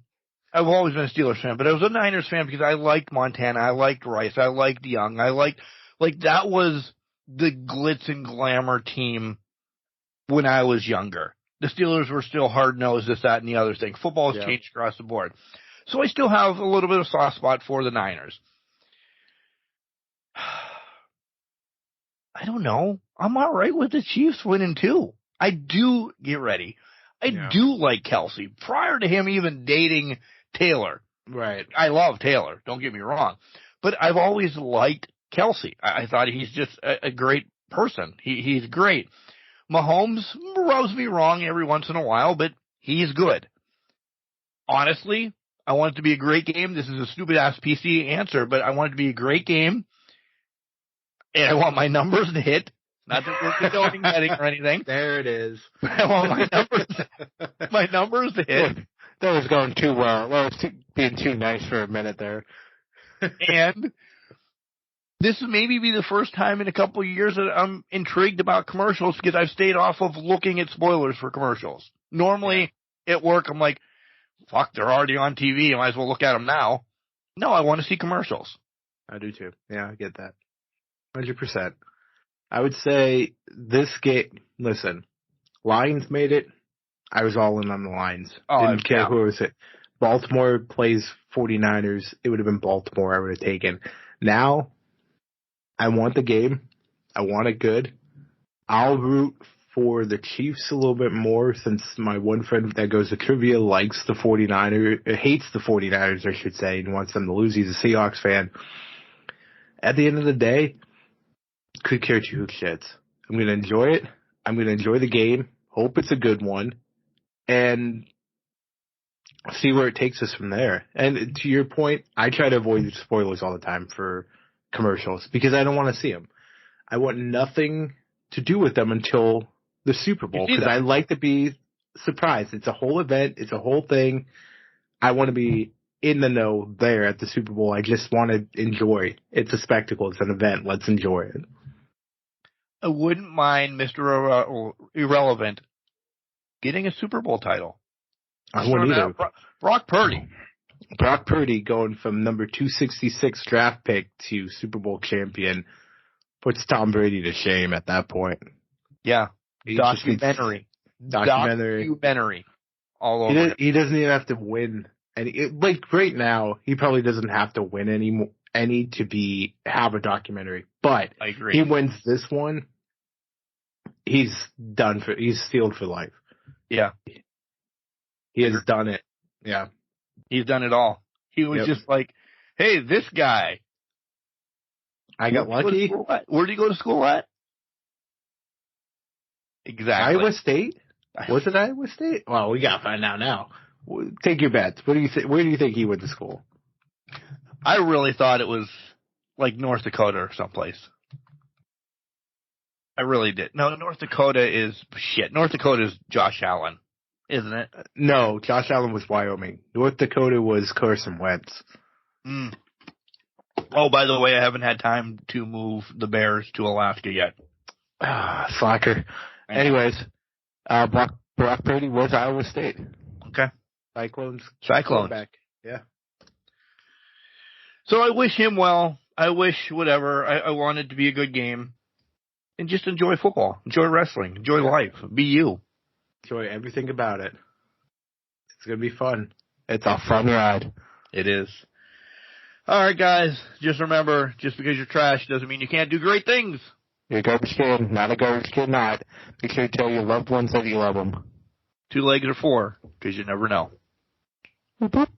I've always been a Steelers fan, but I was a Niners fan because I liked Montana, I liked Rice, I liked Young, I liked that was the glitz and glamour team when I was younger. The Steelers were still hard-nosed, this, that, and the other thing. Football has changed across the board. So I still have a little bit of soft spot for the Niners. I don't know. I'm all right with the Chiefs winning, too. I do, get ready. I do like Kelsey. Prior to him even dating Taylor. Right. I love Taylor, don't get me wrong. But I've always liked Kelsey. I thought he's just a great person. He's great. Mahomes rubs me wrong every once in a while, but he's good. Honestly, I want it to be a great game. This is a stupid-ass PC answer, but I want it to be a great game. And I want my numbers to hit. Not that we're condoning betting or anything. There it is. I want my numbers to hit. That was going too well. That was being too nice for a minute there. And this will maybe be the first time in a couple of years that I'm intrigued about commercials, because I've stayed off of looking at spoilers for commercials. Normally at work, I'm like, fuck, they're already on TV. I might as well look at them now. No, I want to see commercials. I do too. Yeah, I get that. 100%. I would say this game, listen, Lions made it, I was all in on the Lions. Oh, Didn't care yeah. who it was. Baltimore plays 49ers. It would have been Baltimore I would have taken. Now, I want the game. I want it good. I'll root for the Chiefs a little bit more since my one friend that goes to trivia likes the 49ers, hates the 49ers, I should say, and wants them to lose. He's a Seahawks fan. At the end of the day, could care two shits. I'm going to enjoy it. I'm going to enjoy the game. Hope it's a good one. And see where it takes us from there. And to your point, I try to avoid spoilers all the time for commercials because I don't want to see them. I want nothing to do with them until the Super Bowl because I like to be surprised. It's a whole event. It's a whole thing. I want to be in the know there at the Super Bowl. I just want to enjoy. It's a spectacle. It's an event. Let's enjoy it. I wouldn't mind Mr. Irrelevant getting a Super Bowl title. I wouldn't either. Brock Purdy. Brock Purdy going from number 266 draft pick to Super Bowl champion puts Tom Brady to shame at that point. Yeah. Documentary. All over. He doesn't even have to win. And right now, he probably doesn't have to win any to have a documentary. But I agree. He wins this one, he's sealed for life. Yeah. He has done it. Yeah. He's done it all. He was just like, hey, this guy. I got lucky. Where did he go to school at? Exactly. Iowa State? Was it Iowa State? Well, we got to find out now. Take your bets. What do you think? Where do you think he went to school? I really thought it was like North Dakota or someplace. I really did. No, North Dakota is shit. North Dakota is Josh Allen, isn't it? No, Josh Allen was Wyoming. North Dakota was Carson Wentz. Mm. Oh, by the way, I haven't had time to move the Bears to Alaska yet. Slacker. Anyways, Brock Purdy was Iowa State. Okay. Cyclones. Back. Yeah. So I wish him well. I wish whatever. I want it to be a good game. And just enjoy football. Enjoy wrestling. Enjoy life. Be you. Enjoy everything about it. It's going to be fun. It's a fun ride. It is. All right, guys. Just remember, just because you're trash doesn't mean you can't do great things. You're a garbage kid, not a garbage kid, not. Make sure you tell your loved ones that you love them. 2 legs or 4, because you never know. Boop.